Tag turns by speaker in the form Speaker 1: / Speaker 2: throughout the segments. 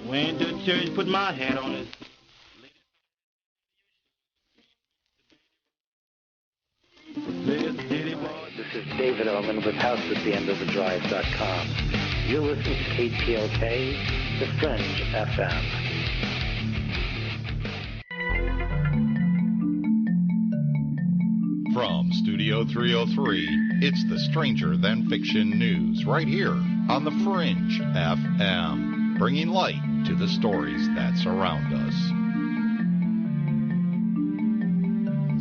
Speaker 1: Went to church, put my hat on it.
Speaker 2: This is David Oman with HouseAtTheEndOfTheDrive.com. You're listening to KTLK, The Fringe FM.
Speaker 3: From Studio 303, it's the Stranger Than Fiction News right here on The Fringe FM, bringing light to the stories that surround us.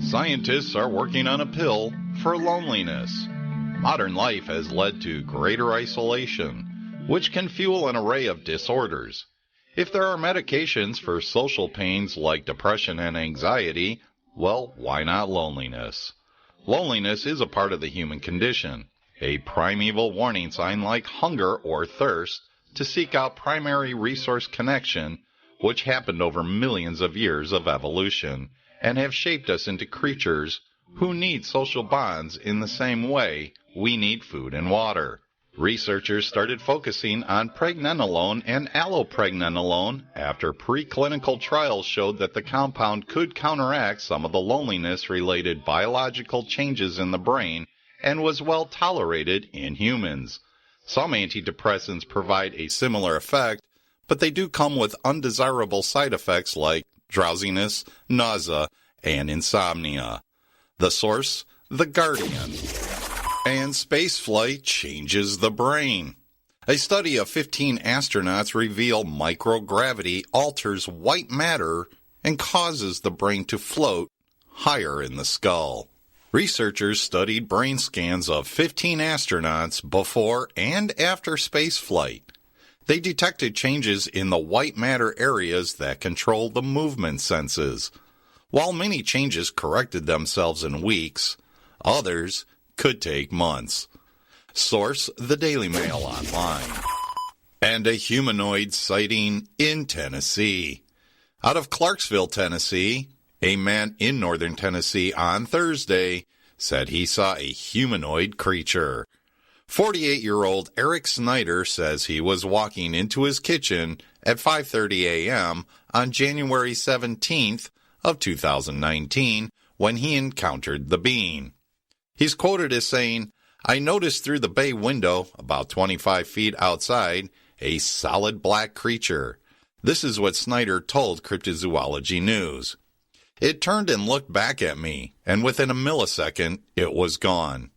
Speaker 3: Scientists are working on a pill for loneliness. Modern life has led to greater isolation, which can fuel an array of disorders. If there are medications for social pains like depression and anxiety, well, why not loneliness? Loneliness is a part of the human condition, a primeval warning sign like hunger or thirst to seek out primary resource connection, which happened over millions of years of evolution and have shaped us into creatures who need social bonds in the same way we need food and water. Researchers started focusing on pregnenolone and allopregnenolone after preclinical trials showed that the compound could counteract some of the loneliness-related biological changes in the brain and was well tolerated in humans. Some antidepressants provide a similar effect, but they do come with undesirable side effects like drowsiness, nausea, and insomnia. The source, The Guardian. And spaceflight changes the brain. A study of 15 astronauts revealed microgravity alters white matter and causes the brain to float higher in the skull. Researchers studied brain scans of 15 astronauts before and after spaceflight. They detected changes in the white matter areas that control the movement senses. While many changes corrected themselves in weeks, others could take months. Source, the Daily Mail Online. And a humanoid sighting in Tennessee. Out of Clarksville, Tennessee, a man in northern Tennessee on Thursday said he saw a humanoid creature. 48-year-old Eric Snyder says he was walking into his kitchen at 5:30 a.m. on January 17th of 2019 when he encountered the being. He's quoted as saying, "I noticed through the bay window, about 25 feet outside, a solid black creature." This is what Snyder told Cryptozoology News. "It turned and looked back at me, and within a millisecond, it was gone."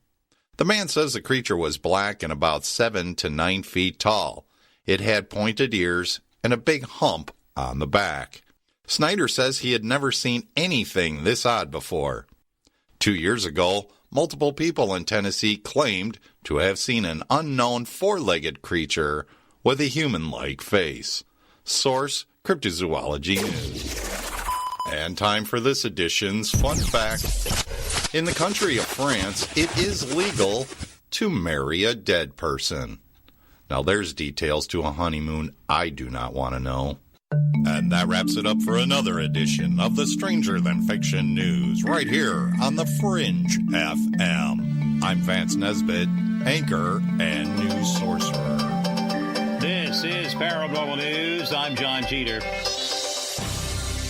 Speaker 3: The man says the creature was black and about 7 to 9 feet tall. It had pointed ears and a big hump on the back. Snyder says he had never seen anything this odd before. 2 years ago, multiple people in Tennessee claimed to have seen an unknown four-legged creature with a human-like face. Source, Cryptozoology News. And time for this edition's Fun Fact. In the country of France, it is legal to marry a dead person. Now there's details to a honeymoon I do not want to know. And that wraps it up for another edition of the Stranger Than Fiction News right here on the Fringe FM. I'm Vance Nesbitt, anchor and news sorcerer.
Speaker 4: This is Paranormal News. I'm John Jeter.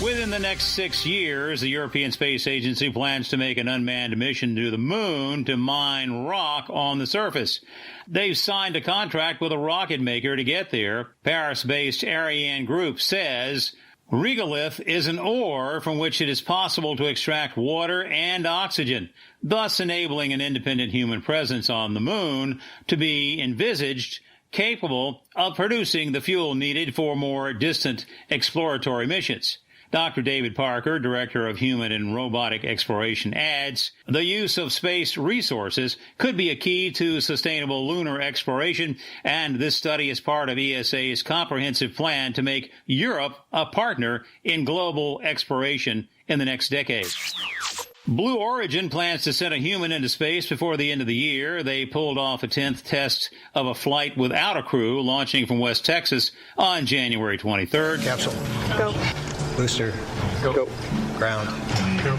Speaker 4: Within the next 6 years, the European Space Agency plans to make an unmanned mission to the moon to mine rock on the surface. They've signed a contract with a rocket maker to get there. Paris-based Ariane Group says regolith is an ore from which it is possible to extract water and oxygen, thus enabling an independent human presence on the moon to be envisaged capable of producing the fuel needed for more distant exploratory missions. Dr. David Parker, Director of Human and Robotic Exploration, adds, the use of space resources could be a key to sustainable lunar exploration, and this study is part of ESA's comprehensive plan to make Europe a partner in global exploration in the next decade. Blue Origin plans to send a human into space before the end of the year. They pulled off a 10th test of a flight without a crew, launching from West Texas on January 23rd.
Speaker 5: Capsule.
Speaker 6: Go.
Speaker 5: Booster.
Speaker 6: Go.
Speaker 5: Ground.
Speaker 6: Go.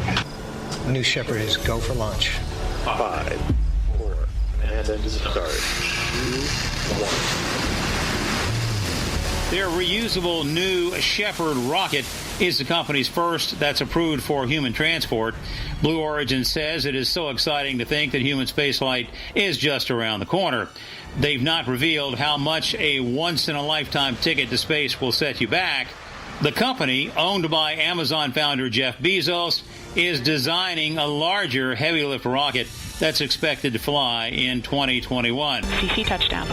Speaker 5: New Shepard is go for launch.
Speaker 2: 5, 4, and then start. 2, 1.
Speaker 4: Their reusable New Shepard rocket is the company's first that's approved for human transport. Blue Origin says it is so exciting to think that human spaceflight is just around the corner. They've not revealed how much a once-in-a-lifetime ticket to space will set you back. The company, owned by Amazon founder Jeff Bezos, is designing a larger heavy-lift rocket that's expected to fly in 2021.
Speaker 6: CC touchdown.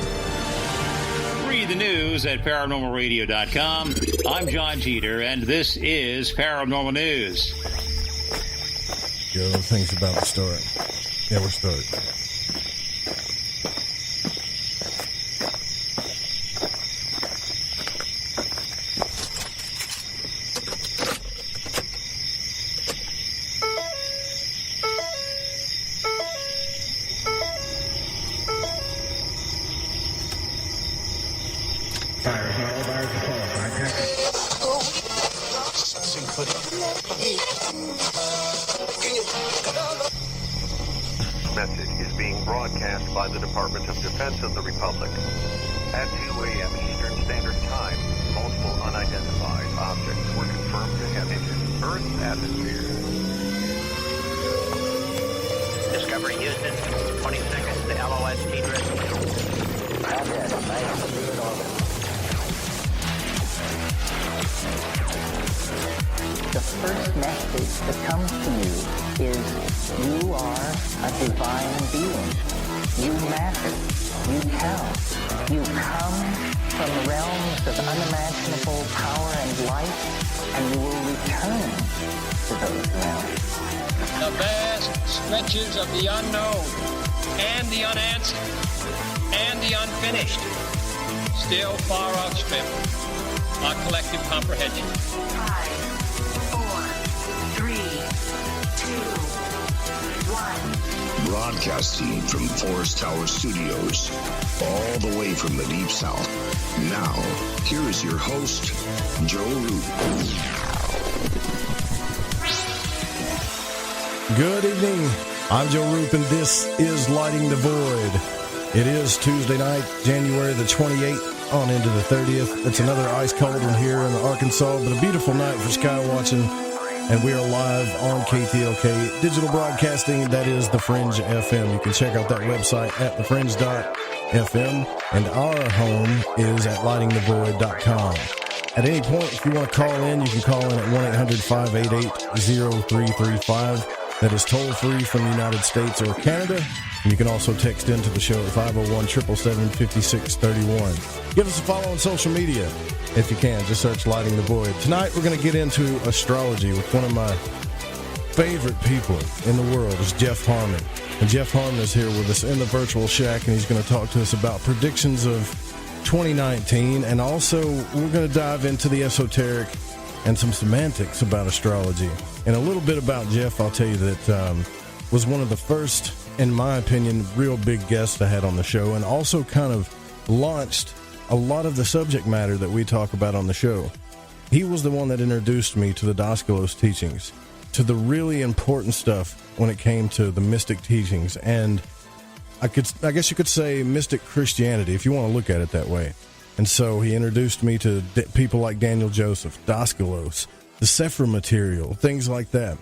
Speaker 4: Read the news at ParanormalRadio.com. I'm John Jeter, and this is Paranormal News.
Speaker 7: Go things about the start. Yeah, we're starting.
Speaker 8: Message is being broadcast by the Department of Defense of the Republic. At 2 a.m. Eastern Standard Time, multiple unidentified objects were confirmed to have entered Earth's atmosphere.
Speaker 2: Discovery Houston, 20 seconds to LOS T-Drift.
Speaker 9: The first message that comes to you is you are a divine being. You matter. You count. You come from realms of unimaginable power and light, and you will return to those realms.
Speaker 10: The vast stretches of the unknown and the unanswered and the unfinished still far outstrip our collective comprehension.
Speaker 6: 5, 4, 3, 2, 1.
Speaker 11: Broadcasting from Forest Tower Studios, all the way from the Deep South. Now, here is your host, Joe Root.
Speaker 7: Good evening. I'm Joe Roop, and this is Lighting the Void. It is Tuesday night, January the 28th, on into the 30th. It's another ice cold one here in Arkansas, but a beautiful night for sky watching. And we are live on KTLK Digital Broadcasting. That is The Fringe FM. You can check out that website at thefringe.fm. And our home is at lightingthevoid.com. At any point, if you want to call in, you can call in at 1-800-588-0335. That is toll-free from the United States or Canada. And you can also text into the show at 501-777-5631. Give us a follow on social media if you can. Just search Lighting the Void. Tonight, we're going to get into astrology with one of my favorite people in the world, is Jeff Harman. And Jeff Harman is here with us in the virtual shack, and he's going to talk to us about predictions of 2019. And also, we're going to dive into the esoteric and some semantics about astrology. And a little bit about Jeff, I'll tell you that was one of the first, in my opinion, real big guests I had on the show, and also kind of launched a lot of the subject matter that we talk about on the show. He was the one that introduced me to the Daskalos teachings, to the really important stuff when it came to the mystic teachings, and I guess you could say mystic Christianity, if you want to look at it that way. And so he introduced me to people like Daniel Joseph, Daskalos, the Sephra material, things like that.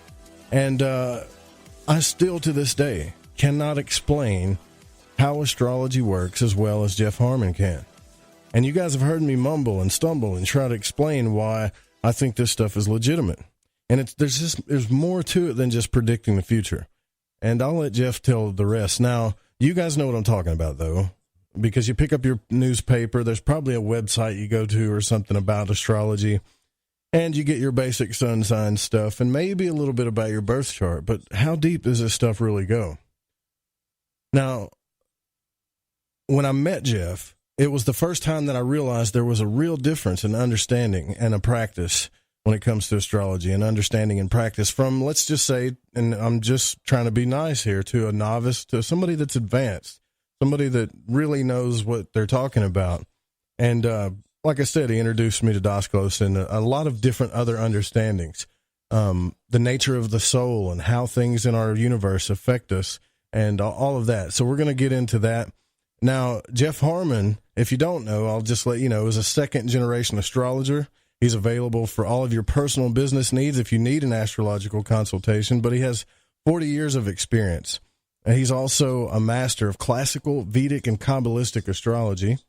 Speaker 7: And I still, to this day, cannot explain how astrology works as well as Jeff Harman can. And you guys have heard me mumble and stumble and try to explain why I think this stuff is legitimate. And there's more to it than just predicting the future. And I'll let Jeff tell the rest. Now, you guys know what I'm talking about, though, because you pick up your newspaper, there's probably a website you go to or something about astrology, and you get your basic sun sign stuff and maybe a little bit about your birth chart. But how deep does this stuff really go? Now, when I met Jeff, it was the first time that I realized there was a real difference in understanding and a practice when it comes to astrology, and understanding and practice from, let's just say, and I'm just trying to be nice here, to a novice, to somebody that's advanced, somebody that really knows what they're talking about. And like I said, he introduced me to Daskalos and a lot of different other understandings, the nature of the soul and how things in our universe affect us and all of that. So we're going to get into that. Now, Jeff Harman, if you don't know, I'll just let you know, is a second-generation astrologer. He's available for all of your personal business needs if you need an astrological consultation, but he has 40 years of experience. And he's also a master of classical, Vedic, and Kabbalistic astrology.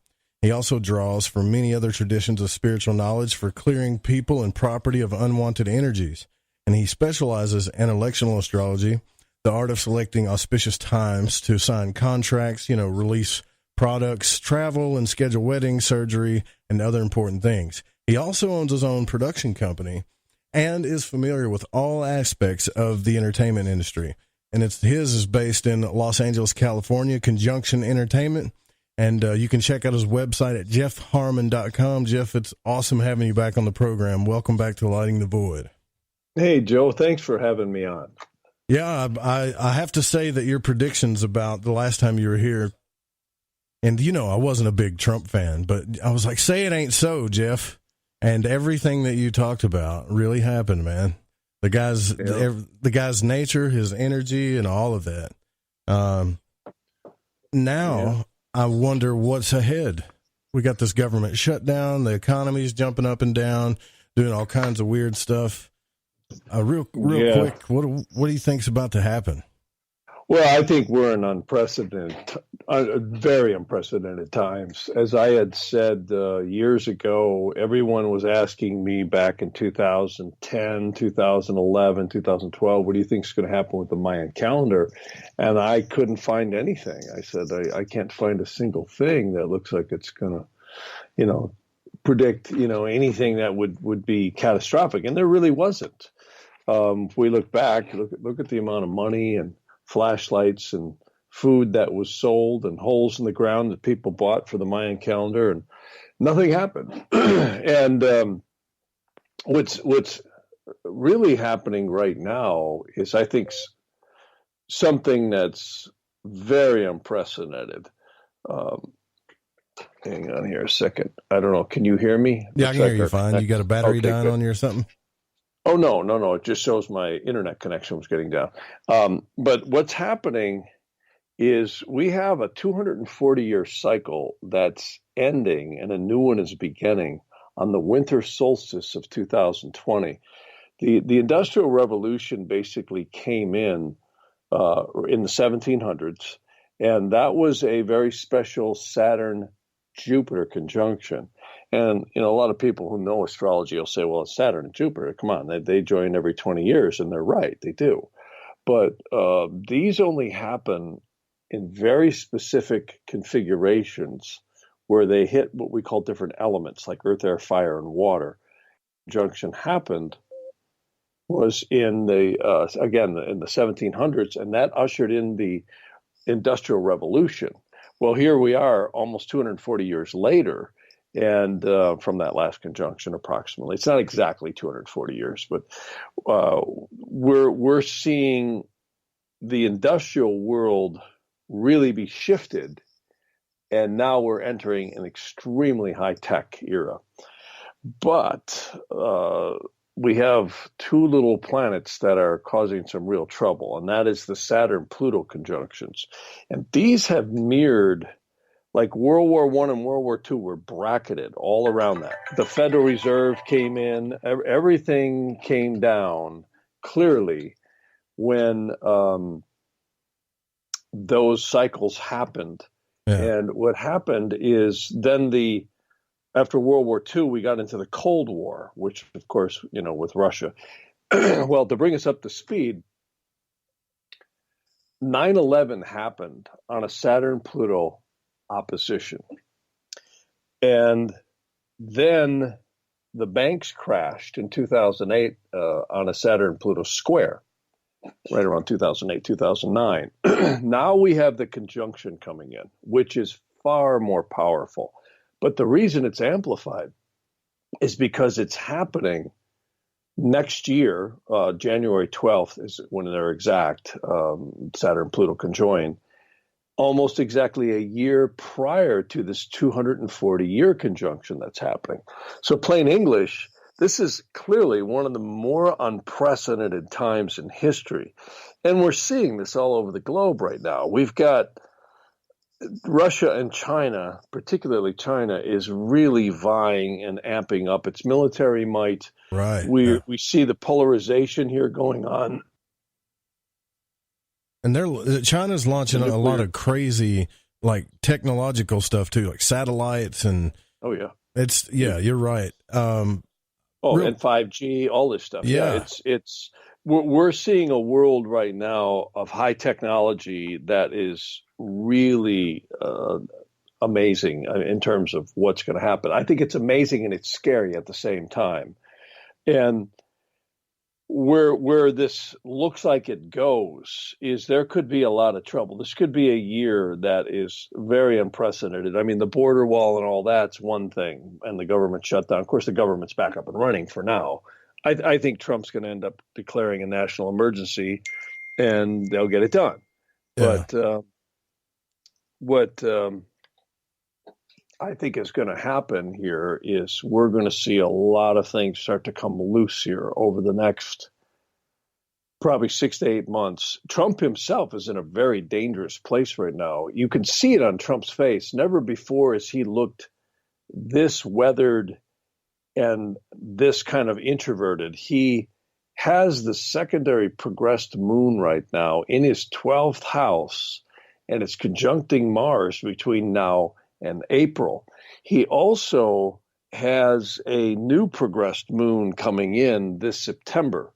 Speaker 7: He also draws from many other traditions of spiritual knowledge for clearing people and property of unwanted energies. And he specializes in electional astrology, the art of selecting auspicious times to sign contracts, release products, travel, and schedule weddings, surgery, and other important things. He also owns his own production company and is familiar with all aspects of the entertainment industry. And his is based in Los Angeles, California, Conjunction Entertainment. And you can check out his website at jeffharman.com. Jeff, it's awesome having you back on the program. Welcome back to Lighting the Void.
Speaker 12: Hey, Joe, thanks for having me on.
Speaker 7: Yeah, I have to say that your predictions about the last time you were here, and I wasn't a big Trump fan, but I was like, say it ain't so, Jeff. And everything that you talked about really happened, man. The guy's nature, his energy, and all of that. Now I wonder what's ahead. We got this government shutdown. The economy's jumping up and down, doing all kinds of weird stuff. Real quick, what do you think's about to happen?
Speaker 12: Well, I think we're in very unprecedented times. As I had said years ago, everyone was asking me back in 2010, 2011, 2012, what do you think is going to happen with the Mayan calendar? And I couldn't find anything. I said, I can't find a single thing that looks like it's going to, predict, anything that would be catastrophic. And there really wasn't. If we look back, look at the amount of money and flashlights and food that was sold and holes in the ground that people bought for the Mayan calendar, and nothing happened. And what's really happening right now is, I think, something that's very unprecedented. Hang on here a second. I don't know. Can you hear me?
Speaker 7: Yeah, I can hear you fine. You got a battery down on you or something?
Speaker 12: Oh, no. It just shows my internet connection was getting down. But what's happening is we have a 240-year cycle that's ending and a new one is beginning on the winter solstice of 2020. The Industrial Revolution basically came in the 1700s, and that was a very special Saturn-Jupiter conjunction. And, a lot of people who know astrology will say, well, it's Saturn and Jupiter. Come on, they join every 20 years, and they're right, they do. But these only happen in very specific configurations where they hit what we call different elements, like earth, air, fire, and water. Conjunction happened was in the 1700s, and that ushered in the Industrial Revolution. Well, here we are almost 240 years later, and from that last conjunction, approximately. It's not exactly 240 years, but we're seeing the industrial world really be shifted, and now we're entering an extremely high-tech era. But we have two little planets that are causing some real trouble, and that is the Saturn-Pluto conjunctions. And these have mirrored, like World War I and World War II were bracketed all around that. The Federal Reserve came in, everything came down clearly when those cycles happened. Yeah. And what happened is then after World War II, we got into the Cold War, which, of course, with Russia. Well, to bring us up to speed, 9/11 happened on a Saturn-Pluto opposition. And then the banks crashed in 2008 on a Saturn-Pluto square, right around 2008, 2009. Now we have the conjunction coming in, which is far more powerful. But the reason it's amplified is because it's happening next year. January 12th is when they're exact. Saturn-Pluto conjoin. Almost exactly a year prior to this 240-year conjunction that's happening. So plain English, this is clearly one of the more unprecedented times in history. And we're seeing this all over the globe right now. We've got Russia and China, particularly China, is really vying and amping up its military might.
Speaker 7: Right.
Speaker 12: We see the polarization here going on.
Speaker 7: And China's launching a lot of crazy, like, technological stuff too, like satellites and.
Speaker 12: Oh yeah.
Speaker 7: You're right.
Speaker 12: And 5G, all this stuff.
Speaker 7: Yeah.
Speaker 12: We're seeing a world right now of high technology that is really amazing in terms of what's going to happen. I think it's amazing and it's scary at the same time. And where this looks like it goes is there could be a lot of trouble. This could be a year that is very unprecedented. I mean, the border wall and all that's one thing, and the government shutdown. Of course, the government's back up and running for now. I think Trump's going to end up declaring a national emergency, and they'll get it done.
Speaker 7: Yeah.
Speaker 12: But what I think is going to happen here is we're going to see a lot of things start to come loose here over the next probably 6 to 8 months. Trump himself is in a very dangerous place right now. You can see it on Trump's face. Never before has he looked this weathered and this kind of introverted. He has the secondary progressed moon right now in his 12th house, and it's conjuncting Mars between now and April. He also has a new progressed moon coming in this September.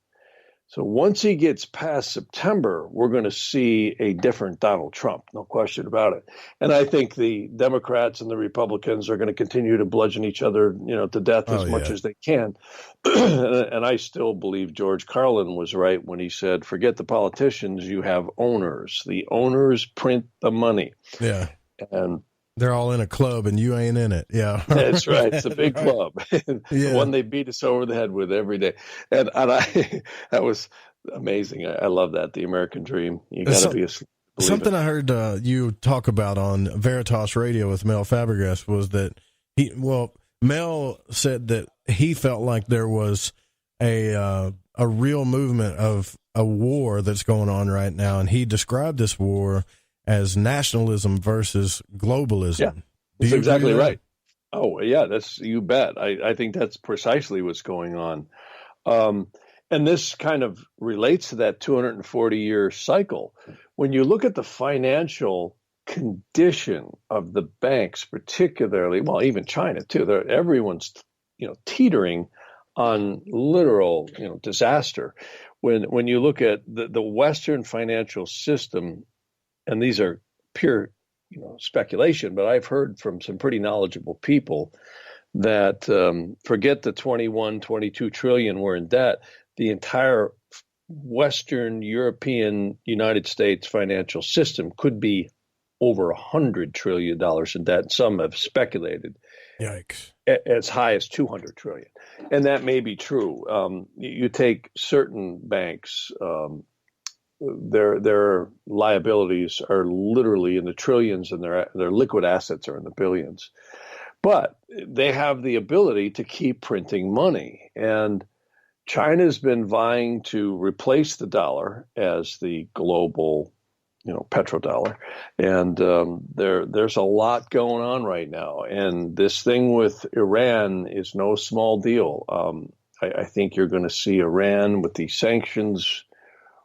Speaker 12: So once he gets past September, we're going to see a different Donald Trump, no question about it. And I think the Democrats and the Republicans are going to continue to bludgeon each other, to death as much as they can. And I still believe George Carlin was right when he said, forget the politicians, you have owners. The owners print the money.
Speaker 7: Yeah.
Speaker 12: And
Speaker 7: they're all in a club and you ain't in it. Yeah.
Speaker 12: That's right. It's a big club. The one they beat us over the head with every day. And that was amazing. I love that. The American dream. You got to be asleep.
Speaker 7: Something I heard you talk about on Veritas Radio with Mel Fabregas was that Mel said that he felt like there was a real movement of a war that's going on right now. And he described this war as nationalism versus globalism.
Speaker 12: Yeah, that's exactly right. Oh, yeah, you bet. I think that's precisely what's going on. And this kind of relates to that 240-year cycle. When you look at the financial condition of the banks, particularly, well, even China too, everyone's, teetering on literal, disaster. When you look at the Western financial system, and these are pure, speculation, but I've heard from some pretty knowledgeable people that forget the 22 trillion we're in debt. The entire Western European United States financial system could be over $100 trillion in debt. Some have speculated
Speaker 7: Yikes.
Speaker 12: As high as 200 trillion. And that may be true. You take certain banks, their liabilities are literally in the trillions and their liquid assets are in the billions. But they have the ability to keep printing money. And China's been vying to replace the dollar as the global, petrodollar. And there's a lot going on right now. And this thing with Iran is no small deal. I think you're going to see Iran with these sanctions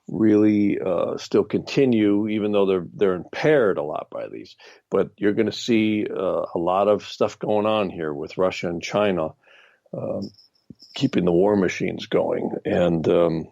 Speaker 12: really still continue, even though they're impaired a lot by these. But you're going to see a lot of stuff going on here with Russia and China keeping the war machines going. And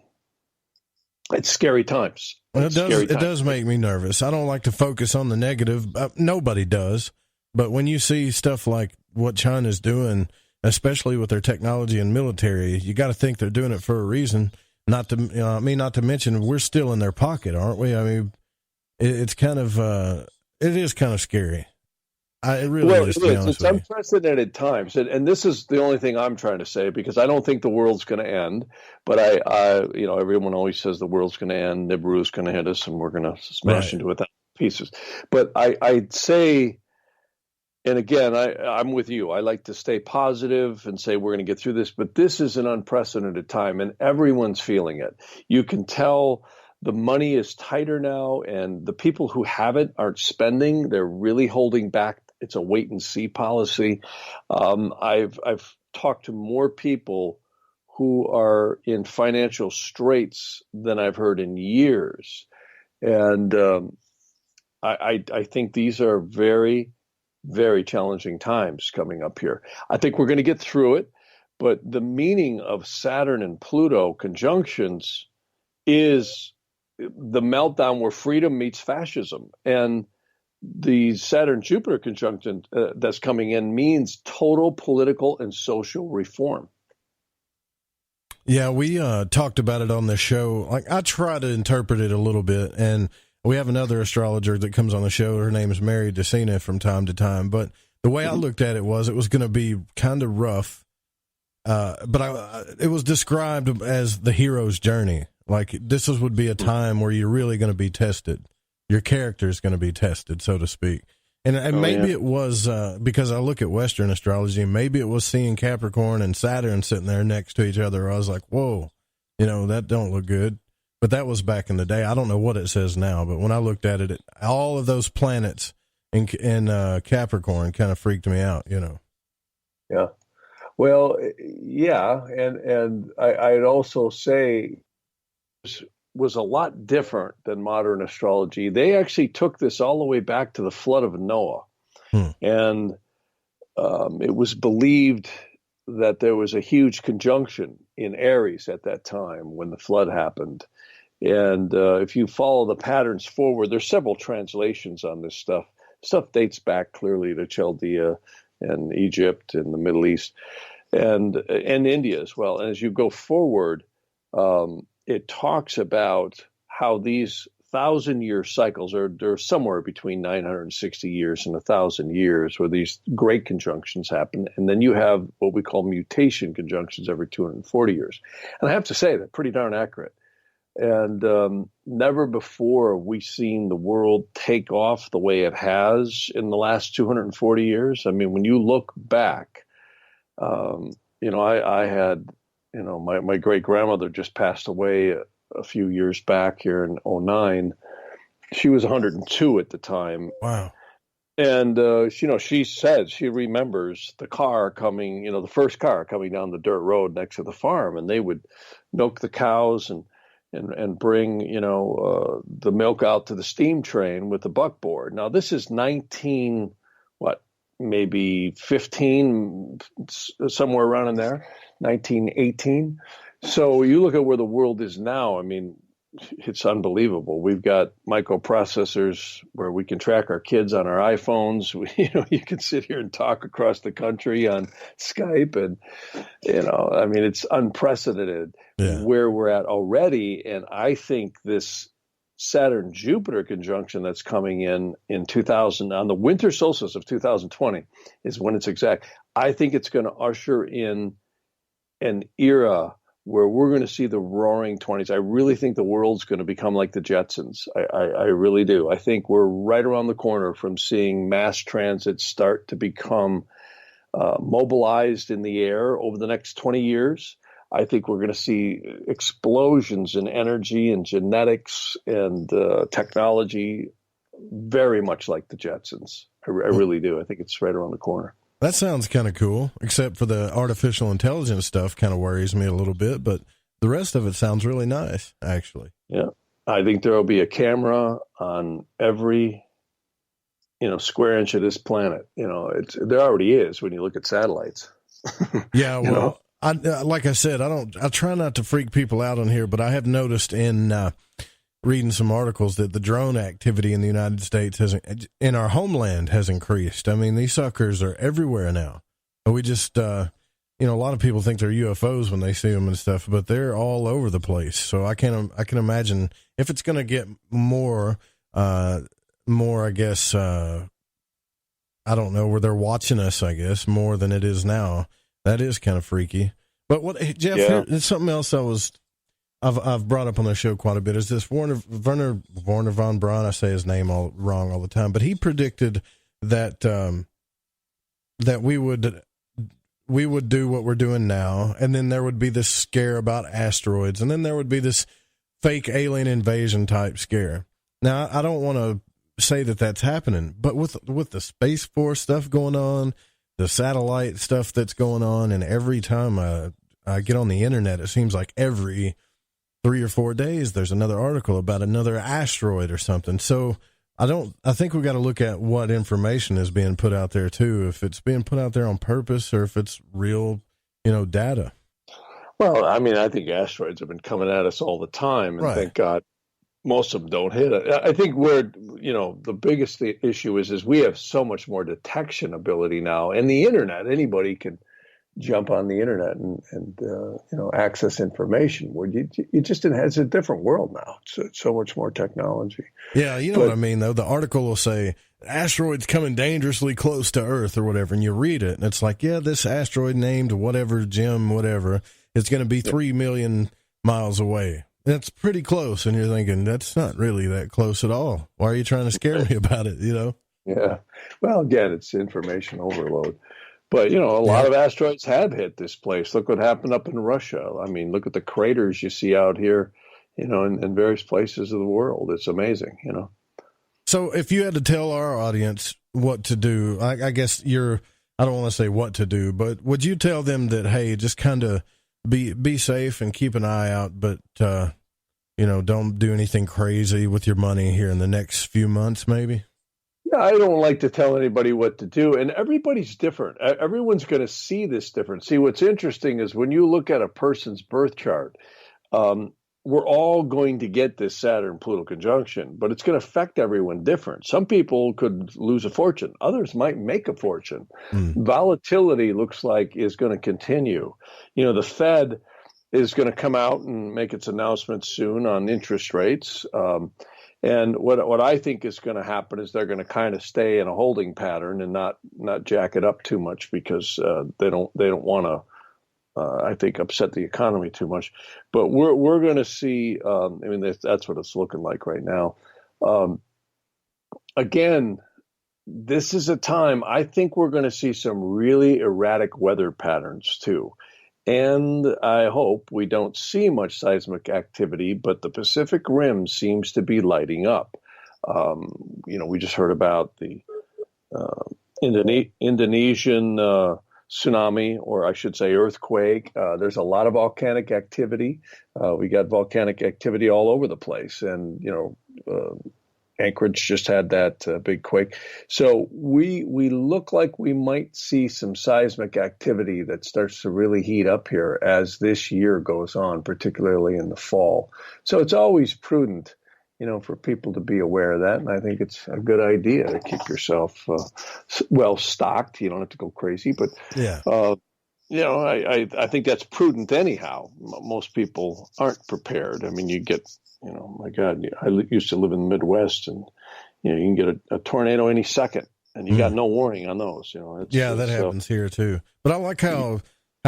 Speaker 12: it's scary times.
Speaker 7: It does make me nervous. I don't like to focus on the negative. Nobody does. But when you see stuff like what China's doing, especially with their technology and military, you got to think they're doing it for a reason. Not to mention we're still in their pocket, aren't we? I mean, it's kind of it is kind of scary. It really is.
Speaker 12: It's unprecedented times, and this is the only thing I'm trying to say, because I don't think the world's going to end. But everyone always says the world's going to end, Nibiru's going to hit us, and we're going to smash into 1,000 pieces. But I'd say, and again, I'm with you. I like to stay positive and say we're going to get through this. But this is an unprecedented time, and everyone's feeling it. You can tell the money is tighter now, and the people who have it aren't spending. They're really holding back. It's a wait and see policy. I've talked to more people who are in financial straits than I've heard in years. And I think these are very, very challenging times coming up here. I think we're going to get through it, but the meaning of Saturn and Pluto conjunctions is the meltdown where freedom meets fascism. And the Saturn-Jupiter conjunction that's coming in means total political and social reform.
Speaker 7: Yeah, we talked about it on the show. Like, I try to interpret it a little bit, and we have another astrologer that comes on the show. Her name is Mary DeCina from time to time. But the way I looked at it was going to be kind of rough, but it was described as the hero's journey. Like, this would be a time where you're really going to be tested. Your character is going to be tested, so to speak. And maybe it was because I look at Western astrology, and maybe it was seeing Capricorn and Saturn sitting there next to each other. I was like, whoa, that don't look good. But that was back in the day. I don't know what it says now, but when I looked at it, all of those planets in Capricorn kind of freaked me out,
Speaker 12: Yeah. Well, yeah. And I'd also say was a lot different than modern astrology. They actually took this all the way back to the flood of Noah. And it was believed that there was a huge conjunction in Aries at that time when the flood happened. And if you follow the patterns forward, there's several translations on this stuff. Stuff dates back clearly to Chaldea and Egypt and the Middle East and India as well. And as you go forward, it talks about how these 1,000-year cycles they're somewhere between 960 years and 1,000 years where these great conjunctions happen. And then you have what we call mutation conjunctions every 240 years. And I have to say, they're pretty darn accurate. And never before have we seen the world take off the way it has in the last 240 years. I mean, when you look back, I had, my great grandmother just passed away a few years back here in 2009. She was 102 at the time.
Speaker 7: Wow.
Speaker 12: And, she said she remembers the car coming, the first car coming down the dirt road next to the farm, and they would milk the cows and bring, the milk out to the steam train with the buckboard. Now, this is maybe 15, somewhere around in there, 1918. So you look at where the world is now, I mean, it's unbelievable. We've got microprocessors where we can track our kids on our iPhones. You can sit here and talk across the country on Skype, and it's unprecedented where we're at already. And I think this Saturn-Jupiter conjunction that's coming in 2000 on the winter solstice of 2020 is when it's exact. I think it's going to usher in an era where we're going to see the roaring 20s. I really think the world's going to become like the Jetsons. I really do. I think we're right around the corner from seeing mass transit start to become mobilized in the air over the next 20 years. I think we're going to see explosions in energy and genetics and technology, very much like the Jetsons. I really do. I think it's right around the corner.
Speaker 7: That sounds kind of cool, except for the artificial intelligence stuff kind of worries me a little bit, but the rest of it sounds really nice, actually.
Speaker 12: Yeah. I think there will be a camera on every, square inch of this planet. There already is when you look at satellites.
Speaker 7: Yeah, well, like I said, I try not to freak people out on here, but I have noticed in reading some articles that the drone activity in the United States in our homeland has increased. I mean, these suckers are everywhere now. And we just, a lot of people think they're UFOs when they see them and stuff, but they're all over the place. So I can imagine if it's going to get more, I guess, I don't know, where they're watching us, I guess, more than it is now. That is kind of freaky. But Jeff, there's something else I've brought up on the show quite a bit, is this Werner von Braun. I say his name all wrong all the time, but he predicted that that we would do what we're doing now, and then there would be this scare about asteroids, and then there would be this fake alien invasion type scare. Now, I don't want to say that that's happening, but with the Space Force stuff going on, the satellite stuff that's going on, and every time I get on the internet, it seems like every 3 or 4 days there's another article about another asteroid or something. So I think we got to look at what information is being put out there too, if it's being put out there on purpose or if it's real, data.
Speaker 12: Well, I mean, I think asteroids have been coming at us all the time, and thank God most of them don't hit it. I think the biggest issue is we have so much more detection ability now, and the internet. Anybody can jump on the internet and access information. Where it's a different world now. It's so much more technology.
Speaker 7: Yeah, what I mean though. The article will say asteroids coming dangerously close to Earth or whatever, and you read it, and it's like, yeah, this asteroid named whatever Jim whatever is going to be 3 million miles away. That's pretty close, and you're thinking that's not really that close at all. Why are you trying to scare me about it?
Speaker 12: Yeah. Well, again, it's information overload. But, a lot of asteroids have hit this place. Look what happened up in Russia. I mean, look at the craters you see out here, in various places of the world. It's amazing,
Speaker 7: So if you had to tell our audience what to do, I guess I don't want to say what to do, but would you tell them that, hey, just kind of be safe and keep an eye out, but, don't do anything crazy with your money here in the next few months, maybe?
Speaker 12: Yeah, I don't like to tell anybody what to do, and everybody's different. Everyone's going to see this different. See, what's interesting is when you look at a person's birth chart, we're all going to get this Saturn-Pluto conjunction, but it's going to affect everyone different. Some people could lose a fortune. Others might make a fortune. Volatility looks like is going to continue. The Fed is going to come out and make its announcement soon on interest rates. And what I think is going to happen is they're going to kind of stay in a holding pattern and not jack it up too much because they don't want to. I think upset the economy too much, but we're going to see. That's what it's looking like right now. Again, this is a time I think we're going to see some really erratic weather patterns too, and I hope we don't see much seismic activity. But the Pacific Rim seems to be lighting up. We just heard about the Indonesian. Tsunami, or I should say earthquake. There's a lot of volcanic activity. We got volcanic activity all over the place. And, Anchorage just had that big quake. So we look like we might see some seismic activity that starts to really heat up here as this year goes on, particularly in the fall. So it's always prudent, for people to be aware of that. And I think it's a good idea to keep yourself well stocked. You don't have to go crazy, but I think that's prudent anyhow. Most people aren't prepared. I mean, you get, my God, I used to live in the Midwest, and you can get a tornado any second, and you got no warning on those.
Speaker 7: That happens here too. But I like how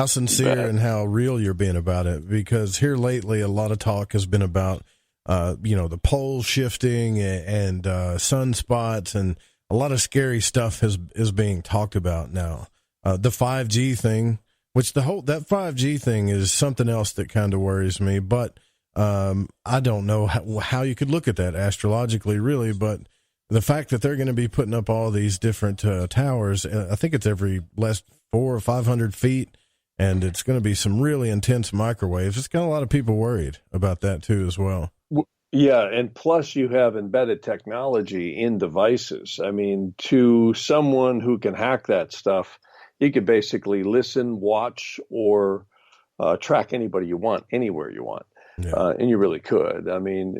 Speaker 7: sincere and how real you're being about it, because here lately a lot of talk has been about the poles shifting and sunspots, and a lot of scary stuff is being talked about now. The 5G thing, which that 5G thing is something else that kind of worries me, but I don't know how you could look at that astrologically, really, but the fact that they're going to be putting up all these different towers, I think it's every less 400 or 500 feet, and it's going to be some really intense microwaves. It's got a lot of people worried about that too as well.
Speaker 12: Yeah, and plus you have embedded technology in devices. I mean, to someone who can hack that stuff, you could basically listen, watch, or track anybody you want, anywhere you want. Yeah. And you really could. I mean,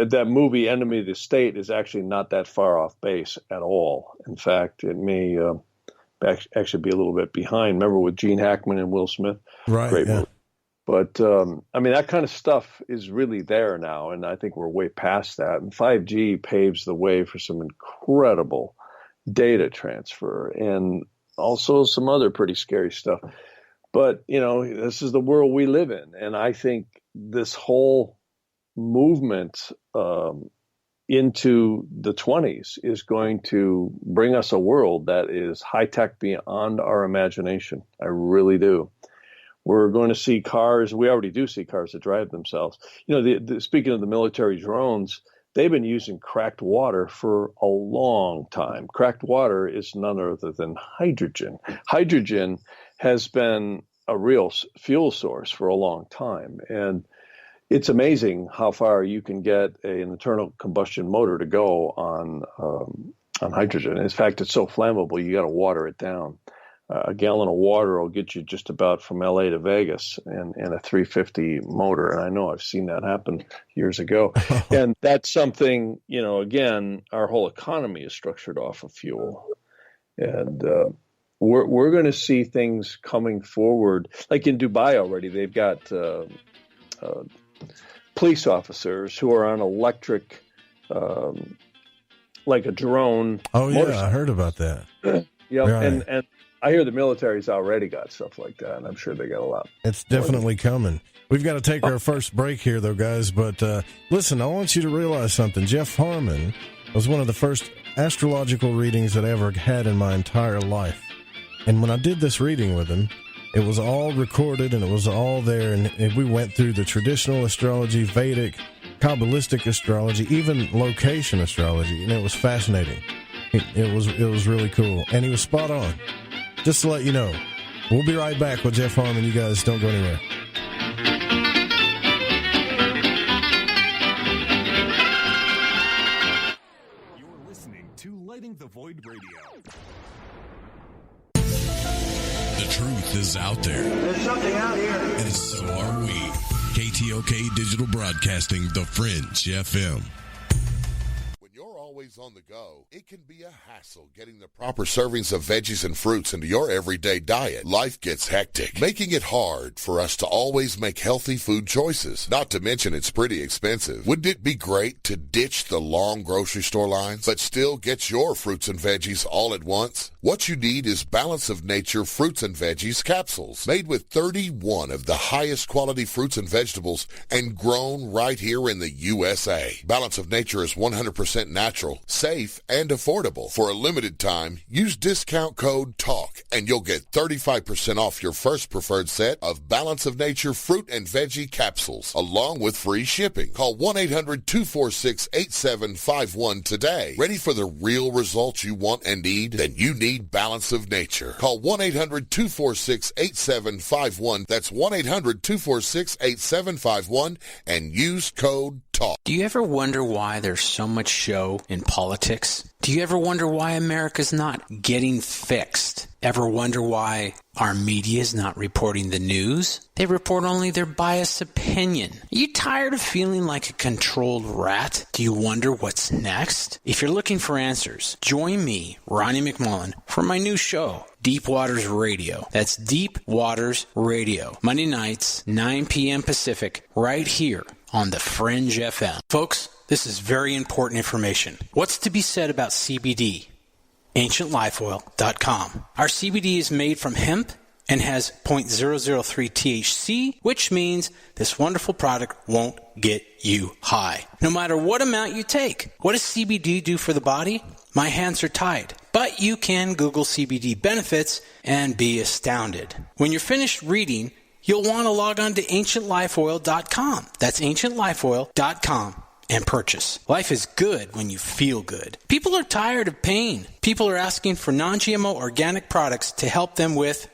Speaker 12: that movie Enemy of the State is actually not that far off base at all. In fact, it may actually be a little bit behind. Remember with Gene Hackman and Will Smith?
Speaker 7: Right.
Speaker 12: Great movie. But, that kind of stuff is really there now, and I think we're way past that. And 5G paves the way for some incredible data transfer and also some other pretty scary stuff. But, this is the world we live in, and I think this whole movement into the 20s is going to bring us a world that is high-tech beyond our imagination. I really do. We're going to see cars. We already do see cars that drive themselves. Speaking of the military drones, they've been using cracked water for a long time. Cracked water is none other than hydrogen. Hydrogen has been a real fuel source for a long time. And it's amazing how far you can get an internal combustion motor to go on hydrogen. In fact, it's so flammable, you got to water it down. A gallon of water will get you just about from LA to Vegas in a 350 motor. And I know I've seen that happen years ago. And that's something, again, our whole economy is structured off of fuel. And we're going to see things coming forward. Like in Dubai already, they've got police officers who are on electric, like a drone.
Speaker 7: Oh, yeah, I heard about that.
Speaker 12: Yeah,
Speaker 7: right.
Speaker 12: And I hear the military's already got stuff like that, and I'm sure they got a lot.
Speaker 7: It's definitely coming. We've got to take our first break here, though, guys. But listen, I want you to realize something. Jeff Harman was one of the first astrological readings that I ever had in my entire life. And when I did this reading with him, it was all recorded, and it was all there. And we went through the traditional astrology, Vedic, Kabbalistic astrology, even location astrology, and it was fascinating. It was really cool, and he was spot on. Just to let you know, we'll be right back with Jeff Harman. You guys don't go anywhere.
Speaker 13: You're listening to Lighting the Void Radio.
Speaker 14: The truth is out there.
Speaker 15: There's something out here.
Speaker 14: And so are we. KTOK Digital Broadcasting, The Fringe FM.
Speaker 16: Always on the go, it can be a hassle getting the proper servings of veggies and fruits into your everyday diet. Life gets hectic, making it hard for us to always make healthy food choices. Not to mention it's pretty expensive. Wouldn't it be great to ditch the long grocery store lines, but still get your fruits and veggies all at once? What you need is Balance of Nature Fruits and Veggies capsules, made with 31 of the highest quality fruits and vegetables and grown right here in the USA. Balance of Nature is 100% natural, safe, and affordable. For a limited time, use discount code TALK and you'll get 35% off your first preferred set of Balance of Nature Fruit and Veggie capsules, along with free shipping. Call 1-800-246-8751 today. Ready for the real results you want and need? Then you need Balance of Nature. Call 1-800-246-8751. That's 1-800-246-8751 and use code TALK.
Speaker 17: Do you ever wonder why there's so much show in politics? Do you ever wonder why America's not getting fixed? Ever wonder why our media is not reporting the news? They report only their biased opinion. Are you tired of feeling like a controlled rat? Do you wonder what's next? If you're looking for answers, join me, Ronnie McMullen, for my new show, Deep Waters Radio. That's Deep Waters Radio. Monday nights, 9 p.m. Pacific, right here on the Fringe FM. Folks, this is very important information. What's to be said about CBD? AncientLifeOil.com. Our CBD is made from hemp and has 0.003 THC, which means this wonderful product won't get you high, no matter what amount you take. What does CBD do for the body? My hands are tied. But you can Google CBD benefits and be astounded. When you're finished reading, you'll want to log on to AncientLifeOil.com. That's AncientLifeOil.com. And purchase. Life is good when you feel good. People are tired of pain. People are asking for non-GMO organic products to help them with,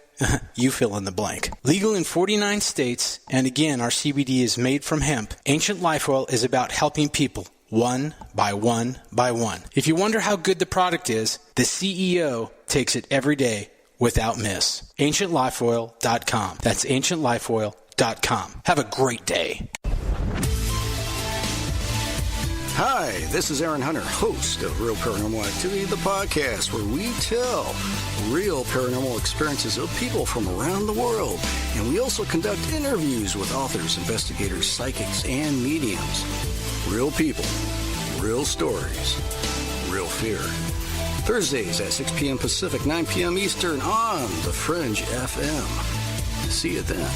Speaker 17: you fill in the blank. Legal in 49 states, and again, our CBD is made from hemp. Ancient Life Oil is about helping people one by one by one. If you wonder how good the product is, the CEO takes it every day without miss. AncientLifeOil.com. That's AncientLifeOil.com. Have a great day.
Speaker 18: Hi, this is Aaron Hunter, host of Real Paranormal Activity, the podcast where we tell real paranormal experiences of people from around the world. And we also conduct interviews with authors, investigators, psychics, and mediums. Real people, real stories, real fear. Thursdays at 6 p.m. Pacific, 9 p.m. Eastern on The Fringe FM. See you then.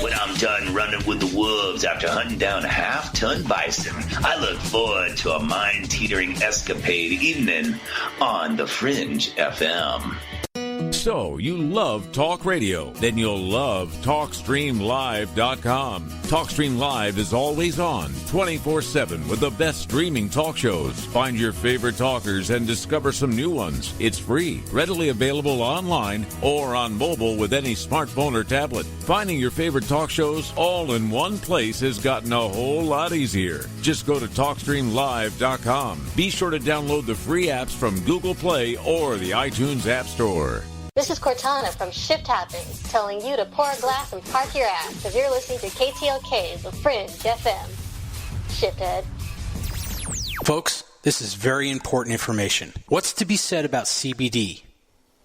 Speaker 19: When I'm done running with the wolves after hunting down a half-ton bison, I look forward to a mind-teetering escapade evening on The Fringe FM.
Speaker 15: So, you love talk radio? Then you'll love TalkStreamLive.com. TalkStream Live is always on, 24/7, with the best streaming talk shows. Find your favorite talkers and discover some new ones. It's free, readily available online or on mobile with any smartphone or tablet. Finding your favorite talk shows all in one place has gotten a whole lot easier. Just go to TalkStreamLive.com. Be sure to download the free apps from Google Play or the iTunes App Store.
Speaker 20: This is Cortana from Shift Happens, telling you to pour a glass and park your ass because you're listening to KTLK, The Fringe FM. Shifthead.
Speaker 17: Folks, this is very important information. What's to be said about CBD?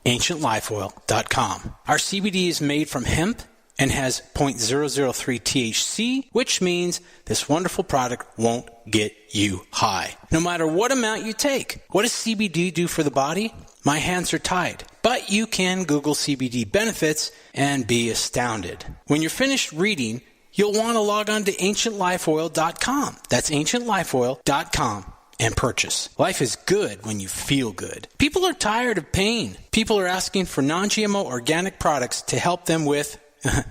Speaker 17: AncientLifeOil.com. Our CBD is made from hemp and has 0.003 THC, which means this wonderful product won't get you high, no matter what amount you take. What does CBD do for the body? My hands are tied. But you can Google CBD benefits and be astounded. When you're finished reading, you'll want to log on to AncientLifeOil.com. That's AncientLifeOil.com and purchase. Life is good when you feel good. People are tired of pain. People are asking for non-GMO organic products to help them with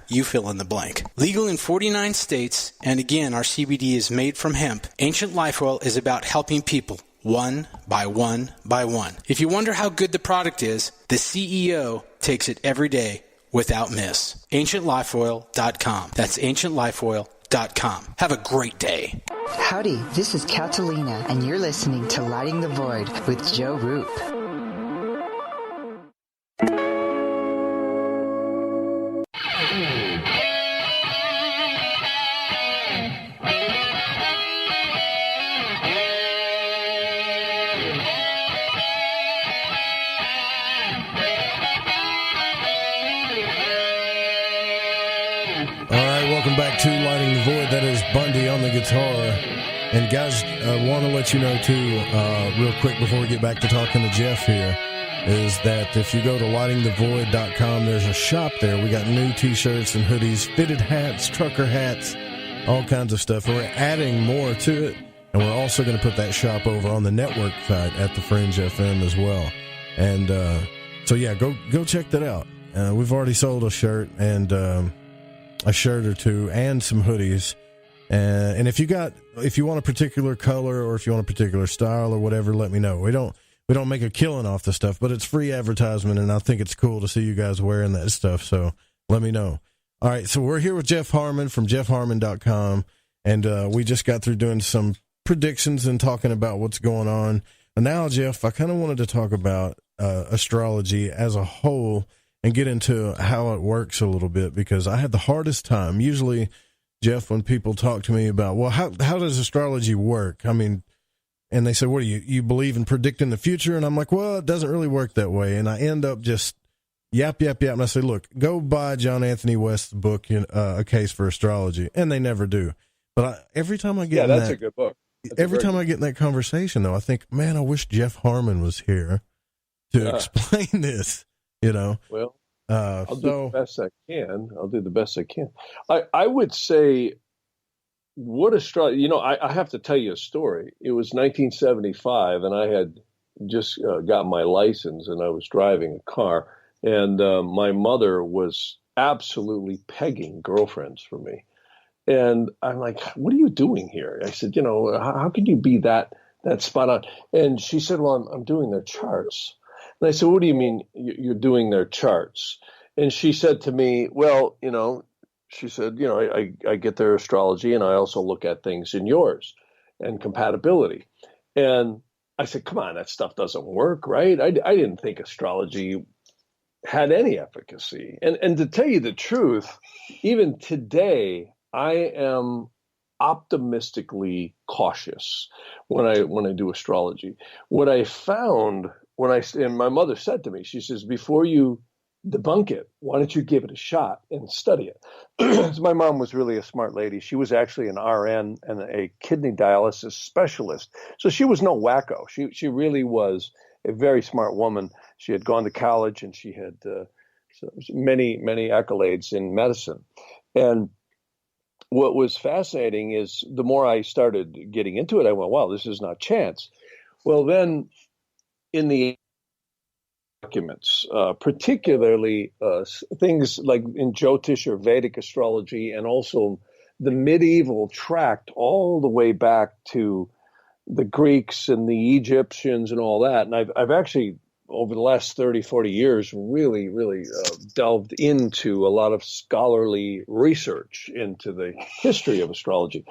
Speaker 17: you fill in the blank. Legal in 49 states, and again, our CBD is made from hemp. Ancient Life Oil is about helping people one by one by one. If you wonder how good the product is, the CEO takes it every day without miss. AncientLifeOil.com. That's AncientLifeOil.com. Have a great day.
Speaker 21: Howdy, this is Catalina, and you're listening to Lighting the Void with Joe Roop.
Speaker 7: Welcome back to Lighting the Void. That is Bundy on the guitar. And guys, I want to let you know too, real quick before we get back to talking to Jeff here, is that if you go to lightingthevoid.com, there's a shop there. We got new t-shirts and hoodies, fitted hats, trucker hats, all kinds of stuff. And we're adding more to it. And we're also going to put that shop over on the network site at the Fringe FM as well. And so yeah, go check that out. We've already sold a shirt and a shirt or two and some hoodies. And if you want a particular color or if you want a particular style or whatever, let me know. We don't make a killing off the stuff, but it's free advertisement, and I think it's cool to see you guys wearing that stuff. So let me know. All right, so we're here with Jeff Harman from jeffharman.com, and we just got through doing some predictions and talking about what's going on. And now, Jeff, I kind of wanted to talk about astrology as a whole and get into how it works a little bit, because I had the hardest time. Usually, Jeff, when people talk to me about, well, how does astrology work? I mean, and they say, what do you believe in predicting the future? And I'm like, well, it doesn't really work that way. And I end up just yap. And I say, look, go buy John Anthony West's book, A Case for Astrology. And they never do. But every time I get
Speaker 12: that's a good book.
Speaker 7: Every time I get in that conversation, though, I think, man, I wish Jeff Harman was here to explain this, you know.
Speaker 12: Well, I'll do the best I can. I would say, what astrology, you know, I have to tell you a story. It was 1975, and I had just got my license, and I was driving a car, and my mother was absolutely pegging girlfriends for me. And I'm like, what are you doing here? I said, you know, how can you be that spot on? And she said, well, I'm doing their charts. And I said, what do you mean you're doing their charts? And she said to me, well, you know, she said, you know, I get their astrology, and I also look at things in yours and compatibility. And I said, come on, that stuff doesn't work, right? I didn't think astrology had any efficacy. And to tell you the truth, even today, I am optimistically cautious when I do astrology. What I found and my mother said to me, she says, before you debunk it, why don't you give it a shot and study it? My mom was really a smart lady. She was actually an RN and a kidney dialysis specialist. So she was no wacko. She really was a very smart woman. She had gone to college, and she had many accolades in medicine. And what was fascinating is the more I started getting into it, I went, wow, this is not chance. Well, then in the documents, particularly things like in Jyotish or Vedic astrology, and also the medieval tract all the way back to the Greeks and the Egyptians and all that. And I've actually, over the last 30, 40 years, really delved into a lot of scholarly research into the history of astrology.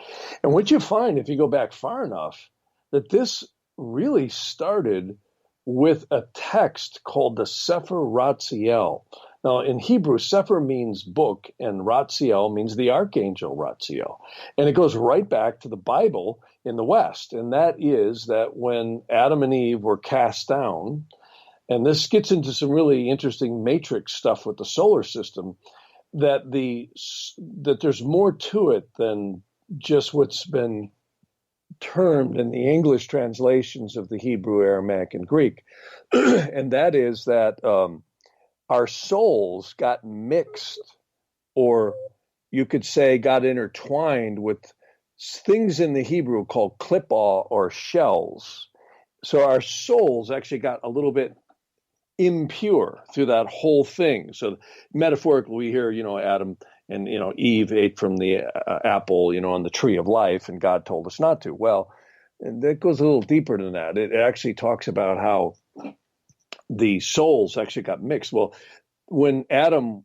Speaker 12: And what you find, if you go back far enough, that this really started with a text called the Sefer Ratziel. Now, in Hebrew, Sefer means book, and Ratziel means the archangel Ratziel. And it goes right back to the Bible in the West. And that is that when Adam and Eve were cast down, and this gets into some really interesting matrix stuff with the solar system, that there's more to it than just what's been termed in the English translations of the Hebrew, Aramaic, and Greek. And that is that our souls got mixed, or you could say got intertwined with things in the Hebrew called klippah, or shells. So our souls actually got a little bit impure through that whole thing. So metaphorically, we hear, Adam and, Eve ate from the apple, on the tree of life, and God told us not to. Well, and that goes a little deeper than that. It actually talks about how the souls actually got mixed. Well, when Adam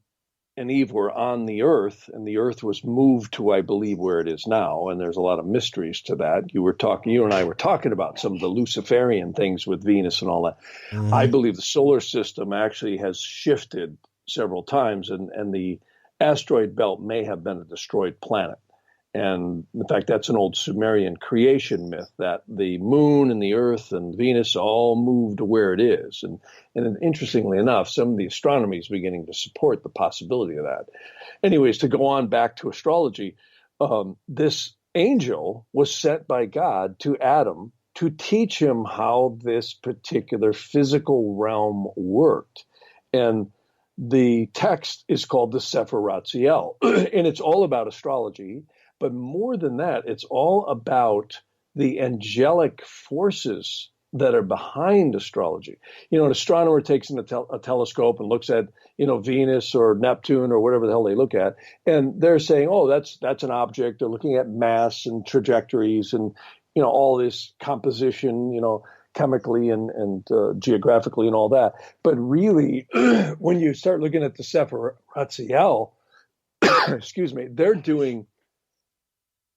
Speaker 12: and Eve were on the earth, and the earth was moved to, I believe, where it is now, and there's a lot of mysteries to that. You and I were talking about some of the Luciferian things with Venus and all that. Mm-hmm. I believe the solar system actually has shifted several times, and the asteroid belt may have been a destroyed planet. And in fact, that's an old Sumerian creation myth, that the moon and the earth and Venus all moved to where it is. And interestingly enough, some of the astronomy is beginning to support the possibility of that. Anyways, to go on back to astrology, this angel was sent by God to Adam to teach him how this particular physical realm worked. And the text is called the Sefer Ratziel, and it's all about astrology. But more than that, it's all about the angelic forces that are behind astrology. An astronomer takes in a telescope and looks at, Venus or Neptune or whatever the hell they look at, and they're saying, oh, that's an object. They're looking at mass and trajectories and, all this composition, chemically and geographically and all that. But really, when you start looking at the Sefer Ratziel, excuse me, they're doing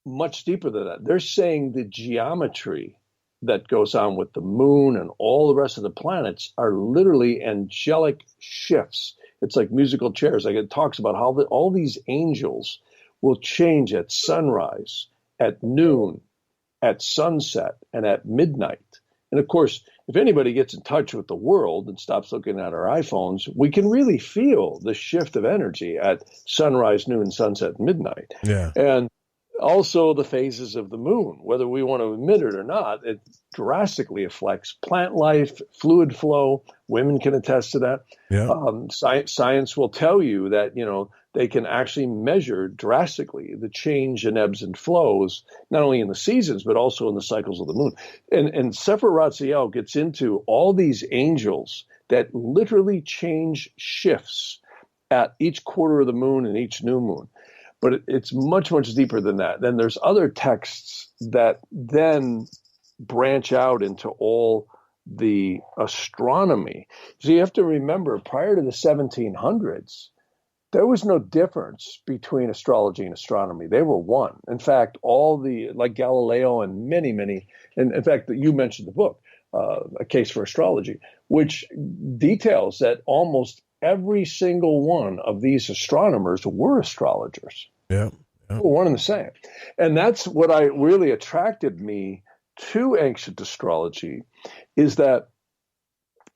Speaker 12: much deeper than that. They're saying the geometry that goes on with the moon and all the rest of the planets are literally angelic shifts. It's like musical chairs. Like it talks about how all these angels will change at sunrise, at noon, at sunset, and at midnight. And of course, if anybody gets in touch with the world and stops looking at our iPhones, we can really feel the shift of energy at sunrise, noon, sunset, and midnight.
Speaker 7: Yeah.
Speaker 12: And also the phases of the moon, whether we want to admit it or not, it drastically affects plant life, fluid flow. Women can attest to that.
Speaker 7: Yeah.
Speaker 12: Science will tell you that, they can actually measure drastically the change in ebbs and flows, not only in the seasons, but also in the cycles of the moon. And Sefer Ratziel gets into all these angels that literally change shifts at each quarter of the moon and each new moon. But it's much, much deeper than that. Then there's other texts that then branch out into all the astronomy. So you have to remember, prior to the 1700s, there was no difference between astrology and astronomy. They were one. In fact, like Galileo and many, and in fact, you mentioned the book, A Case for Astrology, which details that almost every single one of these astronomers were astrologers.
Speaker 7: Yeah.
Speaker 12: One and the same. And that's what really attracted me to ancient astrology, is that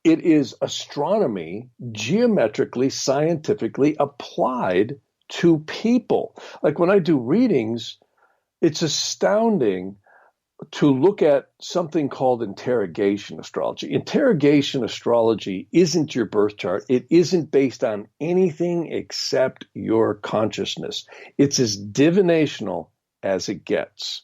Speaker 12: it is astronomy geometrically, scientifically applied to people. Like when I do readings, it's astounding to look at something called interrogation astrology. Interrogation astrology isn't your birth chart. It isn't based on anything except your consciousness. It's as divinational as it gets.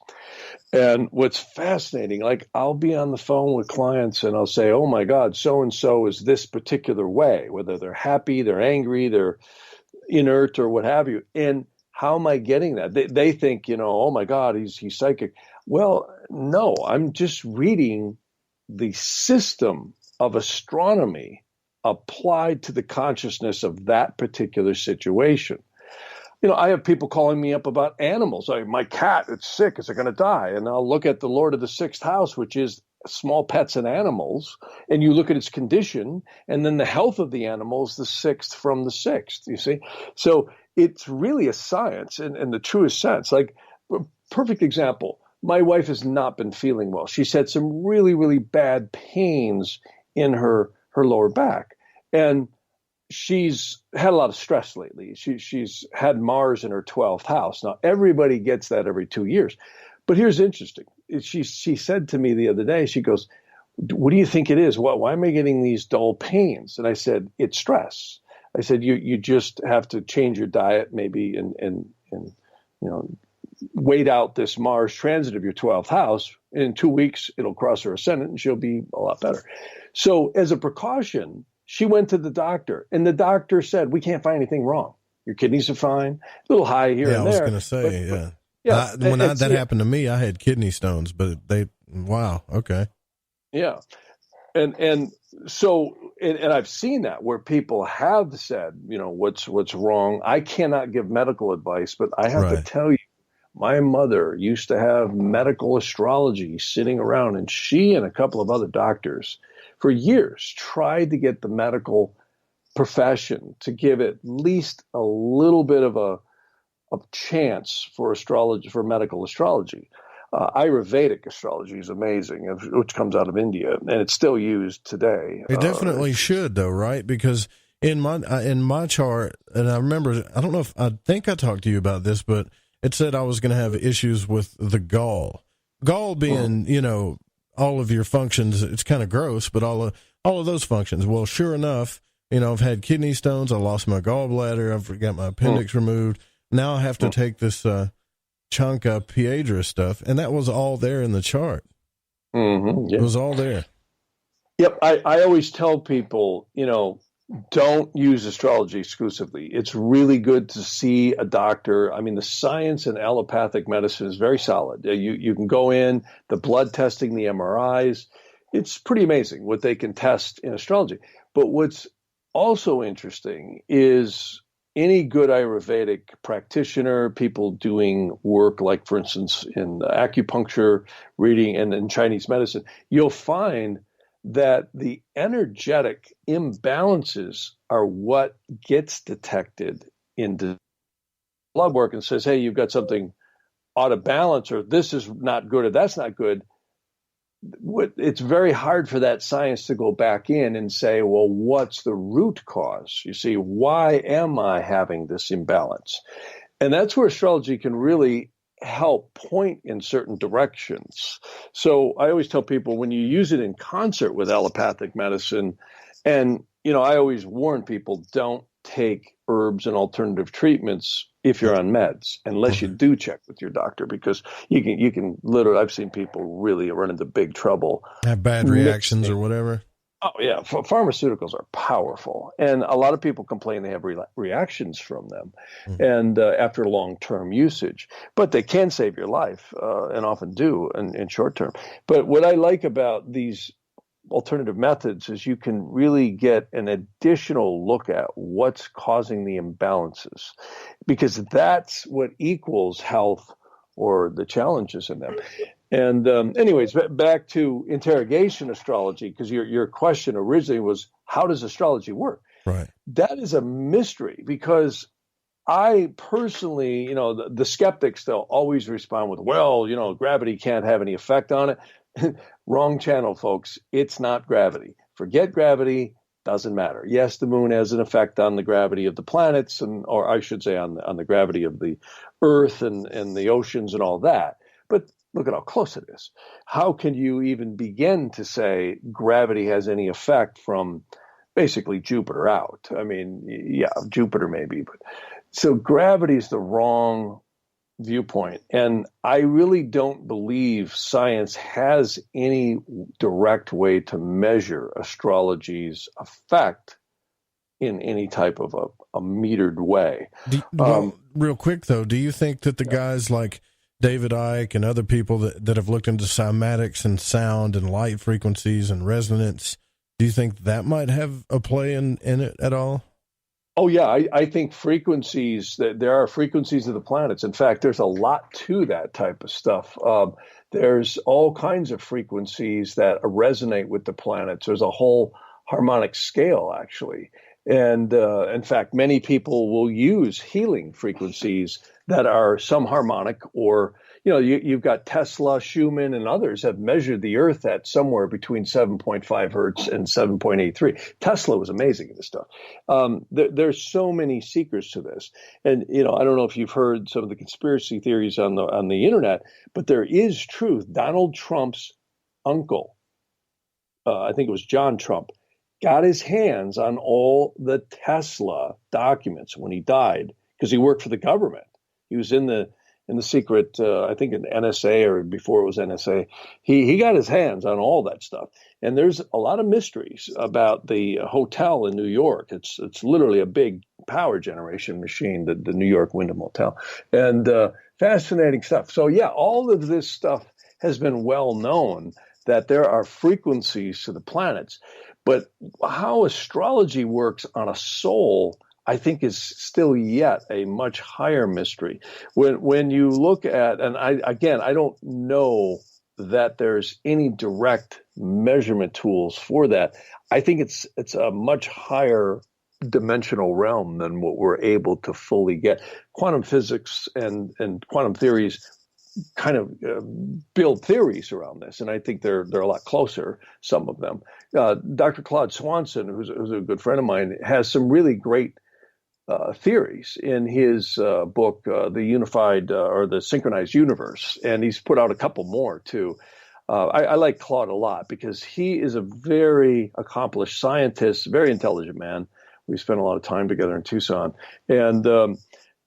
Speaker 12: And what's fascinating, like I'll be on the phone with clients and I'll say, oh my God, so-and-so is this particular way, whether they're happy, they're angry, they're inert or what have you. And how am I getting that? They think, oh my God, he's psychic. Well, no, I'm just reading the system of astronomy applied to the consciousness of that particular situation. I have people calling me up about animals. My cat, it's sick. Is it going to die? And I'll look at the Lord of the sixth house, which is small pets and animals, and you look at its condition, and then the health of the animal is the sixth from the sixth, you see? So it's really a science in the truest sense. Like, perfect example, my wife has not been feeling well. She's had some really, really bad pains in her lower back. And she's had a lot of stress lately. She's had Mars in her 12th house. Now, everybody gets that every 2 years. But here's interesting. She said to me the other day, she goes, what do you think it is? Why am I getting these dull pains? And I said, it's stress. I said, you just have to change your diet maybe and wait out this Mars transit of your 12th house. In 2 weeks, it'll cross her ascendant and she'll be a lot better. So as a precaution, she went to the doctor, and the doctor said, we can't find anything wrong. Your kidneys are fine, a little high here and there.
Speaker 7: I was going to say, when that happened to me, I had kidney stones, but wow, okay.
Speaker 12: Yeah. And so I've seen that where people have said, what's wrong. I cannot give medical advice, but I have to tell you, my mother used to have medical astrology sitting around, and she and a couple of other doctors for years tried to get the medical profession to give at least a little bit of a chance for astrology, for medical astrology. Vedic astrology is amazing, which comes out of India, and it's still used today.
Speaker 7: It definitely should, though, right? Because in my chart, and I remember, I think I talked to you about this, but it said I was going to have issues with the gall. Gall being, all of your functions, it's kind of gross, but all of those functions. Well, sure enough, I've had kidney stones. I lost my gallbladder. I've got my appendix removed. Now I have to take this Chanka Piedra stuff, and that was all there in the chart.
Speaker 12: Mm-hmm, yeah.
Speaker 7: It was all there.
Speaker 12: Yep. I always tell people, don't use astrology exclusively. It's really good to see a doctor. I mean, the science in allopathic medicine is very solid. You can go in, the blood testing, the MRIs. It's pretty amazing what they can test in astrology. But what's also interesting is any good Ayurvedic practitioner, people doing work like, for instance, in acupuncture, reading, and in Chinese medicine, you'll find that the energetic imbalances are what gets detected in the blood work and says, hey, you've got something out of balance, or this is not good, or that's not good. It's very hard for that science to go back in and say, well, what's the root cause? You see, why am I having this imbalance? And that's where astrology can really help point in certain directions. So I always tell people, when you use it in concert with allopathic medicine, and I always warn people, don't take herbs and alternative treatments if you're on meds, unless you do check with your doctor, because you can literally, I've seen people really run into big trouble,
Speaker 7: have bad reactions or whatever.
Speaker 12: Oh yeah, pharmaceuticals are powerful, and a lot of people complain they have reactions from them, and after long-term usage. But they can save your life, and often do in short term. But what I like about these alternative methods is you can really get an additional look at what's causing the imbalances, because that's what equals health or the challenges in them. And anyways, back to interrogation astrology, because your question originally was, how does astrology work?
Speaker 7: Right.
Speaker 12: That is a mystery, because I personally, the skeptics, they'll always respond with, well, gravity can't have any effect on it. Wrong channel, folks. It's not gravity. Forget gravity. Doesn't matter. Yes, the moon has an effect on the gravity of the planets, or I should say on the gravity of the Earth and the oceans and all that. But look at how close it is. How can you even begin to say gravity has any effect from basically Jupiter out? I mean, yeah, Jupiter maybe, but so gravity is the wrong viewpoint. And I really don't believe science has any direct way to measure astrology's effect in any type of a metered way.
Speaker 7: Real quick, though, do you think that the guys like David Icke and other people that have looked into cymatics and sound and light frequencies and resonance, do you think that might have a play in it at all?
Speaker 12: Oh, yeah. I think frequencies, there are frequencies of the planets. In fact, there's a lot to that type of stuff. There's all kinds of frequencies that resonate with the planets. There's a whole harmonic scale, actually. And in fact, many people will use healing frequencies that are some harmonic, or, you've got Tesla, Schumann, and others have measured the Earth at somewhere between 7.5 hertz and 7.83. Tesla was amazing at this stuff. There's so many secrets to this. And, I don't know if you've heard some of the conspiracy theories on the internet, but there is truth. Donald Trump's uncle, I think it was John Trump, got his hands on all the Tesla documents when he died, because he worked for the government. He was in the secret, I think in NSA, or before it was NSA. He got his hands on all that stuff. And there's a lot of mysteries about the hotel in New York. It's literally a big power generation machine, the New York Wyndham Hotel. And fascinating stuff. So yeah, all of this stuff has been well known, that there are frequencies to the planets. But how astrology works on a soul, I think, is still yet a much higher mystery. When you look at, and I don't know that there's any direct measurement tools for that. I think it's a much higher dimensional realm than what we're able to fully get. Quantum physics and quantum theories kind of build theories around this, and I think they're a lot closer, some of them. Dr. Claude Swanson, who's a good friend of mine, has some really great theories in his book, The Unified or the Synchronized Universe, and he's put out a couple more too. I like Claude a lot because he is a very accomplished scientist, very intelligent man. We spent a lot of time together in Tucson, and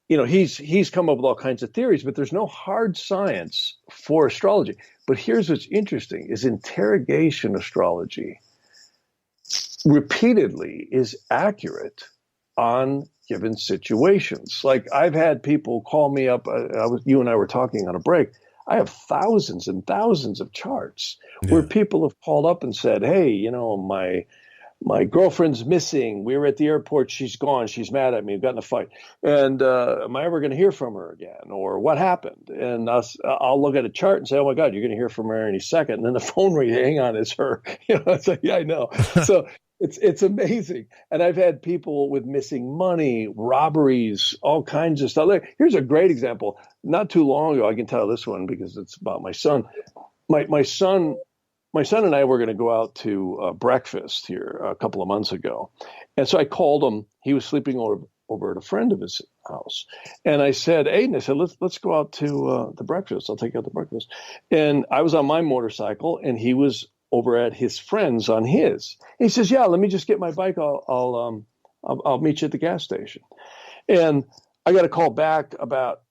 Speaker 12: he's come up with all kinds of theories, but there's no hard science for astrology. But here's what's interesting, is interrogation astrology repeatedly is accurate on given situations. Like, I've had people call me up. You and I were talking on a break. I have thousands and thousands of charts where people have called up and said, hey, my girlfriend's missing. We were at the airport. She's gone. She's mad at me. We've gotten in a fight. And am I ever going to hear from her again? Or what happened? And I'll look at a chart and say, oh, my God, you're going to hear from her any second. And then the phone rings. Hang on, it's her. It's like, yeah, I know. So it's amazing. And I've had people with missing money, robberies, all kinds of stuff. Here's a great example. Not too long ago, I can tell this one because it's about my son. My son and I were going to go out to breakfast here a couple of months ago. And so I called him. He was sleeping over at a friend of his house. And I said, Aiden, let's go out to the breakfast. I'll take you out to breakfast. And I was on my motorcycle, and he was over at his friend's on his. And he says, yeah, let me just get my bike. I'll meet you at the gas station. And I got a call back about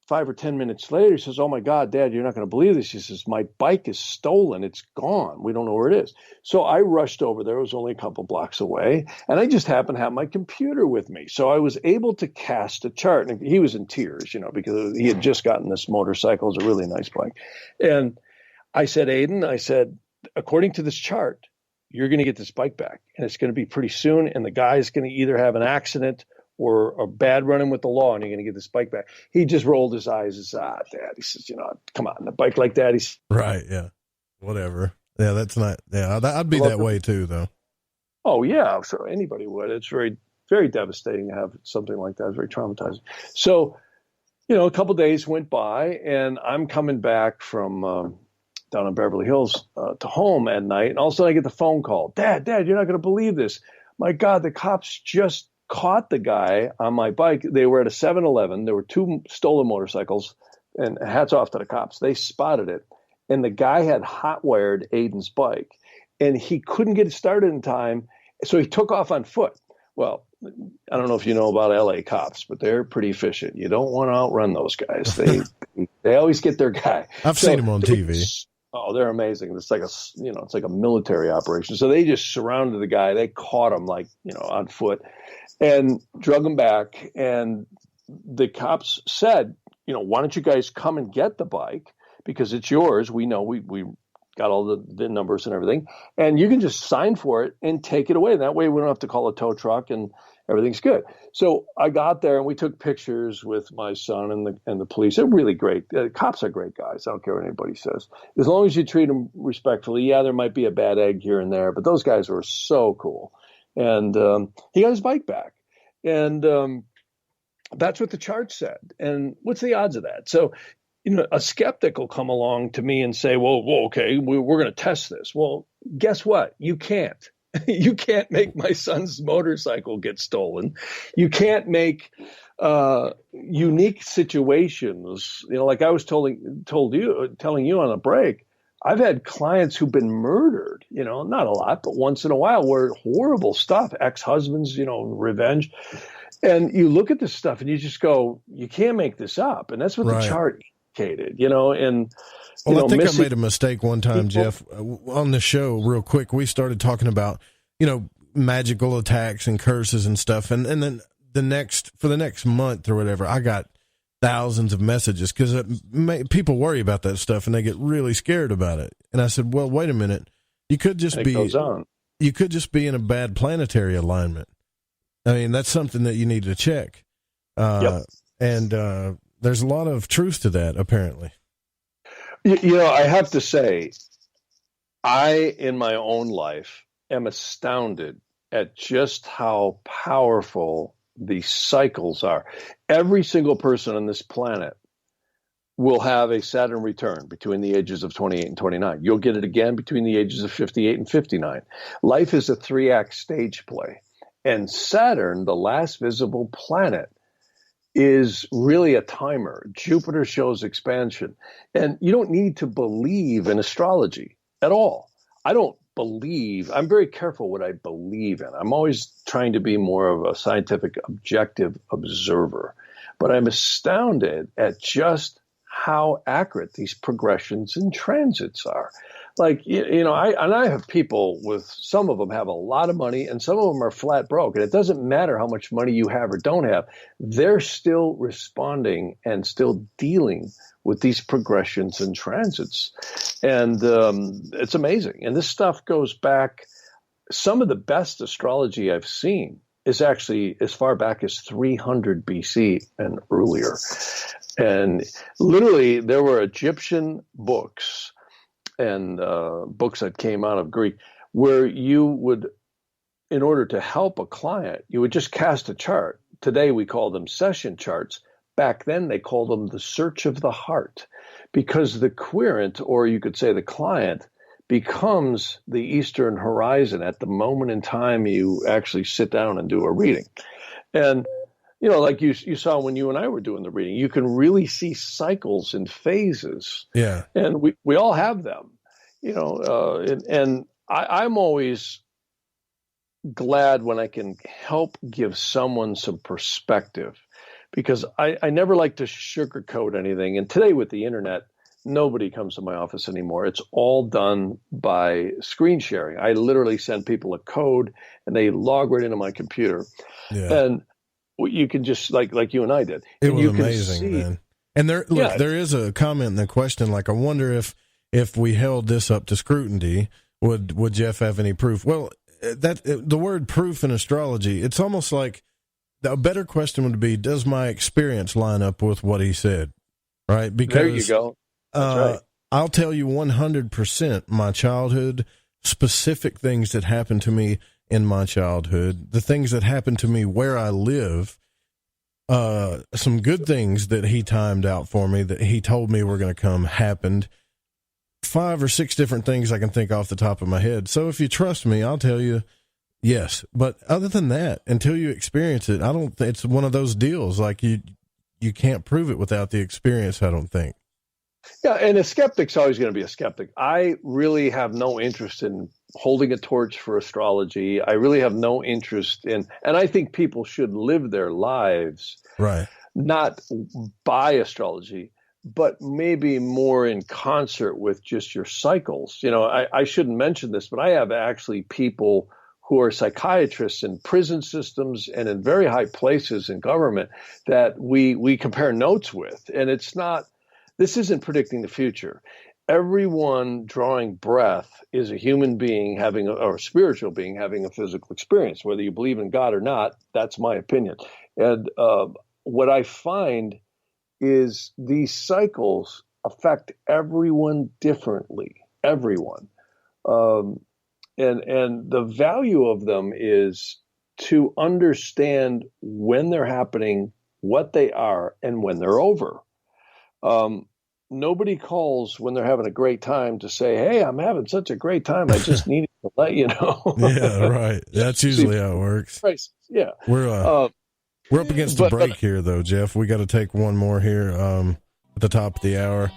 Speaker 12: 5 or 10 minutes later. He says, oh my God, Dad, you're not going to believe this. He says, my bike is stolen. It's gone. We don't know where it is. So I rushed over there. It was only a couple blocks away. And I just happened to have my computer with me. So I was able to cast a chart. And he was in tears, because he had just gotten this motorcycle. It was a really nice bike. And I said, Aiden, according to this chart, you're going to get this bike back. And it's going to be pretty soon. And the guy's going to either have an accident or a bad run-in with the law, and you're going to get this bike back. He just rolled his eyes and said, Dad, he says, come on, a bike like that. He's
Speaker 7: right. Yeah. Whatever. Yeah. That's not, yeah. I'd be that way too, though.
Speaker 12: Oh yeah. So anybody would. It's very, very devastating to have something like that. It's very traumatizing. So, a couple of days went by, and I'm coming back from, down in Beverly Hills to home at night. And all of a sudden I get the phone call. Dad, you're not going to believe this. My God, the cops just caught the guy on my bike. They were at a 7-Eleven. There were 2 stolen motorcycles, and hats off to the cops. They spotted it. And the guy had hot wired Aiden's bike, and he couldn't get it started in time. So he took off on foot. Well, I don't know if you know about LA cops, but they're pretty efficient. You don't want to outrun those guys. They always get their guy.
Speaker 7: I've seen them on TV.
Speaker 12: Oh, they're amazing. It's like it's like a military operation. So they just surrounded the guy. They caught him on foot and drug him back. And the cops said, why don't you guys come and get the bike, because it's yours. We know we got all the VIN numbers and everything, and you can just sign for it and take it away. That way we don't have to call a tow truck and everything's good. So I got there and we took pictures with my son and the police. They're really great. The cops are great guys. I don't care what anybody says. As long as you treat them respectfully. Yeah, there might be a bad egg here and there, but those guys were so cool. And he got his bike back. And that's what the chart said. And what's the odds of that? So, a skeptic will come along to me and say, well, okay, we're going to test this. Well, guess what? You can't. You can't make my son's motorcycle get stolen. You can't make unique situations. Like I was telling you on a break, I've had clients who've been murdered, not a lot, but once in a while, where horrible stuff, ex-husbands, revenge. And you look at this stuff and you just go, you can't make this up. And that's what the chart indicated, and
Speaker 7: I think I made a mistake one time, Jeff, on the show real quick. We started talking about, magical attacks and curses and stuff. And then for the next month or whatever, I got thousands of messages because people worry about that stuff and they get really scared about it. And I said, well, wait a minute. You could just be in a bad planetary alignment. I mean, that's something that you need to check. And there's a lot of truth to that, apparently.
Speaker 12: I have to say, in my own life, am astounded at just how powerful these cycles are. Every single person on this planet will have a Saturn return between the ages of 28 and 29. You'll get it again between the ages of 58 and 59. Life is a 3-act stage play. And Saturn, the last visible planet, is really a timer. Jupiter shows expansion. And you don't need to believe in astrology at all. I'm very careful what I believe in. I'm always trying to be more of a scientific, objective observer. But I'm astounded at just how accurate these progressions and transits are. Like, I have people some of them have a lot of money and some of them are flat broke. And it doesn't matter how much money you have or don't have. They're still responding and still dealing with these progressions and transits. And it's amazing. And this stuff goes back. Some of the best astrology I've seen is actually as far back as 300 BC and earlier. And literally there were Egyptian books and books that came out of Greek, where you would, in order to help a client, you would just cast a chart. Today we call them session charts. Back then they called them the search of the heart, because the querent, or you could say the client, becomes the eastern horizon at the moment in time you actually sit down and do a reading. And like you saw when you and I were doing the reading, you can really see cycles and phases.
Speaker 7: Yeah.
Speaker 12: And we all have them, and I'm always glad when I can help give someone some perspective, because I never like to sugarcoat anything. And today with the internet, nobody comes to my office anymore. It's all done by screen sharing. I literally send people a code and they log right into my computer. Yeah. And you can just like you and I did.
Speaker 7: It was amazing, man. And there is a comment in the question, like, I wonder if we held this up to scrutiny, would Jeff have any proof? Well, the word proof in astrology, it's almost like a better question would be, does my experience line up with what he said? Right? Because
Speaker 12: there you go. That's right.
Speaker 7: I'll tell you 100% my childhood, specific things that happened to me in my childhood, the things that happened to me where I live, some good things that he timed out for me that he told me were going to come happened. 5 or 6 different things I can think off the top of my head. So if you trust me, I'll tell you yes. But other than that, until you experience it, it's one of those deals. Like you can't prove it without the experience, I don't think.
Speaker 12: Yeah, and a skeptic's always going to be a skeptic. I really have no interest in holding a torch for astrology. I really have no interest in, and I think people should live their lives,
Speaker 7: right,
Speaker 12: not by astrology, but maybe more in concert with just your cycles. You know, I shouldn't mention this, but I have actually people who are psychiatrists in prison systems and in very high places in government that we compare notes with. And this isn't predicting the future. Everyone drawing breath is a human being or a spiritual being having a physical experience. Whether you believe in God or not, that's my opinion. And what I find is these cycles affect everyone differently, everyone. And the value of them is to understand when they're happening, what they are, and when they're over. Nobody calls when they're having a great time to say, hey, I'm having such a great time, I just needed to let you know.
Speaker 7: Yeah, right. That's usually how it works.
Speaker 12: Yeah.
Speaker 7: We're up against a break here, though, Jeff. We got to take one more here at the top of the hour.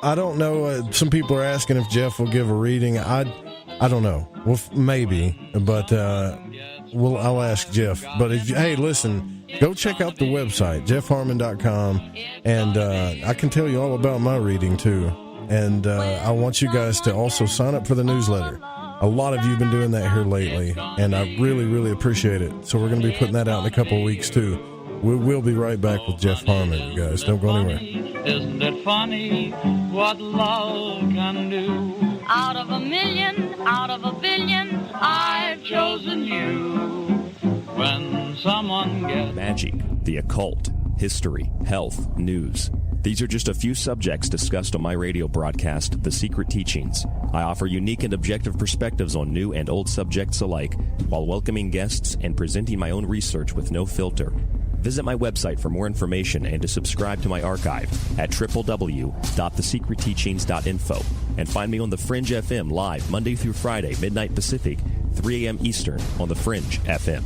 Speaker 7: I don't know. Some people are asking if Jeff will give a reading. I don't know. Well, maybe, but I'll ask Jeff. But hey, listen, go check out the website, jeffharman.com, and I can tell you all about my reading too. And I want you guys to also sign up for the newsletter. A lot of you have been doing that here lately, and I really, really appreciate it. So we're going to be putting that out in a couple of weeks, too. We'll be right back with Jeff Harman, you guys. Don't go anywhere.
Speaker 1: Isn't it funny what love can do? Out of a million, out of a billion, I've chosen you. When someone gets...
Speaker 22: Magic, the occult, history, health, news. These are just a few subjects discussed on my radio broadcast, The Secret Teachings. I offer unique and objective perspectives on new and old subjects alike, while welcoming guests and presenting my own research with no filter. Visit my website for more information and to subscribe to my archive at www.thesecretteachings.info, and find me on The Fringe FM live Monday through Friday, midnight Pacific, 3 a.m. Eastern on The Fringe FM.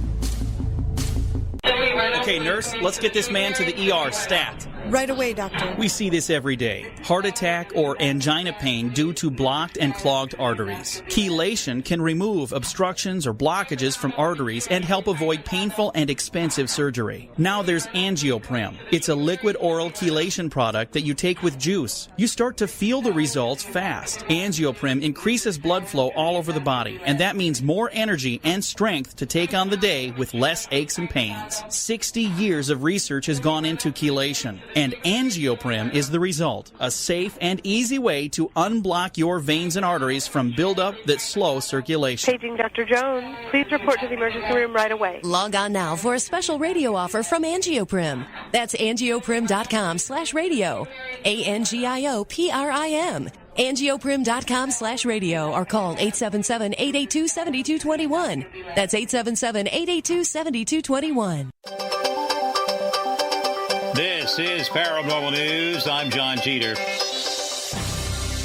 Speaker 23: Okay, nurse, let's get this man to the ER stat.
Speaker 24: Right away, doctor.
Speaker 23: We see this every day. Heart attack or angina pain due to blocked and clogged arteries. Chelation can remove obstructions or blockages from arteries and help avoid painful and expensive surgery. Now there's Angioprim. It's a liquid oral chelation product that you take with juice. You start to feel the results fast. Angioprim increases blood flow all over the body, and that means more energy and strength to take on the day with less aches and pains. 60 years of research has gone into chelation, and Angioprim is the result. A safe and easy way to unblock your veins and arteries from buildup that slow circulation.
Speaker 24: Paging Dr. Jones. Please report to the emergency room right away.
Speaker 25: Log on now for a special radio offer from Angioprim. That's angioprim.com/radio. ANGIOPRIM. Angioprim.com/radio, or call 877-882-7221. That's 877-882-7221.
Speaker 4: This is Paranormal News. I'm John Jeter.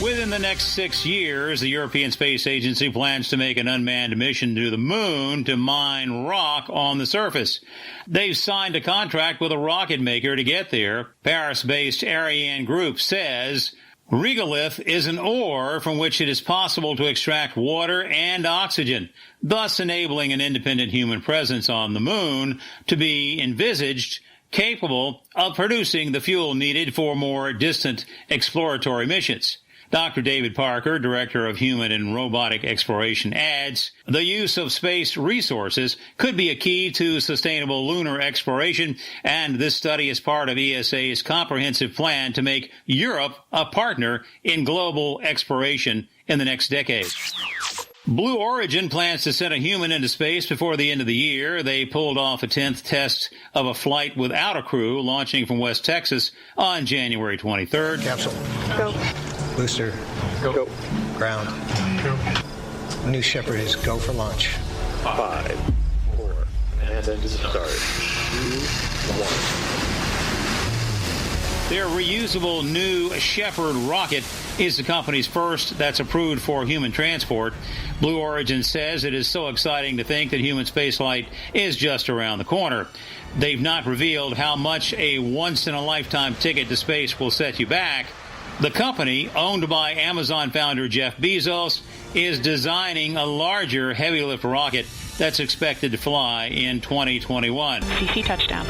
Speaker 4: Within the next 6 years, the European Space Agency plans to make an unmanned mission to the moon to mine rock on the surface. They've signed a contract with a rocket maker to get there. Paris-based Ariane Group says regolith is an ore from which it is possible to extract water and oxygen, thus enabling an independent human presence on the moon to be envisaged, capable of producing the fuel needed for more distant exploratory missions. Dr. David Parker, Director of Human and Robotic Exploration, adds, the use of space resources could be a key to sustainable lunar exploration, and this study is part of ESA's comprehensive plan to make Europe a partner in global exploration in the next decade. Blue Origin plans to send a human into space before the end of the year. They pulled off a 10th test of a flight without a crew, launching from West Texas on January 23rd.
Speaker 5: Capsule.
Speaker 24: Go.
Speaker 5: Booster.
Speaker 12: Go.
Speaker 5: Ground. Go. New Shepard is go for launch.
Speaker 12: 5, 4, and then start. 2, 1.
Speaker 4: Their reusable new Shepard rocket is the company's first that's approved for human transport. Blue Origin says it is so exciting to think that human spaceflight is just around the corner. They've not revealed how much a once-in-a-lifetime ticket to space will set you back. The company, owned by Amazon founder Jeff Bezos, is designing a larger heavy lift rocket that's expected to fly in 2021.
Speaker 6: CC touchdown.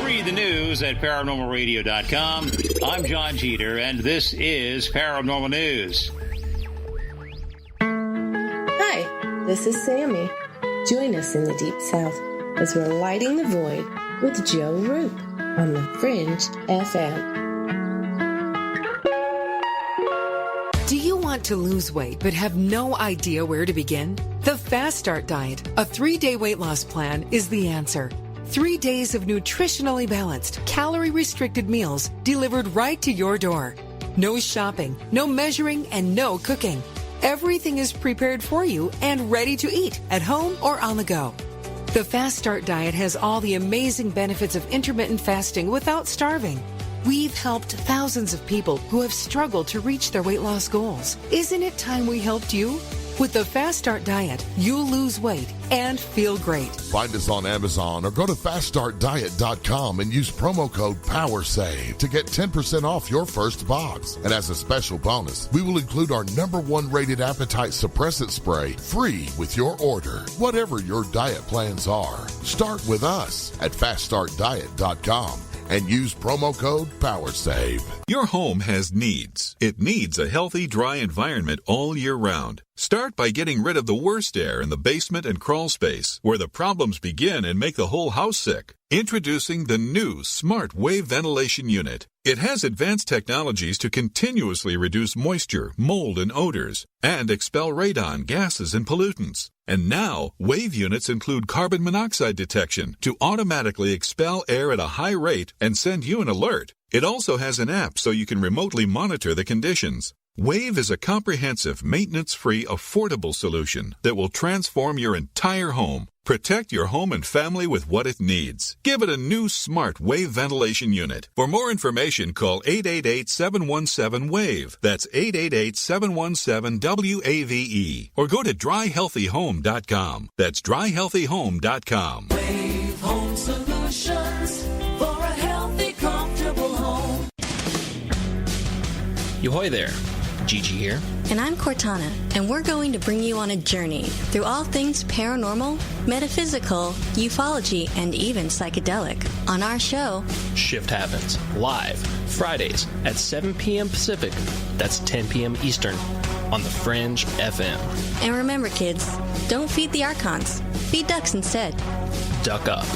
Speaker 4: Read the news at paranormalradio.com. I'm John Jeter, and this is Paranormal News.
Speaker 2: Hi, this is Sammy. Join us in the Deep South as we're lighting the void with Joe Roop on the Fringe FM.
Speaker 3: Do you want to lose weight but have no idea where to begin? The Fast Start Diet, a 3-day weight loss plan, is the answer. 3 days of nutritionally balanced, calorie-restricted meals delivered right to your door. No shopping, no measuring, and no cooking. Everything is prepared for you and ready to eat at home or on the go. The Fast Start Diet has all the amazing benefits of intermittent fasting without starving. We've helped thousands of people who have struggled to reach their weight loss goals. Isn't it time we helped you? With the Fast Start Diet, you'll lose weight and feel great.
Speaker 16: Find us on Amazon or go to faststartdiet.com and use promo code POWERSAVE to get 10% off your first box. And as a special bonus, we will include our #1 rated appetite suppressant spray free with your order. Whatever your diet plans are, start with us at faststartdiet.com. and use promo code POWERSAVE.
Speaker 8: Your home has needs. It needs a healthy, dry environment all year round. Start by getting rid of the worst air in the basement and crawl space, where the problems begin and make the whole house sick. Introducing the new Smart Wave Ventilation Unit. It has advanced technologies to continuously reduce moisture, mold, and odors, and expel radon, gases, and pollutants. And now, Wave units include carbon monoxide detection to automatically expel air at a high rate and send you an alert. It also has an app so you can remotely monitor the conditions. Wave is a comprehensive, maintenance-free, affordable solution that will transform your entire home. Protect your home and family with what it needs. Give it a new Smart Wave Ventilation Unit. For more information, call 888-717-WAVE. That's 888-717-WAVE. Or go to dryhealthyhome.com. That's dryhealthyhome.com.
Speaker 1: Wave Home Solutions for a healthy, comfortable home.
Speaker 9: Yo-hoy there. Gigi here.
Speaker 20: And I'm Cortana, and we're going to bring you on a journey through all things paranormal, metaphysical, ufology, and even psychedelic on our show,
Speaker 9: Shift Happens, live, Fridays at 7 p.m. Pacific, that's 10 p.m. Eastern, on the Fringe FM.
Speaker 20: And remember, kids, don't feed the archons. Feed ducks instead.
Speaker 9: Duck up.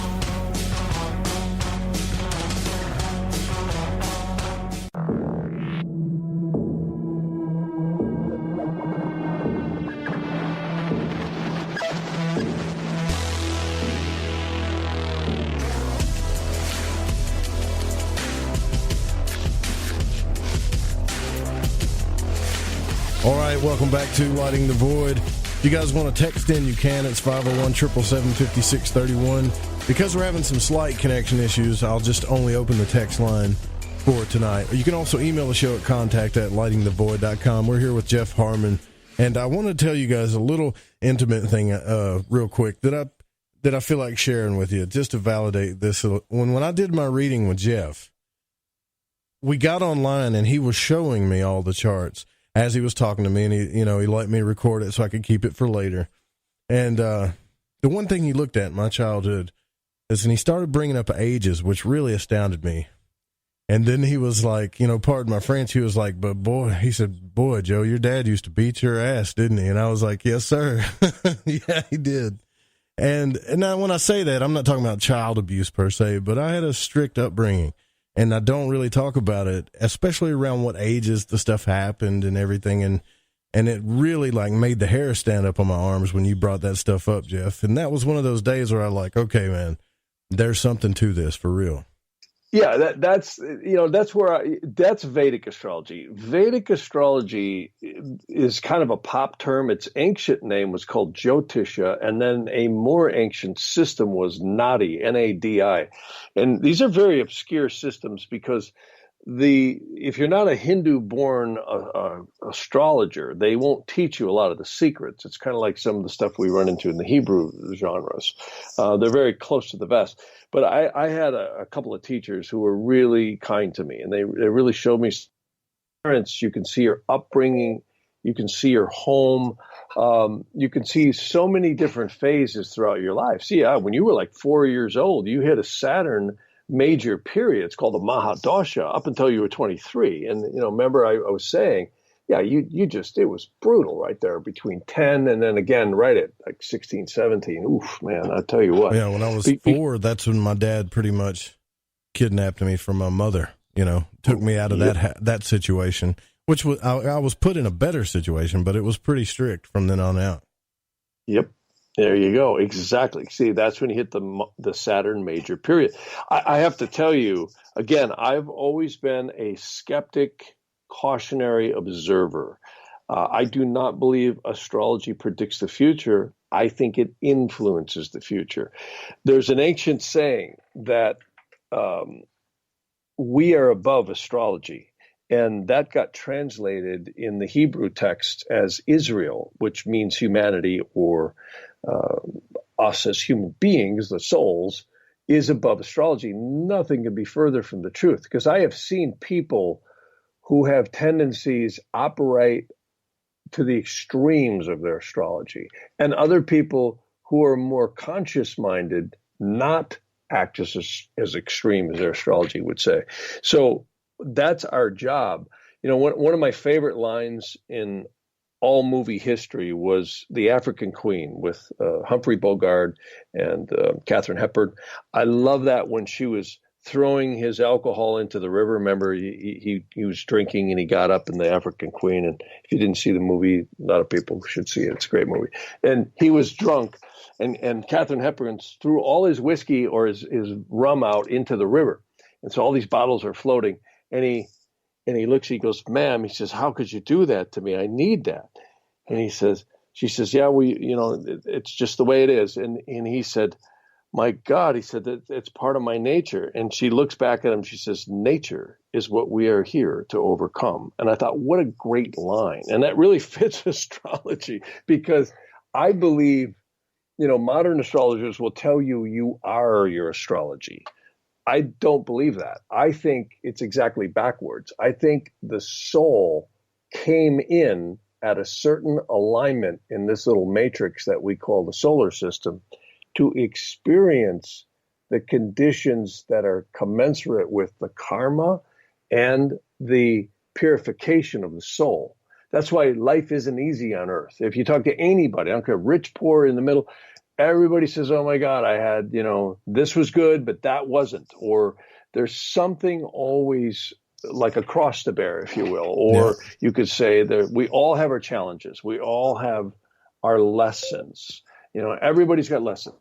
Speaker 7: All right, welcome back to Lighting the Void. If you guys want to text in, you can. It's 501-777-5631. Because we're having some slight connection issues, I'll just only open the text line for tonight. You can also email the show at contact@lightingthevoid.com. We're here with Jeff Harman, and I want to tell you guys a little intimate thing real quick that I feel like sharing with you, just to validate this. When I did my reading with Jeff, we got online, and he was showing me all the charts as he was talking to me, and he let me record it so I could keep it for later. And the one thing he looked at in my childhood is, and he started bringing up ages, which really astounded me. And then he was like, pardon my French, he was like, but boy, he said, boy, Joe, your dad used to beat your ass, didn't he? And I was like, yes, sir. Yeah, he did. And now when I say that, I'm not talking about child abuse per se, but I had a strict upbringing. And I don't really talk about it, especially around what ages the stuff happened and everything. And it really made the hair stand up on my arms when you brought that stuff up, Jeff. And that was one of those days where I okay, man, there's something to this for real.
Speaker 12: Yeah, that's Vedic astrology. Vedic astrology is kind of a pop term. Its ancient name was called Jyotisha, and then a more ancient system was Nadi, N-A-D-I. And these are very obscure systems because if you're not a Hindu-born astrologer, they won't teach you a lot of the secrets. It's kind of like some of the stuff we run into in the Hebrew genres. They're very close to the vest. But I had a couple of teachers who were really kind to me, and they really showed me parents. You can see your upbringing You can see your home. You can see so many different phases throughout your life. See, when you were like 4 years old, you hit a Saturn major period. It's called the Mahadosha up until you were 23. And, remember I was saying, yeah, it was brutal right there between 10 and then again right at like 16, 17. Oof, man, I tell you what.
Speaker 7: Yeah, when I was 4, that's when my dad pretty much kidnapped me from my mother, took me out of that situation, which was, I was put in a better situation, but it was pretty strict from then on out.
Speaker 12: Yep. There you go. Exactly. See, that's when you hit the Saturn major period. I have to tell you, again, I've always been a skeptic, cautionary observer. I do not believe astrology predicts the future. I think it influences the future. There's an ancient saying that we are above astrology. And that got translated in the Hebrew text as Israel, which means humanity, or us as human beings, the souls, is above astrology. Nothing can be further from the truth, because I have seen people who have tendencies operate to the extremes of their astrology, and other people who are more conscious-minded not act as extreme as their astrology would say. So that's our job. One of my favorite lines in all movie history was The African Queen with Humphrey Bogart and Katharine Hepburn. I love that when she was throwing his alcohol into the river. Remember, he was drinking and he got up in The African Queen. And if you didn't see the movie, a lot of people should see it. It's a great movie. And he was drunk, and Katharine Hepburn threw all his whiskey or his rum out into the river. And so all these bottles are floating. And he looks, he goes, "Ma'am," he says, "how could you do that to me? I need that." And she says, "Yeah, it's just the way it is." And he said, "My God," he said, "that it's part of my nature." And she looks back at him, she says, "Nature is what we are here to overcome." And I thought, what a great line. And that really fits astrology, because I believe, modern astrologers will tell you are your astrology. I don't believe that. I think it's exactly backwards. I think the soul came in at a certain alignment in this little matrix that we call the solar system to experience the conditions that are commensurate with the karma and the purification of the soul. That's why life isn't easy on earth. If you talk to anybody, I don't care, rich, poor, in the middle, everybody says, "Oh my God, I had, this was good, but that wasn't." Or there's something always like a cross to bear, if you will. Or you could say that we all have our challenges. We all have our lessons. Everybody's got lessons.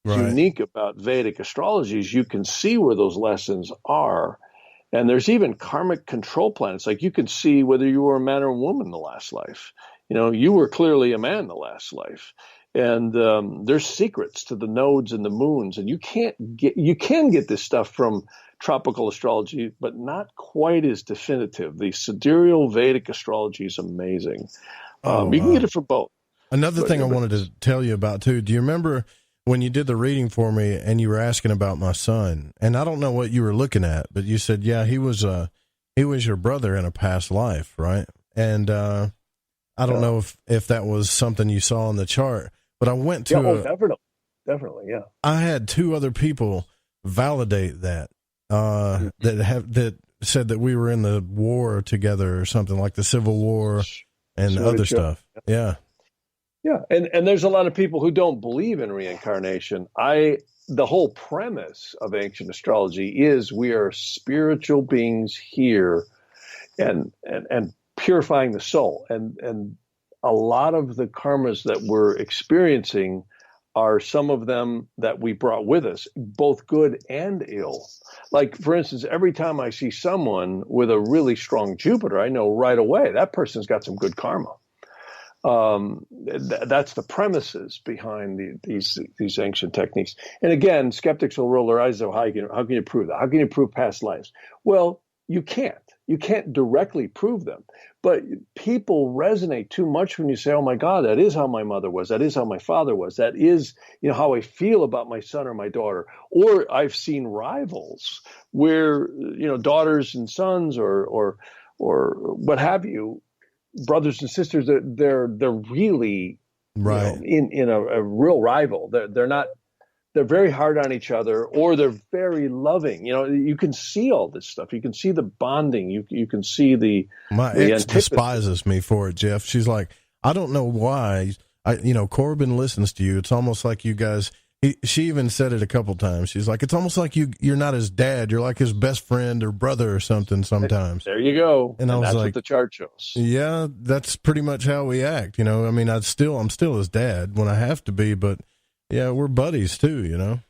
Speaker 12: What's unique about Vedic astrology is you can see where those lessons are. And there's even karmic control planets. Like you can see whether you were a man or a woman in the last life. You were clearly a man in the last life. And there's secrets to the nodes and the moons. And you can get this stuff from tropical astrology, but not quite as definitive. The sidereal Vedic astrology is amazing. You can get it from both.
Speaker 7: Another thing I wanted to tell you about, too, do you remember when you did the reading for me and you were asking about my son? And I don't know what you were looking at, but you said, yeah, he was your brother in a past life, right? And I don't know if that was something you saw on the chart, but I went to
Speaker 12: definitely, yeah.
Speaker 7: I had 2 other people validate that that said that we were in the war together or something, like the Civil War and other stuff. Yeah.
Speaker 12: Yeah, and there's a lot of people who don't believe in reincarnation. The whole premise of ancient astrology is we are spiritual beings here, and purifying the soul. And a lot of the karmas that we're experiencing are some of them that we brought with us, both good and ill. Like, for instance, every time I see someone with a really strong Jupiter, I know right away that person's got some good karma. That's the premises behind these ancient techniques. And again, skeptics will roll their eyes. How can you prove that? How can you prove past lives? Well, you can't. You can't directly prove them. But people resonate too much when you say, "Oh my God, that is how my mother was. That is how my father was. That is, how I feel about my son or my daughter." Or I've seen rivals where, daughters and sons or what have you, brothers and sisters. They're really
Speaker 7: right
Speaker 12: in a real rival. They're not. They're very hard on each other, or they're very loving. You can see all this stuff. You can see the bonding. You can see
Speaker 7: my ex despises me for it, Jeff. She's like, I don't know why. Corbin listens to you. It's almost like you guys. She even said it a couple times. She's like, it's almost like you're not his dad. You're like his best friend or brother or something sometimes.
Speaker 12: There you go.
Speaker 7: And I was
Speaker 12: that's
Speaker 7: like,
Speaker 12: what the chart shows.
Speaker 7: Yeah, that's pretty much how we act. I mean, I'm still his dad when I have to be, but yeah, we're buddies too,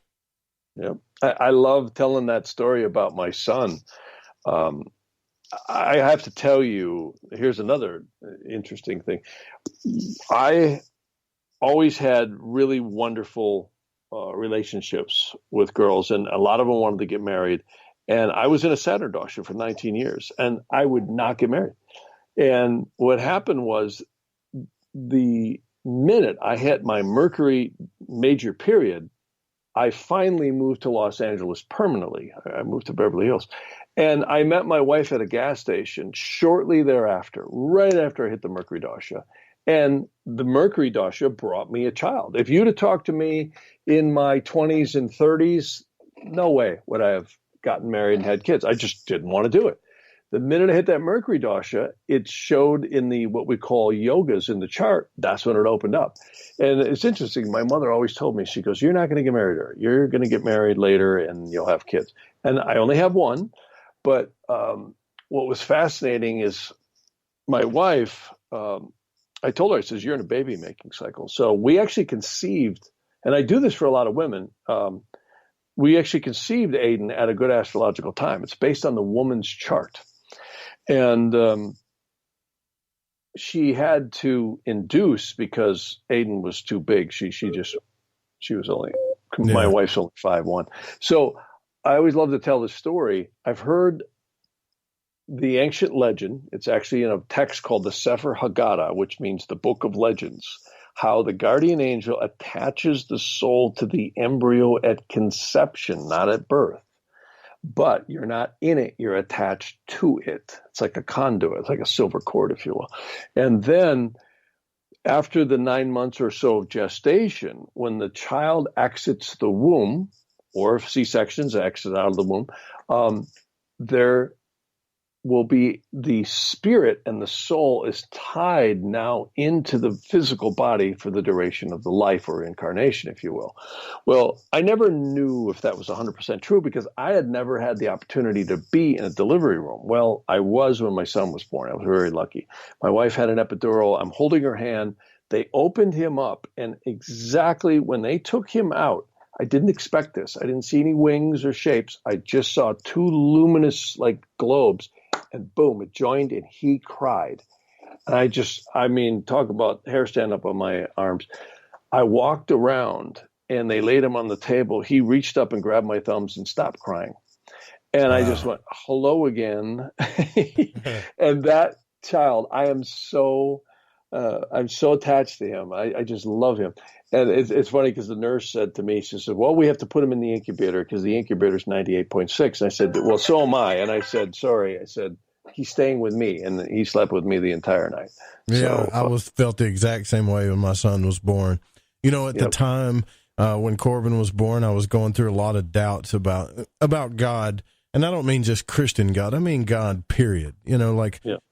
Speaker 12: Yep. I love telling that story about my son. I have to tell you, here's another interesting thing. I always had really wonderful relationships with girls, and a lot of them wanted to get married. And I was in a Saturn Dasha for 19 years, and I would not get married. And what happened was, the minute I hit my Mercury major period, I finally moved to Los Angeles permanently. I moved to Beverly Hills. And I met my wife at a gas station shortly thereafter, right after I hit the Mercury Dasha. And the Mercury Dasha brought me a child. If you'd have talked to me in my 20s and 30s, no way would I have gotten married and had kids. I just didn't want to do it. The minute I hit that Mercury Dasha, it showed in the what we call yogas in the chart. That's when it opened up. And it's interesting. My mother always told me, she goes, you're not going to get married to her. You're going to get married later and you'll have kids. And I only have one. But what was fascinating is my wife, I told her, I says, you're in a baby making cycle. So we actually conceived, and I do this for a lot of women. We actually conceived Aiden at a good astrological time. It's based on the woman's chart. And she had to induce because Aiden was too big. She was only, my wife's only 5'1". So I always love to tell this story. I've heard the ancient legend. It's actually in a text called the Sefer Haggadah, which means the Book of Legends, how the guardian angel attaches the soul to the embryo at conception, not at birth. But you're not in it, you're attached to it. It's like a conduit, it's like a silver cord, if you will. And then after the 9 months or so of gestation, when the child exits the womb, or if C-sections exit out of the womb, there will be the spirit, and the soul is tied now into the physical body for the duration of the life or incarnation, if you will. Well, I never knew if that was 100% true because I had never had the opportunity to be in a delivery room. Well, I was when my son was born. I was very lucky. My wife had an epidural. I'm holding her hand. They opened him up, and exactly when they took him out, I didn't expect this. I didn't see any wings or shapes. I just saw two luminous like globes. And boom, it joined and he cried. And talk about hair stand up on my arms. I walked around and they laid him on the table. He reached up and grabbed my thumbs and stopped crying. And I just went, hello again. And that child, I'm so attached to him. I just love him. And it's funny because the nurse said to me, she said, well, we have to put him in the incubator because the incubator is 98.6. And I said, well, so am I. And I said, sorry. I said, he's staying with me. And he slept with me the entire night.
Speaker 7: Yeah, so, I felt the exact same way when my son was born. At the time when Corbin was born, I was going through a lot of doubts about God. And I don't mean just Christian God. I mean God, period.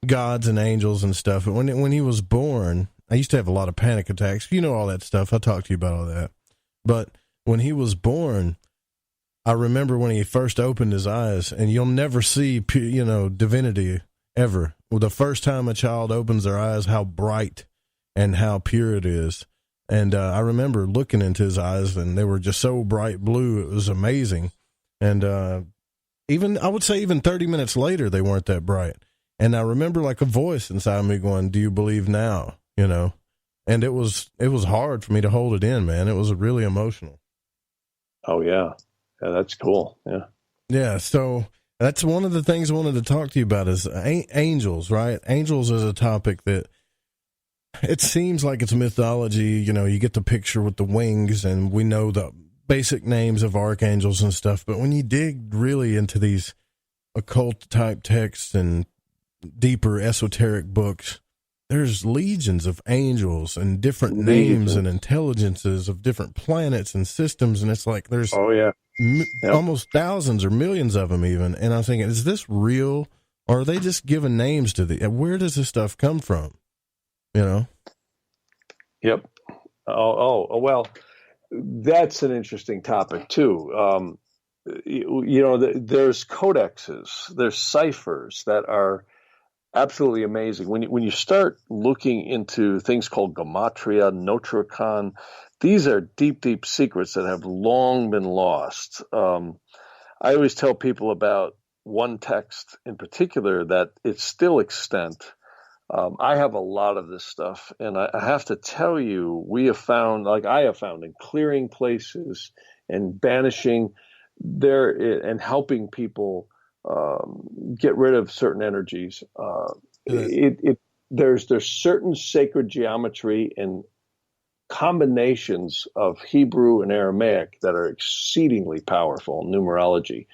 Speaker 7: Gods and angels and stuff. But when he was born, I used to have a lot of panic attacks. All that stuff. I talked to you about all that. But when he was born, I remember when he first opened his eyes, and you'll never see, divinity ever. Well, the first time a child opens their eyes, how bright and how pure it is. And I remember looking into his eyes, and they were just so bright blue. It was amazing. And I would say even 30 minutes later, they weren't that bright. And I remember like a voice inside me going, do you believe now? And it was hard for me to hold it in, man. It was really emotional.
Speaker 12: Oh yeah. Yeah, that's cool. Yeah.
Speaker 7: Yeah. So that's one of the things I wanted to talk to you about is angels, right? Angels is a topic that it seems like it's mythology. You get the picture with the wings and we know the basic names of archangels and stuff. But when you dig really into these occult type texts and deeper esoteric books, there's legions of angels and different names and intelligences of different planets and systems. And it's like, there's almost thousands or millions of them even. And I'm thinking, is this real? Or are they just giving names to where does this stuff come from? You know?
Speaker 12: Yep. Well, that's an interesting topic too. There's codexes, there's ciphers that are absolutely amazing. When you start looking into things called gematria, notricon, these are deep, deep secrets that have long been lost. I always tell people about one text in particular that it's still extant. I have a lot of this stuff, and I have to tell you, I have found in clearing places and banishing there and helping people get rid of certain energies. There's certain sacred geometry and combinations of Hebrew and Aramaic that are exceedingly powerful in numerology.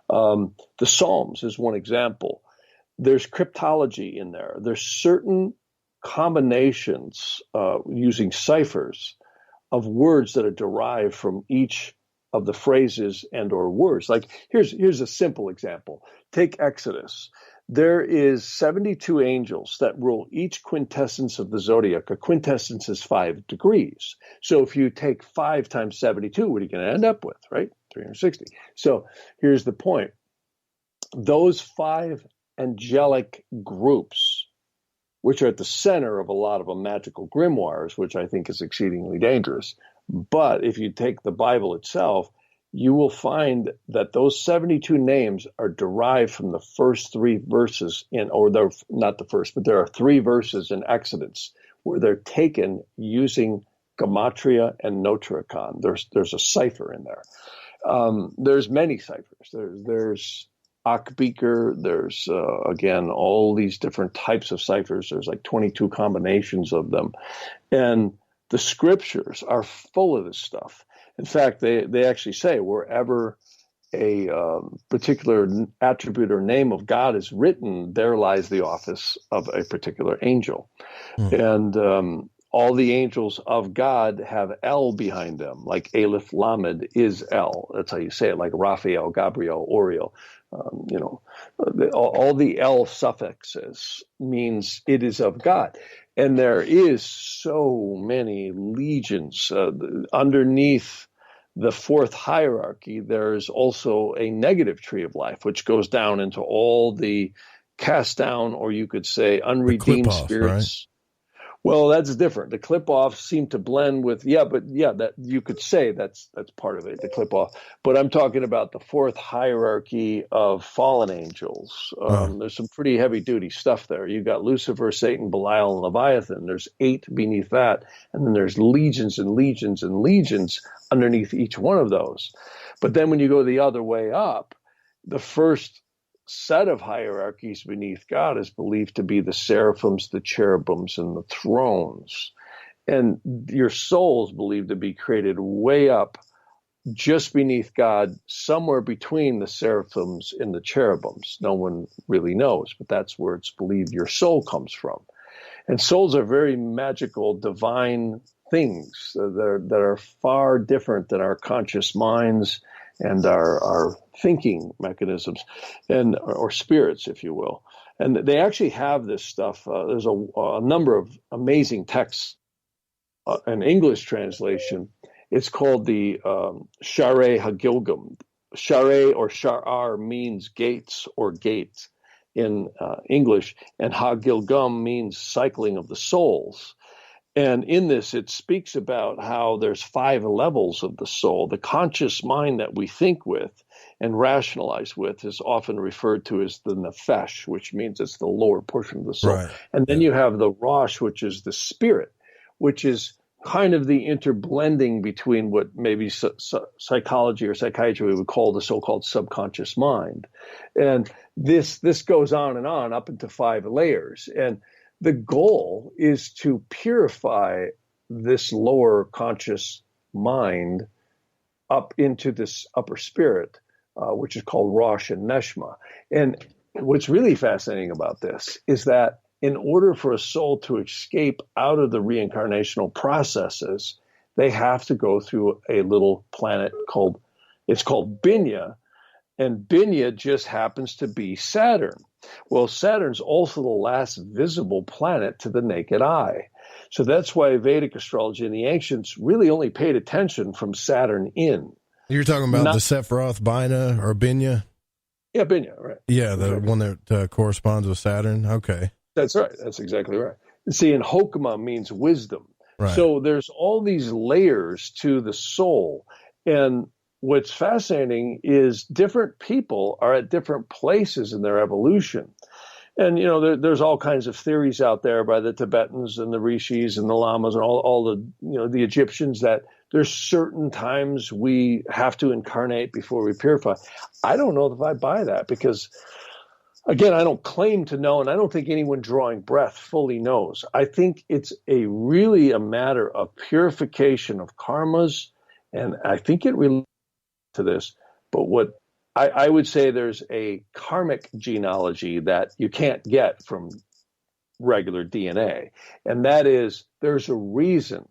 Speaker 12: The Psalms is one example. There's cryptology in there. There's certain combinations using ciphers of words that are derived from each of the phrases and or words. Like here's a simple example. Take Exodus. There is 72 angels that rule each quintessence of the zodiac. A quintessence is 5 degrees. So if you take 5 times 72, what are you going to end up with, right? 360. So here's the point. Those 5 angelic groups, which are at the center of a lot of magical grimoires, which I think is exceedingly dangerous. But if you take the Bible itself, you will find that those 72 names are derived from the first 3 verses they're not the first, but there are 3 verses in Exodus where they're taken using gematria and notricon. There's a cipher in there. There's many ciphers. There's Akbeker. There's, again, all these different types of ciphers. There's like 22 combinations of them. And the scriptures are full of this stuff. In fact, they actually say wherever a particular attribute or name of God is written, there lies the office of a particular angel. And all the angels of God have El behind them, like Aleph Lamed is El. That's how you say it, like Raphael, Gabriel, Oriel. All the El suffixes means it is of God. And there is so many legions. Underneath the 4th hierarchy, there's also a negative tree of life, which goes down into all the cast down, or you could say unredeemed spirits. Right? Well, that's different. The clip-offs seem to blend with, that you could say that's part of it, the clip-off. But I'm talking about the 4th hierarchy of fallen angels. There's some pretty heavy-duty stuff there. You've got Lucifer, Satan, Belial, and Leviathan. There's 8 beneath that, and then there's legions and legions and legions underneath each one of those. But then when you go the other way up, the first set of hierarchies beneath God is believed to be the seraphims, the cherubims, and the thrones. And your soul is believed to be created way up, just beneath God, somewhere between the seraphims and the cherubims. No one really knows, but that's where it's believed your soul comes from. And souls are very magical, divine things that are far different than our conscious minds and our thinking mechanisms, or spirits, if you will. And they actually have this stuff. There's a number of amazing texts, an English translation. It's called the Sha'arei HaGilgam. Sha'arei or Sha'ar means gates or gate in English, and HaGilgam means cycling of the souls. And in this, it speaks about how there's 5 levels of the soul. The conscious mind that we think with and rationalize with is often referred to as the nefesh, which means it's the lower portion of the soul. Right. And then you have the rosh, which is the spirit, which is kind of the interblending between what maybe psychology or psychiatry would call the so-called subconscious mind. And this goes on and on up into 5 layers. And the goal is to purify this lower conscious mind up into this upper spirit, which is called Rosh and Neshma. And what's really fascinating about this is that in order for a soul to escape out of the reincarnational processes, they have to go through a little planet called Binya, and Binya just happens to be Saturn. Well, Saturn's also the last visible planet to the naked eye. So that's why Vedic astrology and the ancients really only paid attention from Saturn in.
Speaker 7: You're talking about the Sephiroth Bina or Binya?
Speaker 12: Yeah, Binya, right.
Speaker 7: Yeah, the one that corresponds with Saturn. Okay.
Speaker 12: That's right. That's exactly right. See, and Hokmah means wisdom.
Speaker 7: Right.
Speaker 12: So there's all these layers to the soul. And what's fascinating is different people are at different places in their evolution. And, there's all kinds of theories out there by the Tibetans and the Rishis and the Lamas and all the, the Egyptians that there's certain times we have to incarnate before we purify. I don't know if I buy that because, again, I don't claim to know, and I don't think anyone drawing breath fully knows. I think it's really a matter of purification of karmas, and I think it relates to this. But what I would say, there's a karmic genealogy that you can't get from regular DNA, and that is there's a reason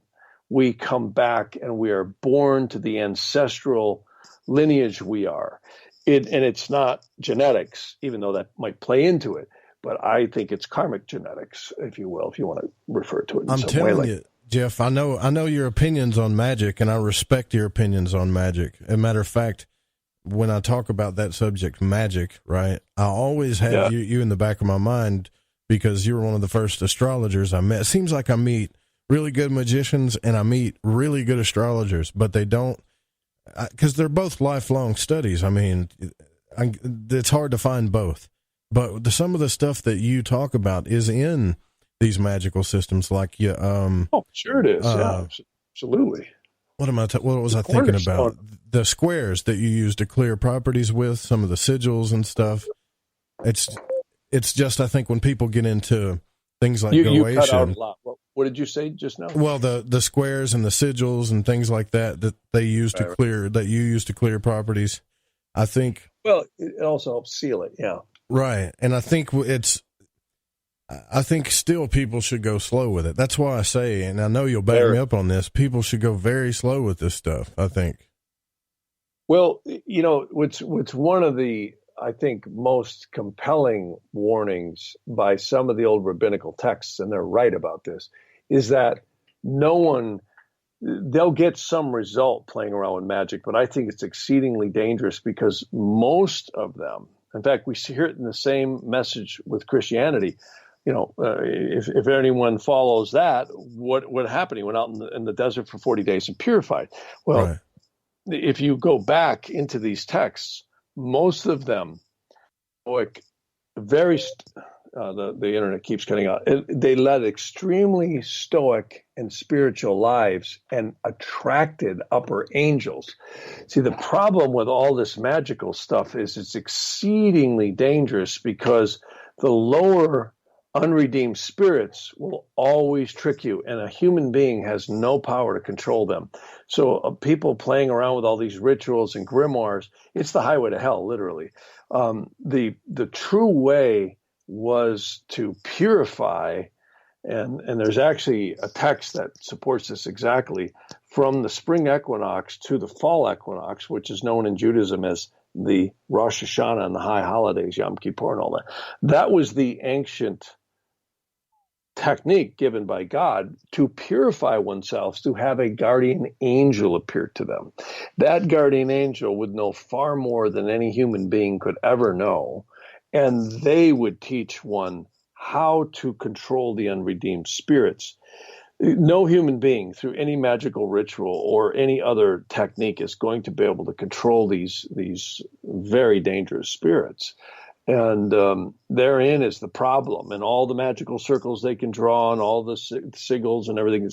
Speaker 12: we come back and we are born to the ancestral lineage we are. And it's not genetics, even though that might play into it. But I think it's karmic genetics, if you will, if you want to refer to it in
Speaker 7: I'm
Speaker 12: some
Speaker 7: telling
Speaker 12: way.
Speaker 7: You, Jeff, I know your opinions on magic, and I respect your opinions on magic. As a matter of fact, when I talk about that subject, magic, right, I always have you in the back of my mind because you were one of the first astrologers I met. It seems like I meet really good magicians and I meet really good astrologers, but they don't, because they're both lifelong studies. I mean, it's hard to find both. But some of the stuff that you talk about is in these magical systems, like
Speaker 12: sure it is. Yeah, absolutely.
Speaker 7: What was I thinking about? The squares that you use to clear properties with, some of the sigils and stuff. It's just, I think when people get into things like
Speaker 12: you cut out a lot. What did you say just now?
Speaker 7: Well, the squares and the sigils and things like that they use to clear, that you use to clear properties. I think.
Speaker 12: Well, it also helps seal it. Yeah.
Speaker 7: Right. And I think I think still people should go slow with it. That's why I say, and I know you'll back me up on this, people should go very slow with this stuff, I think.
Speaker 12: Well, what's one of the, I think, most compelling warnings by some of the old rabbinical texts, and they're right about this, is that they'll get some result playing around with magic, but I think it's exceedingly dangerous because most of them, in fact, we hear it in the same message with Christianity. If anyone follows that, what happened? He went out in the desert for 40 days and purified. Well, if you go back into these texts, most of them, the internet keeps cutting out. They led extremely stoic and spiritual lives and attracted upper angels. See, the problem with all this magical stuff is it's exceedingly dangerous because the lower unredeemed spirits will always trick you, and a human being has no power to control them. So people playing around with all these rituals and grimoires, it's the highway to hell, literally. The true way was to purify, and there's actually a text that supports this exactly, from the spring equinox to the fall equinox, which is known in Judaism as the Rosh Hashanah and the high holidays, Yom Kippur and all that. That was the ancient technique given by God to purify oneself, to have a guardian angel appear to them. That guardian angel would know far more than any human being could ever know, and they would teach one how to control the unredeemed spirits. No human being through any magical ritual or any other technique is going to be able to control these very dangerous spirits. And therein is the problem. And all the magical circles they can draw and all the sigils and everything,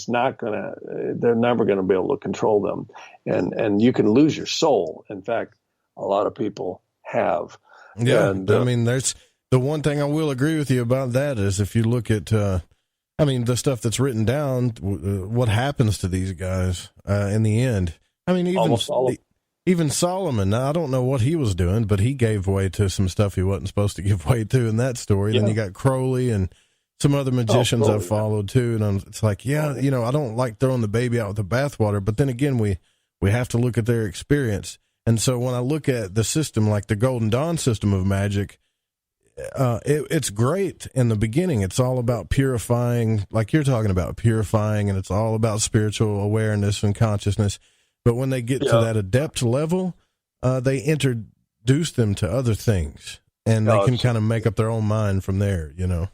Speaker 12: they're never going to be able to control them. And you can lose your soul. In fact, a lot of people have.
Speaker 7: Yeah. And, I mean, there's the one thing I will agree with you about that is if you look at, the stuff that's written down, what happens to these guys in the end. I mean, even Solomon, now, I don't know what he was doing, but he gave way to some stuff he wasn't supposed to give way to in that story. Yeah. Then you got Crowley and some other magicians I've followed too, and it's like, yeah, you know, I don't like throwing the baby out with the bathwater, but then again, we have to look at their experience. And so when I look at the system, like the Golden Dawn system of magic, it's great in the beginning. It's all about purifying, like you're talking about, purifying, and it's all about spiritual awareness and consciousness. But when they get to that adept level, they introduce them to other things, and they can kind of make up their own mind from there, you know.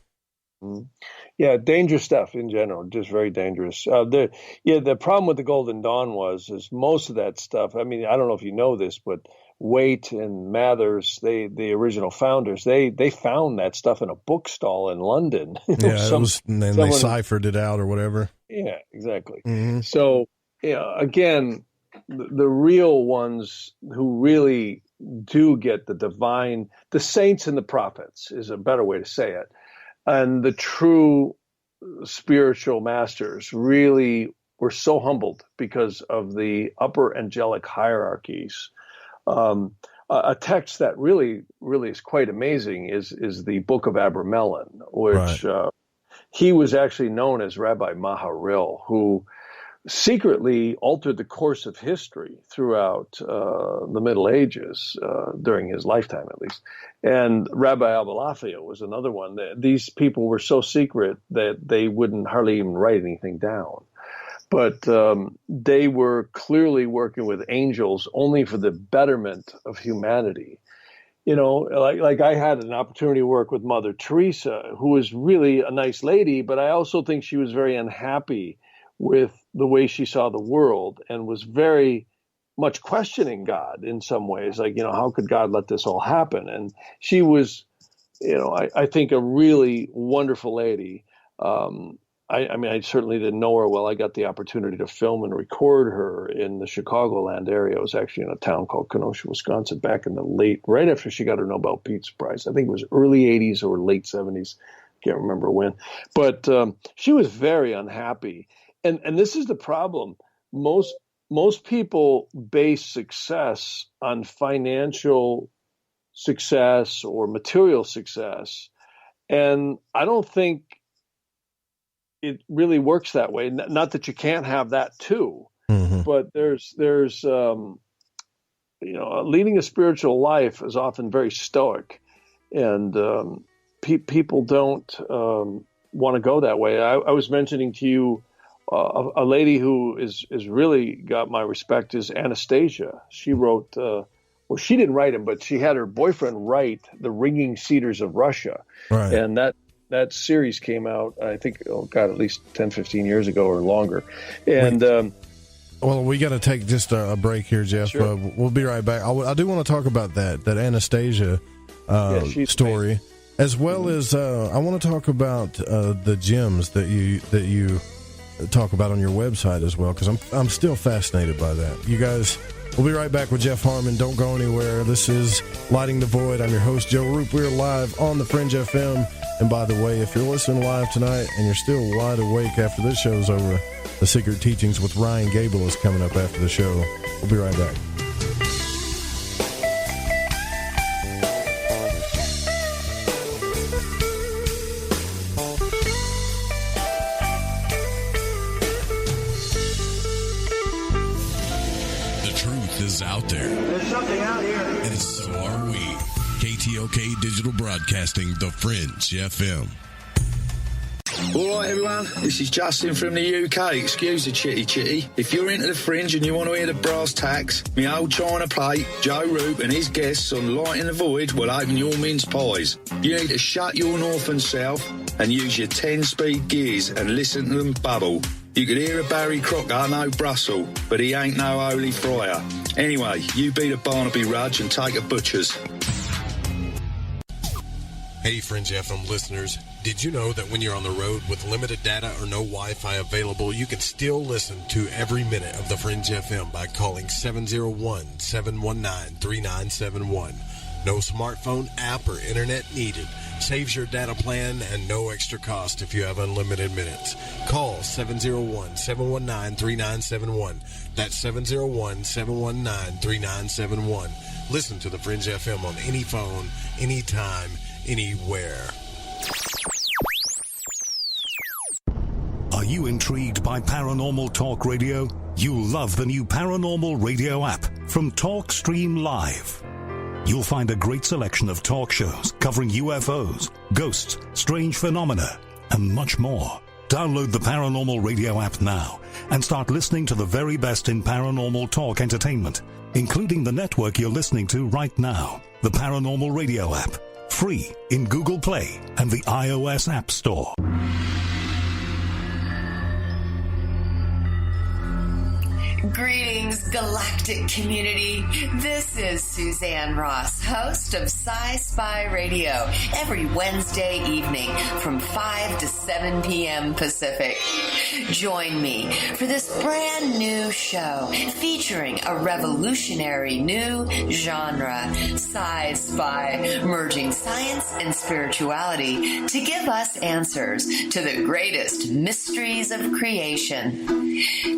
Speaker 12: Yeah, dangerous stuff in general, just very dangerous. The problem with the Golden Dawn is most of that stuff. I mean, I don't know if you know this, but Waite and Mathers, the original founders, they found that stuff in a bookstall in London.
Speaker 7: Yeah, and then they ciphered it out or whatever.
Speaker 12: Yeah, exactly.
Speaker 7: Mm-hmm.
Speaker 12: So, again, the real ones who really do get the divine, the saints and the prophets is a better way to say it. And the true spiritual masters really were so humbled because of the upper angelic hierarchies. A text that really is quite amazing is the Book of Abramelin, which he was actually known as Rabbi Maharil, who secretly altered the course of history throughout the Middle Ages, during his lifetime at least. And Rabbi Abulafia was another one. These people were so secret that they wouldn't hardly even write anything down. But they were clearly working with angels only for the betterment of humanity. You know, like I had an opportunity to work with Mother Teresa, who was really a nice lady, but I also think she was very unhappy with the way she saw the world and was very much questioning God in some ways. Like, you know, how could God let this all happen? And she was, you know, I think a really wonderful lady. I mean, I certainly didn't know her well. I got the opportunity to film and record her in the Chicagoland area. I was actually in a town called Kenosha, Wisconsin, back in right after she got her Nobel Peace Prize. I think it was early 80s or late 70s. Can't remember when. But she was very unhappy. And this is the problem. Most people base success on financial success or material success. And I don't think it really works that way. Not that you can't have that too, but there's you know, leading a spiritual life is often very stoic, and people don't want to go that way. I was mentioning to you a lady who is really got my respect is Anastasia. She wrote, well, she didn't write him, but she had her boyfriend write The Ringing Cedars of Russia.
Speaker 7: Right.
Speaker 12: And that series came out, I think, at least 10, 15 years ago or longer. And
Speaker 7: well, we got to take just a break here, Jeff.
Speaker 12: Sure.
Speaker 7: We'll be right back. I do want to talk about that Anastasia story, amazing. As well as I want to talk about the gems that you talk about on your website as well, because I'm still fascinated by that. You guys, we'll be right back with Jeff Harman. Don't go anywhere. This is Lighting the Void. I'm your host, Joe Roop. We're live on the Fringe FM. And by the way, if you're listening live tonight and you're still wide awake after this show's over, The Secret Teachings with Ryan Gable is coming up after the show. We'll be right back.
Speaker 10: Out there.
Speaker 6: There's something out here.
Speaker 10: And so are we. KTOK Digital Broadcasting, The Fringe FM.
Speaker 11: All right, everyone, this is Justin from the UK. Excuse the chitty. If you're into the Fringe and you want to hear the brass tacks, me old China plate, Joe Roop and his guests on Lighting the Void will open your mince pies. You need to shut your northern self and use your 10-speed gears and listen to them bubble. You could hear a Barry Crocker, no Brussels, but he ain't no holy friar. Anyway, you beat a Barnaby Rudge and take a butcher's.
Speaker 10: Hey, Fringe FM listeners. Did you know that when you're on the road with limited data or no Wi-Fi available, you can still listen to every minute of the Fringe FM by calling 701-719-3971. No smartphone app or internet needed. Saves your data plan and no extra cost if you have unlimited minutes. Call 701-719-3971. That's 701-719-3971. Listen to the Fringe FM on any phone, anytime, anywhere.
Speaker 13: you intrigued by paranormal talk radio? You'll love the new Paranormal Radio app from TalkStream Live. You'll find a great selection of talk shows covering UFOs, ghosts, strange phenomena, and much more. Download the Paranormal Radio app now and start listening to the very best in paranormal talk entertainment, including the network you're listening to right now. The Paranormal Radio app, free in Google Play and the iOS App Store.
Speaker 14: Greetings, galactic community. This is Suzanne Ross, host of Sci-Spy Radio, every Wednesday evening from 5 to 7 p.m. Pacific. Join me for this brand new show featuring a revolutionary new genre, Sci-Spy, merging science and spirituality to give us answers to the greatest mysteries of creation.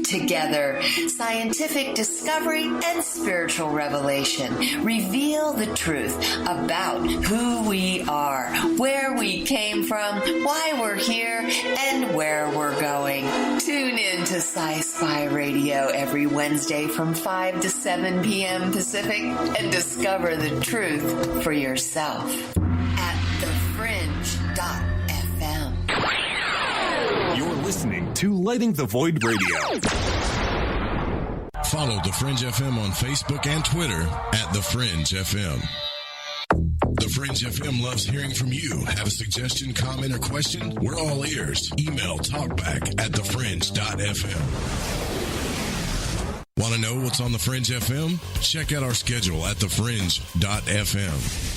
Speaker 14: Together, scientific discovery and spiritual revelation reveal the truth about who we are, where we came from, why we're here, and where we're going. Tune in to Sci-Spy Radio every Wednesday from 5 to 7 p.m. Pacific and discover the truth for yourself at thefringe.fm.
Speaker 15: You're listening to Lighting the Void Radio.
Speaker 18: Follow The Fringe FM on Facebook and Twitter at The Fringe FM. The Fringe FM loves hearing from you. Have a suggestion, comment, or question? We're all ears. Email talkback@thefringe.fm. Want to know what's on The Fringe FM? Check out our schedule at thefringe.fm.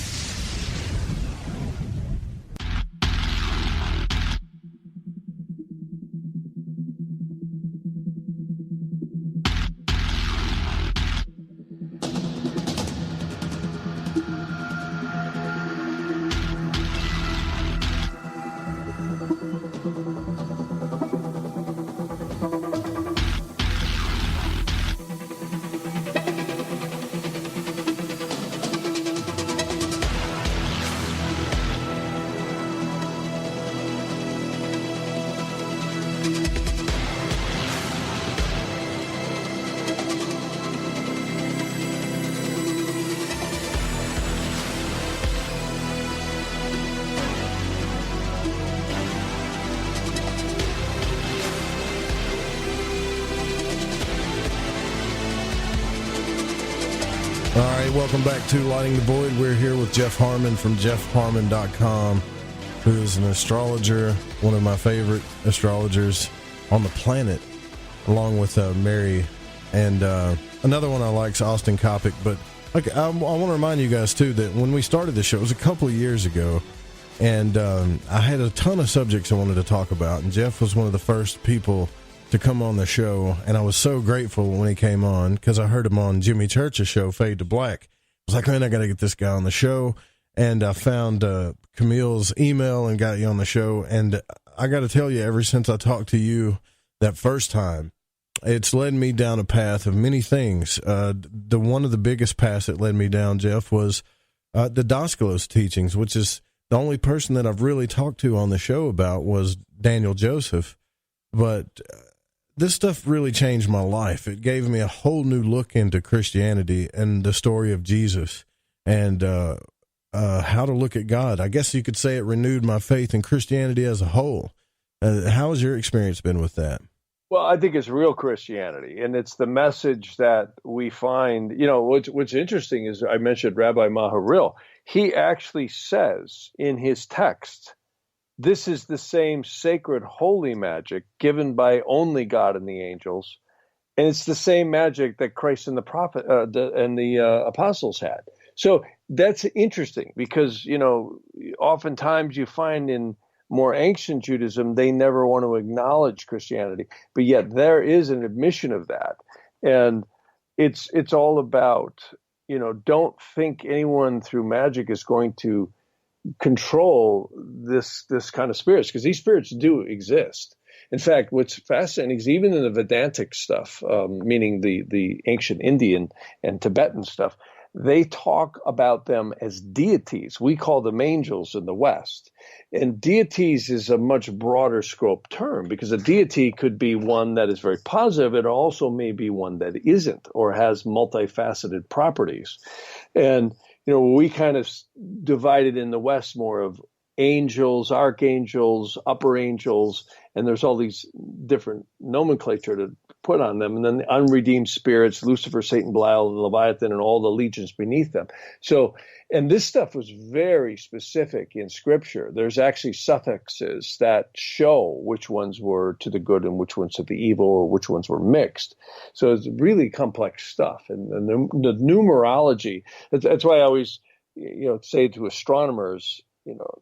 Speaker 7: Welcome back to Lighting the Void. We're here with Jeff Harman from jeffharman.com, who is an astrologer, one of my favorite astrologers on the planet, along with Mary. And another one I like is Austin Coppock. But I want to remind you guys, too, that when we started this show, it was a couple of years ago, and I had a ton of subjects I wanted to talk about, and Jeff was one of the first people to come on the show, and I was so grateful when he came on, because I heard him on Jimmy Church's show, Fade to Black. I was like, man, I got to get this guy on the show, and I found Camille's email and got you on the show, and I got to tell you, ever since I talked to you that first time, it's led me down a path of many things. One of the biggest paths it led me down, Jeff, was the Daskalos teachings, which is the only person that I've really talked to on the show about was Daniel Joseph, but this stuff really changed my life. It gave me a whole new look into Christianity and the story of Jesus and how to look at God. I guess you could say it renewed my faith in Christianity as a whole. How has your experience been with that?
Speaker 12: Well, I think it's real Christianity, and it's the message that we find. You know, what's interesting is I mentioned Rabbi Maharil. He actually says in his text, this is the same sacred holy magic given by only God and the angels, and it's the same magic that Christ and the prophet and the apostles had. So that's interesting because, you know, oftentimes you find in more ancient Judaism, they never want to acknowledge Christianity, but yet there is an admission of that. And it's all about, you know, don't think anyone through magic is going to control this kind of spirits, because these spirits do exist. In fact, what's fascinating is even in the Vedantic stuff, meaning the ancient Indian and Tibetan stuff, they talk about them as deities. We call them angels in the West. And deities is a much broader scope term, because a deity could be one that is very positive. It also may be one that isn't, or has multifaceted properties. And, we kind of divided in the West more of angels, archangels, upper angels, and there's all these different nomenclature to put on them. And then the unredeemed spirits, Lucifer, Satan, Belial, and Leviathan, and all the legions beneath them. So, and this stuff was very specific in Scripture. There's actually suffixes that show which ones were to the good and which ones to the evil, or which ones were mixed. So it's really complex stuff. And the numerology, that's why I always, say to astronomers,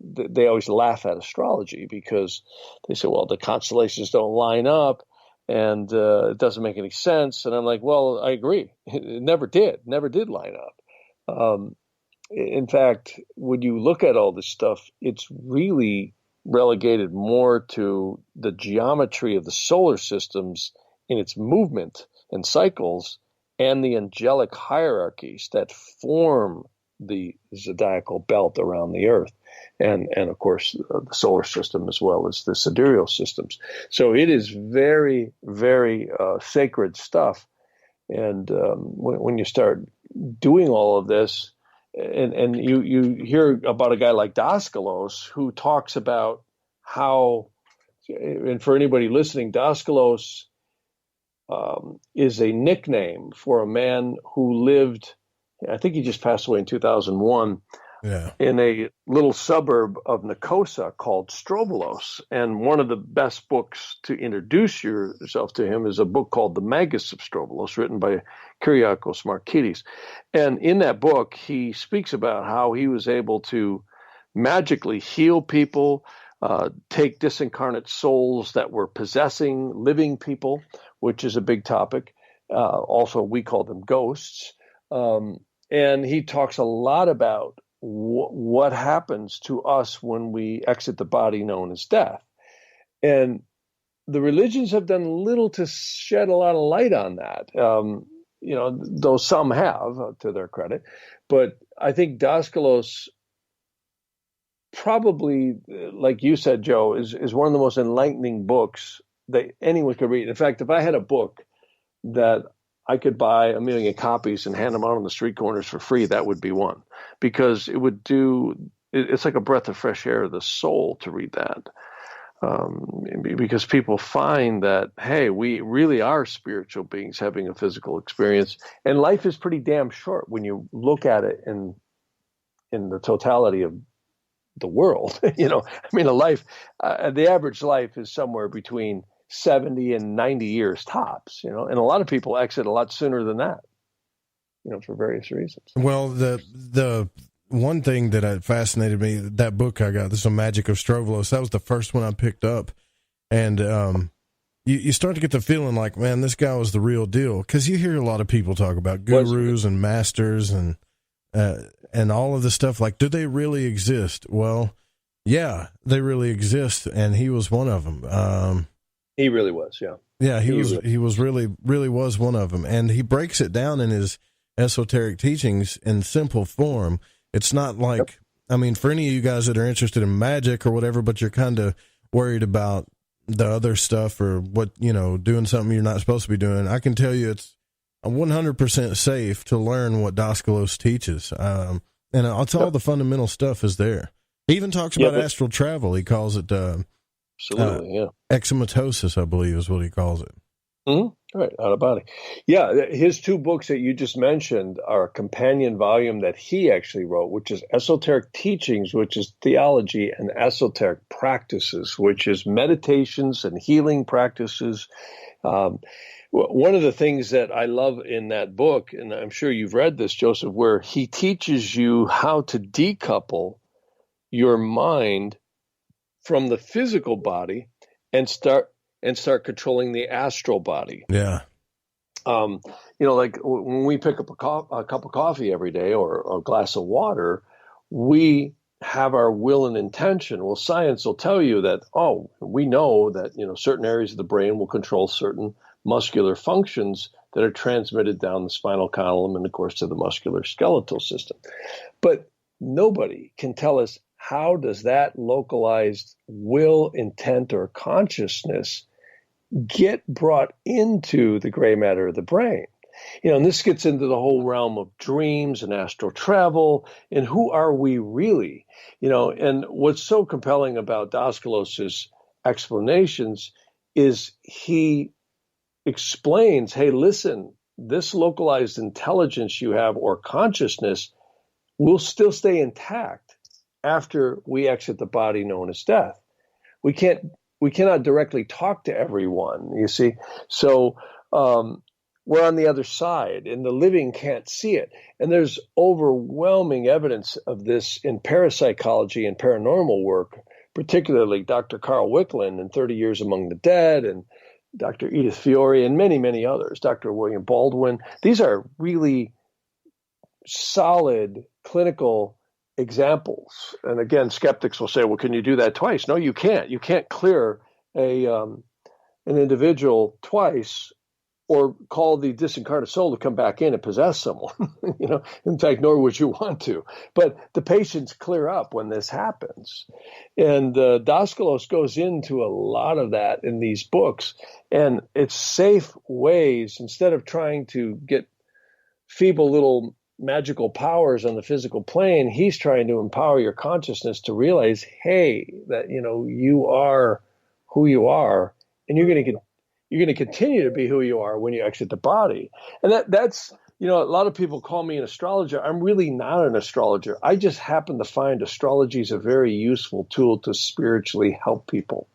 Speaker 12: they always laugh at astrology, because they say, well, the constellations don't line up and it doesn't make any sense. And I'm like, well, I agree. It never did line up. In fact, when you look at all this stuff, it's really relegated more to the geometry of the solar systems in its movement and cycles, and the angelic hierarchies that form the zodiacal belt around the Earth, and of course the solar system, as well as the sidereal systems. So it is very, very sacred stuff. And when you start doing all of this, and you hear about a guy like Daskalos, who talks about how, and for anybody listening, Daskalos is a nickname for a man who lived, I think he just passed away in 2001, in a little suburb of Nicosia called Strovolos. And one of the best books to introduce yourself to him is a book called The Magus of Strovolos, written by Kyriakos Markides. And in that book, he speaks about how he was able to magically heal people, take disincarnate souls that were possessing living people, which is a big topic. Also, we call them ghosts. And he talks a lot about what happens to us when we exit the body known as death. And the religions have done little to shed a lot of light on that, though some have, to their credit. But I think Daskalos probably, like you said, Joe, is one of the most enlightening books that anyone could read. In fact, if I had a book that I could buy 1 million copies and hand them out on the street corners for free, that would be one, because it's like a breath of fresh air to the soul to read that. Because people find that, hey, we really are spiritual beings having a physical experience, and life is pretty damn short when you look at it in the totality of the world. A life, the average life is somewhere between 70 and 90 years tops, and a lot of people exit a lot sooner than that, for various reasons.
Speaker 7: Well, the one thing that fascinated me, that book I got, this is The Magic of Strovolos, that was the first one I picked up. And you start to get the feeling like, man, this guy was the real deal. Because you hear a lot of people talk about gurus and masters and all of this stuff. Like, do they really exist? Well, yeah, they really exist. And he was one of them.
Speaker 12: He really was, yeah.
Speaker 7: Yeah, he was really was one of them. And he breaks it down in his esoteric teachings in simple form. It's not like, for any of you guys that are interested in magic or whatever, but you're kind of worried about the other stuff or what, doing something you're not supposed to be doing, I can tell you it's 100% safe to learn what Daskalos teaches. And it's all the fundamental stuff is there. He even talks about astral travel. He calls it
Speaker 12: absolutely,
Speaker 7: exomatosis, I believe is what he calls it.
Speaker 12: Mm-hmm. Right, out of body. Yeah, his two books that you just mentioned are a companion volume that he actually wrote, which is Esoteric Teachings, which is theology, and Esoteric Practices, which is meditations and healing practices. One of the things that I love in that book, and I'm sure you've read this, Joseph, where he teaches you how to decouple your mind from the physical body and start controlling the astral body.
Speaker 7: Yeah.
Speaker 12: Like when we pick up a cup of coffee every day or a glass of water, we have our will and intention. Well, science will tell you that, we know that, certain areas of the brain will control certain muscular functions that are transmitted down the spinal column and, of course, to the muscular skeletal system. But nobody can tell us, how does that localized will, intent, or consciousness get brought into the gray matter of the brain? And this gets into the whole realm of dreams and astral travel, and who are we really? And what's so compelling about Daskalos's explanations is he explains, hey, listen, this localized intelligence you have, or consciousness, will still stay intact after we exit the body known as death. We cannot directly talk to everyone, you see. So we're on the other side, and the living can't see it. And there's overwhelming evidence of this in parapsychology and paranormal work, particularly Dr. Carl Wicklund in 30 Years Among the Dead, and Dr. Edith Fiore, and many, many others, Dr. William Baldwin. These are really solid clinical examples. And again, skeptics will say, well, can you do that twice? No, you can't. You can't clear an individual twice or call the disincarnate soul to come back in and possess someone. In fact, nor would you want to. But the patients clear up when this happens. And Daskalos goes into a lot of that in these books. And it's safe ways, instead of trying to get feeble little magical powers on the physical plane, he's trying to empower your consciousness to realize, hey, that, you are who you are, and you're going to continue to be who you are when you exit the body. And that's, a lot of people call me an astrologer. I'm really not an astrologer. I just happen to find astrology is a very useful tool to spiritually help people.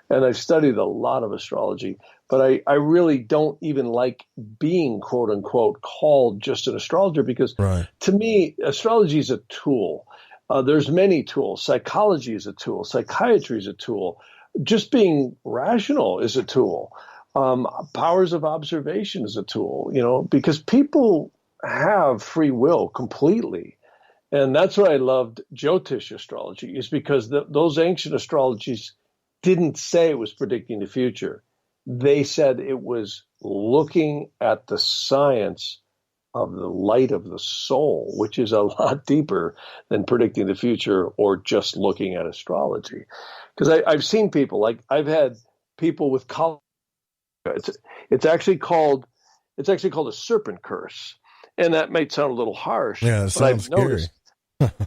Speaker 12: And I've studied a lot of astrology, but I really don't even like being, quote unquote, called just an astrologer, because to me, astrology is a tool. There's many tools. Psychology is a tool. Psychiatry is a tool. Just being rational is a tool. Powers of observation is a tool, because people have free will completely. And that's why I loved Jyotish astrology, is because those ancient astrologies didn't say it was predicting the future. They said it was looking at the science of the light of the soul, which is a lot deeper than predicting the future or just looking at astrology. Because I've seen people, like I've had people with it's actually called a serpent curse, and that might sound a little harsh.
Speaker 7: Yeah, it sounds scary.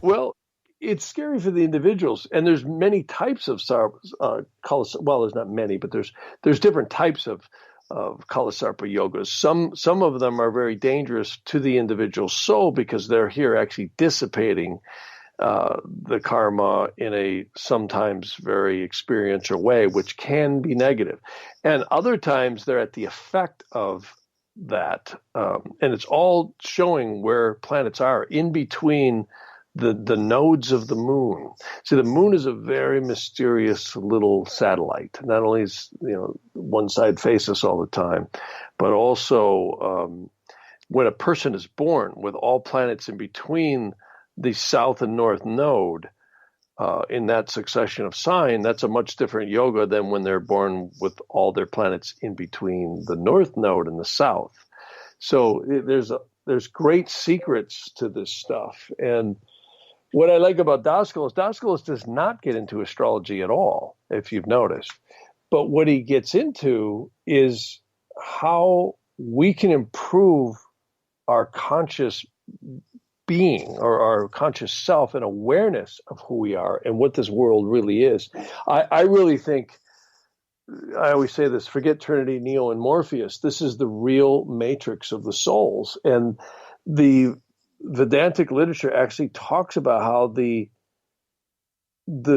Speaker 12: Well, it's scary for the individuals, and there's many types of well, there's not many, but there's different types of Kalasarpa yogas. Some of them are very dangerous to the individual soul because they're here actually dissipating the karma in a sometimes very experiential way, which can be negative. And other times they're at the effect of that. And it's all showing where planets are in between the nodes of the moon. See, the moon is a very mysterious little satellite. Not only is, one side faces us all the time, but also when a person is born with all planets in between the south and north node in that succession of sign, that's a much different yoga than when they're born with all their planets in between the north node and the south. So there's great secrets to this stuff. And what I like about Daskalos does not get into astrology at all, if you've noticed. But what he gets into is how we can improve our conscious being or our conscious self and awareness of who we are and what this world really is. I really think, I always say this, forget Trinity, Neo, and Morpheus. This is the real matrix of the souls. And the Vedantic literature actually talks about how the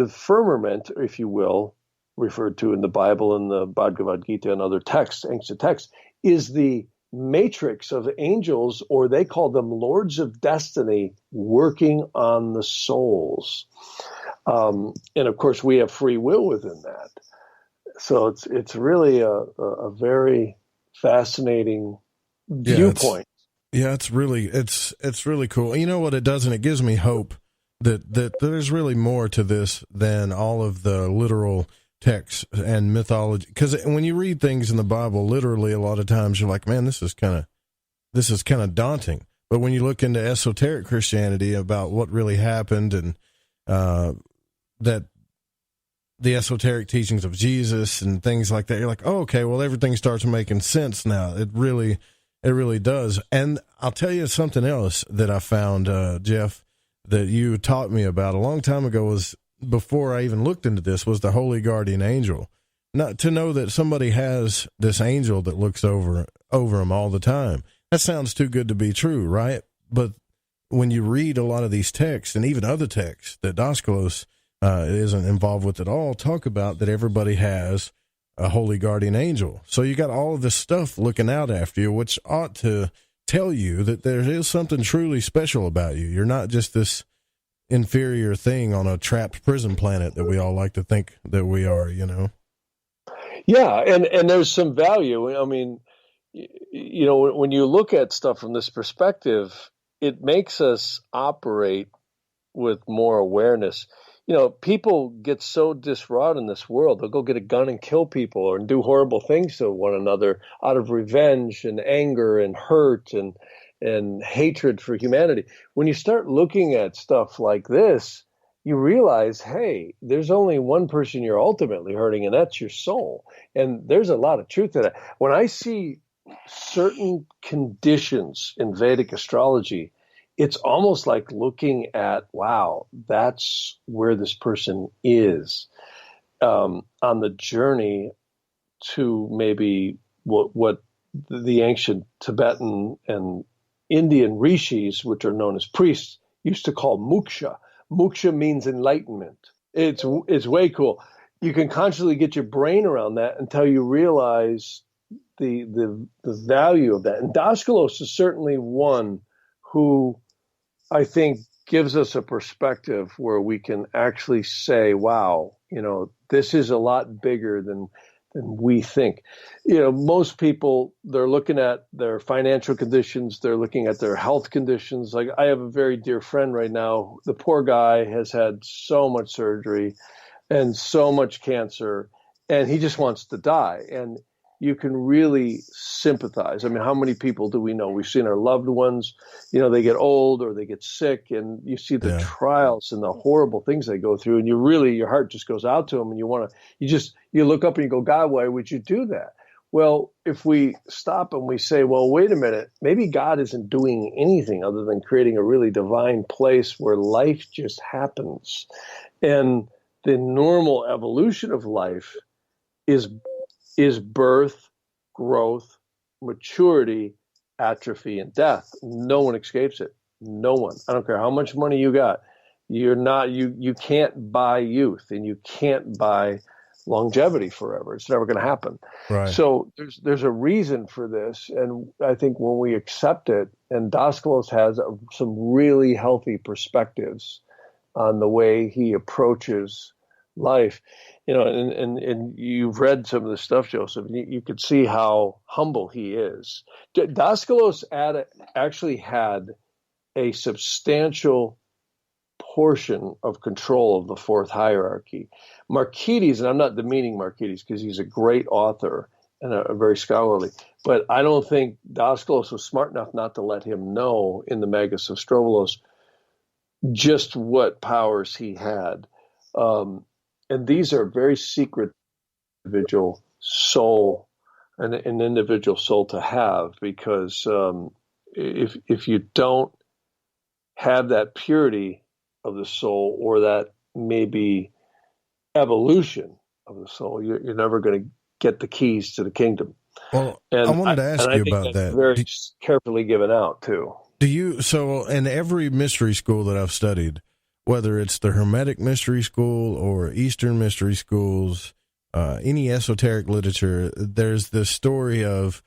Speaker 12: firmament, if you will, referred to in the Bible and the Bhagavad Gita and other texts, ancient texts, is the matrix of angels, or they call them lords of destiny, working on the souls. And of course, we have free will within that. So it's really a very fascinating viewpoint.
Speaker 7: It's really cool. You know what it does, and it gives me hope that there's really more to this than all of the literal texts and mythology, because when you read things in the Bible, literally a lot of times you're like, man, this is kind of daunting. But when you look into esoteric Christianity about what really happened and that the esoteric teachings of Jesus and things like that, you're like, oh, okay, well, everything starts making sense now. It really does. And I'll tell you something else that I found, Jeff, that you taught me about a long time ago, was before I even looked into this, was the holy guardian angel. Not to know that somebody has this angel that looks over them all the time. That sounds too good to be true, right? But when you read a lot of these texts, and even other texts that Daskalos isn't involved with at all, talk about that everybody has a holy guardian angel. So you got all of this stuff looking out after you, which ought to tell you that there is something truly special about you. You're not just this inferior thing on a trapped prison planet that we all like to think that we are, you know?
Speaker 12: Yeah, and there's some value. I mean, you know, when you look at stuff from this perspective, it makes us operate with more awareness. You know, people get so diswrought in this world, they'll go get a gun and kill people or do horrible things to one another out of revenge and anger and hurt and hatred for humanity. When you start looking at stuff like this, you realize, hey, there's only one person you're ultimately hurting, and that's your soul. And there's a lot of truth to that. When I see certain conditions in Vedic astrology, it's almost like looking at, wow, that's where this person is on the journey to maybe what the ancient Tibetan and Indian rishis, which are known as priests, used to call moksha. Moksha means enlightenment. It's way cool. You can consciously get your brain around that until you realize the value of that. And Daskalos is certainly one who I think gives us a perspective where we can actually say, wow, you know, this is a lot bigger than we think. You know, most people, they're looking at their financial conditions, they're looking at their health conditions. Like, I have a very dear friend right now. The poor guy has had so much surgery and so much cancer, and he just wants to die. And you can really sympathize. I mean, how many people do we know? We've seen our loved ones, you know, they get old or they get sick, and you see the trials and the horrible things they go through, and your heart just goes out to them, and you look up and you go, God, why would you do that? Well, if we stop and we say, well, wait a minute, maybe God isn't doing anything other than creating a really divine place where life just happens. And the normal evolution of life is birth, growth, maturity, atrophy, and death. No one escapes it. No one. I don't care how much money you got. You can't buy youth, and you can't buy longevity forever. It's never going to happen.
Speaker 7: Right.
Speaker 12: So there's a reason for this, and I think when we accept it, and Daskalos has some really healthy perspectives on the way he approaches life. You know, and you've read some of the stuff, Joseph. You could see how humble he is. Daskalos actually had a substantial portion of control of the fourth hierarchy. Markides, and I'm not demeaning Markides because he's a great author and a very scholarly, but I don't think Daskalos was smart enough not to let him know in the Magus of Strovolos just what powers he had. And these are very secret individual soul, an individual soul to have, because if you don't have that purity of the soul, or that maybe evolution of the soul, you're never going to get the keys to the kingdom.
Speaker 7: Well, I wanted to ask you about that.
Speaker 12: Very carefully given out too.
Speaker 7: So in every mystery school that I've studied, whether it's the Hermetic mystery school or Eastern mystery schools, any esoteric literature, there's this story of,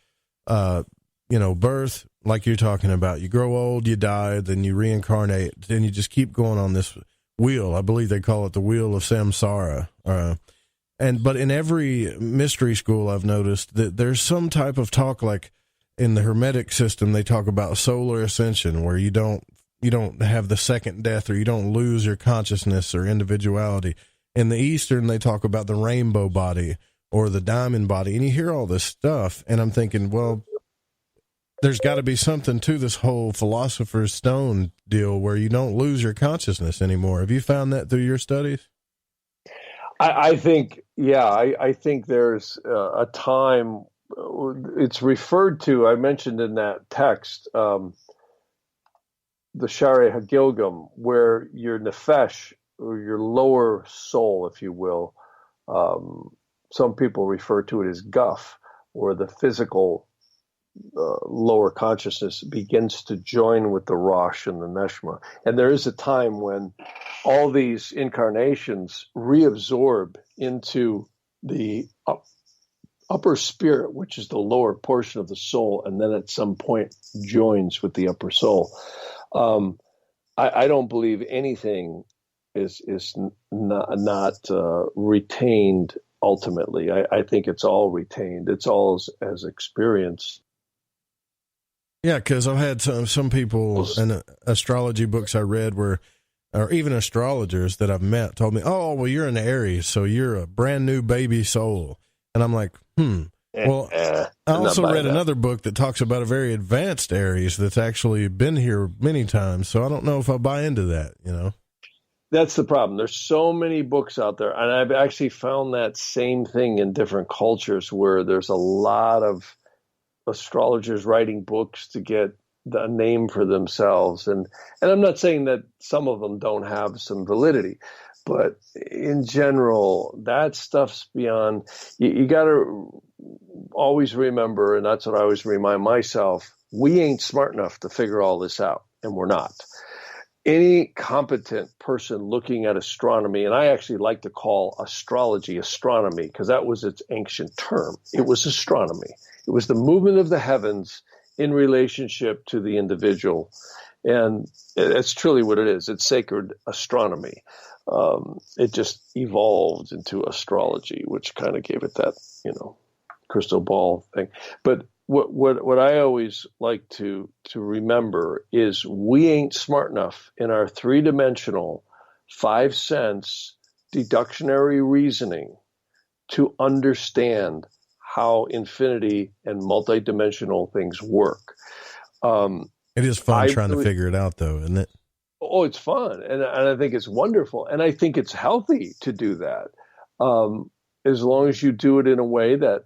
Speaker 7: birth, like you're talking about. You grow old, you die, then you reincarnate, then you just keep going on this wheel. I believe they call it the wheel of samsara. But in every mystery school, I've noticed that there's some type of talk, like in the Hermetic system, they talk about solar ascension, where you don't have the second death, or you don't lose your consciousness or individuality. in the Eastern, they talk about the rainbow body or the diamond body, and you hear all this stuff, and I'm thinking, well, there's got to be something to this whole philosopher's stone deal where you don't lose your consciousness anymore. Have you found that through your studies?
Speaker 12: I think, I think there's a time, it's referred to, I mentioned in that text, the Shari Hagilgam, where your nefesh, or your lower soul, if you will, some people refer to it as guff, or the physical lower consciousness begins to join with the Rosh and the Neshama. And there is a time when all these incarnations reabsorb into the upper spirit, which is the lower portion of the soul, and then at some point joins with the upper soul. I don't believe anything is not retained ultimately. I think it's all retained. It's all as experience.
Speaker 7: Yeah, because I've had some people in astrology books I read or even astrologers that I've met told me, oh, well, you're an Aries, so you're a brand new baby soul. And I'm like, Well, I also read another book that talks about a very advanced Aries that's actually been here many times, so I don't know if I buy into that, you know.
Speaker 12: That's the problem. There's so many books out there, and I've actually found that same thing in different cultures where there's a lot of astrologers writing books to get a name for themselves. And I'm not saying that some of them don't have some validity, but in general, that stuff's beyond. You got to always remember, and that's what I always remind myself, we ain't smart enough to figure all this out, and we're not. Any competent person looking at astronomy, and I actually like to call astrology astronomy because that was its ancient term. It was astronomy. It was the movement of the heavens in relationship to the individual. And it's truly what it is. It's sacred astronomy. It just evolved into astrology, which kind of gave it that, crystal ball thing. But what I always like to remember is we ain't smart enough in our three-dimensional, 5-sense deductionary reasoning to understand how infinity and multidimensional things work.
Speaker 7: It is fun trying to figure it out, though, isn't it?
Speaker 12: Oh, it's fun, and I think it's wonderful, and I think it's healthy to do that, as long as you do it in a way that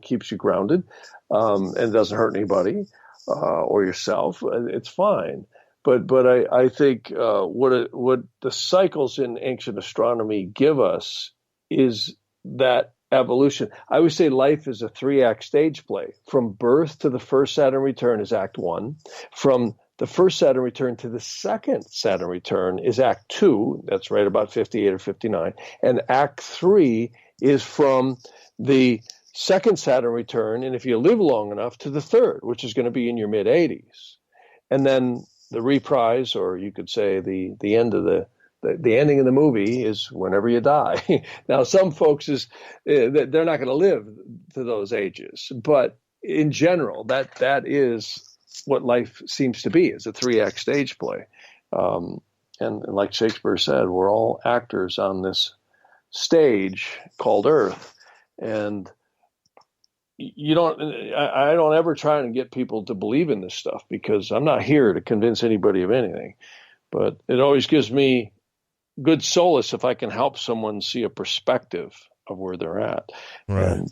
Speaker 12: keeps you grounded and doesn't hurt anybody or yourself. It's fine, but I think what the cycles in ancient astronomy give us is that evolution. I always say life is a 3-act stage play. From birth to the first Saturn return is Act 1. From the first Saturn return to the second Saturn return is Act 2. That's right about 58 or 59. And Act 3 is from the second Saturn return, and if you live long enough, to the third, which is going to be in your mid-80s. And then the reprise, or you could say the end of the ending of the movie is whenever you die. Now, some folks they're not going to live to those ages, but in general, that is what life seems to be, is a 3-act stage play. And like Shakespeare said, we're all actors on this stage called Earth. And I don't ever try and get people to believe in this stuff because I'm not here to convince anybody of anything, but it always gives me good solace if I can help someone see a perspective of where they're at.
Speaker 7: Right.
Speaker 12: And,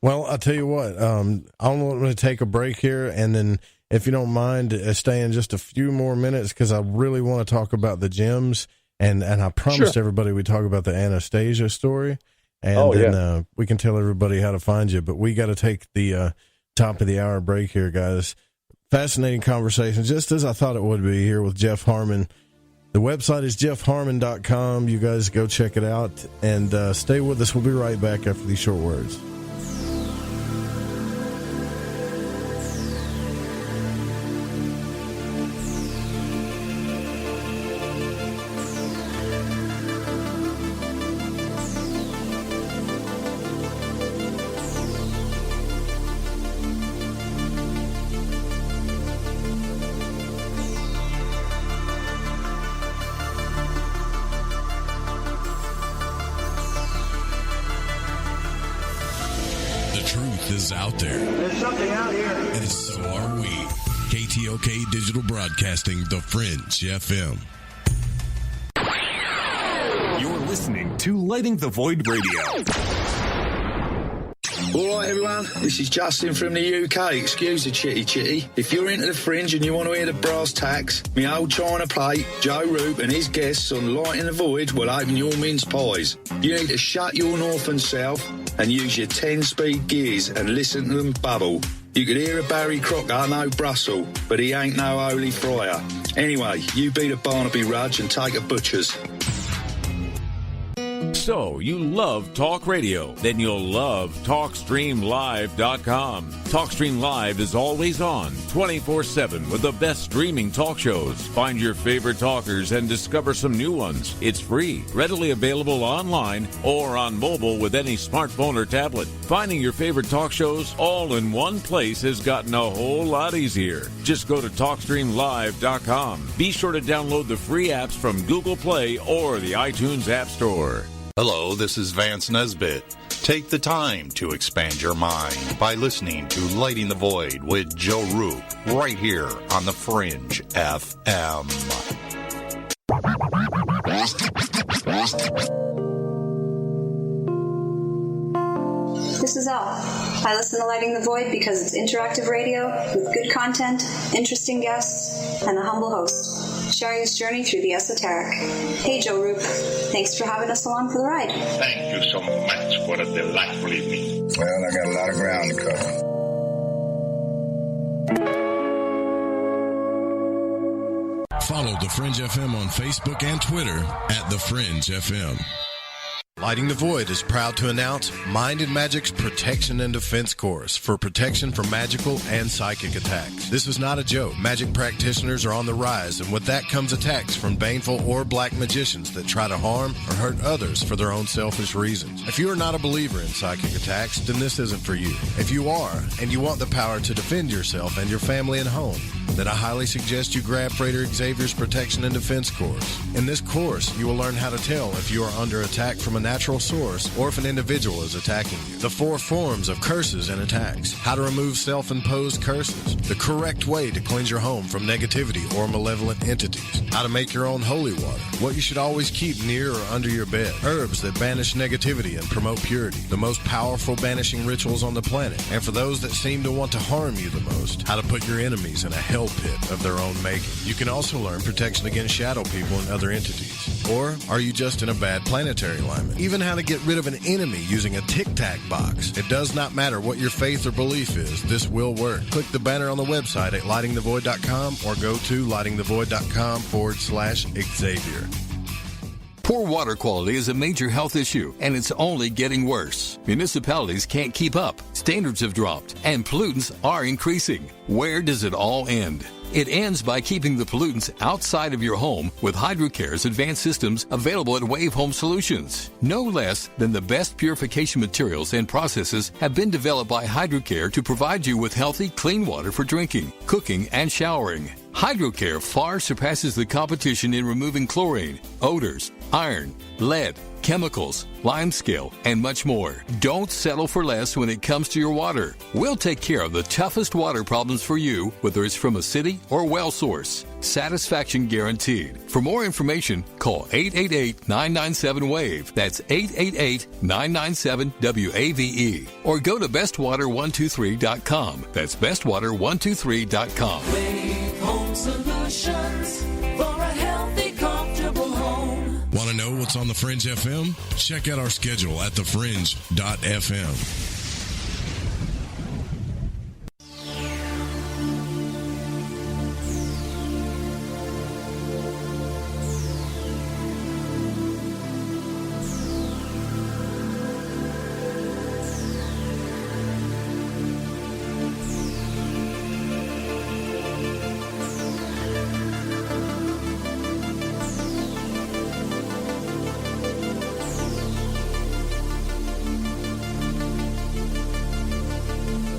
Speaker 7: Well, I'll tell you what, I'm going to take a break here, and then if you don't mind staying just a few more minutes, because I really want to talk about the gems, and I promised everybody we'd talk about the Anastasia story, and then we can tell everybody how to find you, but we got to take the top of the hour break here, guys. Fascinating conversation, just as I thought it would be, here with Jeff Harman. The website is jeffharman.com. You guys go check it out, and stay with us. We'll be right back after these short words.
Speaker 18: truth is out there.
Speaker 11: There's something out here.
Speaker 18: And so are we. KTOK Digital Broadcasting, The Fringe FM.
Speaker 15: You're listening to Lighting the Void Radio.
Speaker 11: All right, everyone, this is Justin from the UK. Excuse the chitty. If you're into the Fringe and you want to hear the brass tacks, me old china plate, Joe Roop and his guests on Lighting the Void will open your mince pies. You need to shut your north and south and use your 10-speed gears and listen to them bubble. You could hear a Barry Crocker, no Brussels, but he ain't no holy friar. Anyway, you beat a Barnaby Rudge and take a butcher's.
Speaker 17: So, you love talk radio? Then you'll love TalkStreamLive.com. TalkStream Live is always on, 24/7, with the best streaming talk shows. Find your favorite talkers and discover some new ones. It's free, readily available online or on mobile with any smartphone or tablet. Finding your favorite talk shows all in one place has gotten a whole lot easier. Just go to TalkStreamLive.com. Be sure to download the free apps from Google Play or the iTunes App Store.
Speaker 19: Hello, this is Vance Nesbitt. Take the time to expand your mind by listening to Lighting the Void with Joe Roop right here on the Fringe FM.
Speaker 21: This is Elle. I listen to Lighting the Void because it's interactive radio with good content, interesting guests, and a humble host, sharing his journey through the esoteric. Hey, Joe Roop. Thanks for having us along for the ride.
Speaker 22: Thank you so much for a delightful evening.
Speaker 11: Well, I got a lot of ground to cover.
Speaker 18: Follow The Fringe FM on Facebook and Twitter at The Fringe FM.
Speaker 7: Lighting the Void is proud to announce Mind and Magic's Protection and Defense Course for protection from magical and psychic attacks. This is not a joke. Magic practitioners are on the rise, and with that comes attacks from baneful or black magicians that try to harm or hurt others for their own selfish reasons. If you are not a believer in psychic attacks, then this isn't for you. If you are, and you want the power to defend yourself and your family and home, then I highly suggest you grab Freighter Xavier's Protection and Defense Course. In this course, you will learn how to tell if you are under attack from a natural source or if an individual is attacking you. The 4 forms of curses and attacks. How to remove self-imposed curses. The correct way to cleanse your home from negativity or malevolent entities. How to make your own holy water. What you should always keep near or under your bed. Herbs that banish negativity and promote purity. The most powerful banishing rituals on the planet. And for those that seem to want to harm you the most, how to put your enemies in a hell pit of their own making. You can also learn protection against shadow people and other entities. Or are you just in a bad planetary alignment? Even how to get rid of an enemy using a tic-tac box. It does not matter what your faith or belief is, this will work. Click the banner on the website at lightingthevoid.com or go to lightingthevoid.com/Xavier.
Speaker 23: Poor water quality is a major health issue, and it's only getting worse. Municipalities can't keep up, standards have dropped, and pollutants are increasing. Where does it all end? It ends by keeping the pollutants outside of your home with HydroCare's advanced systems available at Wave Home Solutions. No less than the best purification materials and processes have been developed by HydroCare to provide you with healthy, clean water for drinking, cooking, and showering. HydroCare far surpasses the competition in removing chlorine, odors, iron, lead, chemicals, limescale, and much more. Don't settle for less when it comes to your water. We'll take care of the toughest water problems for you, whether it's from a city or well source. Satisfaction guaranteed. For more information, call 888-997-WAVE. That's 888-997-WAVE. Or go to bestwater123.com. That's bestwater123.com.
Speaker 1: Wave Home Solutions for a healthy, comfortable home.
Speaker 18: Want to know what's on The Fringe FM? Check out our schedule at thefringe.fm.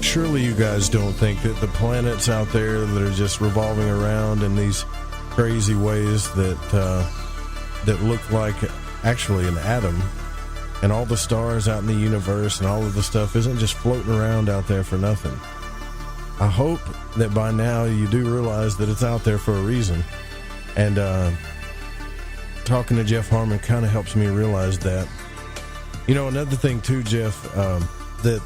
Speaker 7: Surely you guys don't think that the planets out there that are just revolving around in these crazy ways that look like actually an atom and all the stars out in the universe and all of the stuff isn't just floating around out there for nothing. I hope that by now you do realize that it's out there for a reason. And talking to Jeff Harman kind of helps me realize that. You know, another thing too, Jeff, that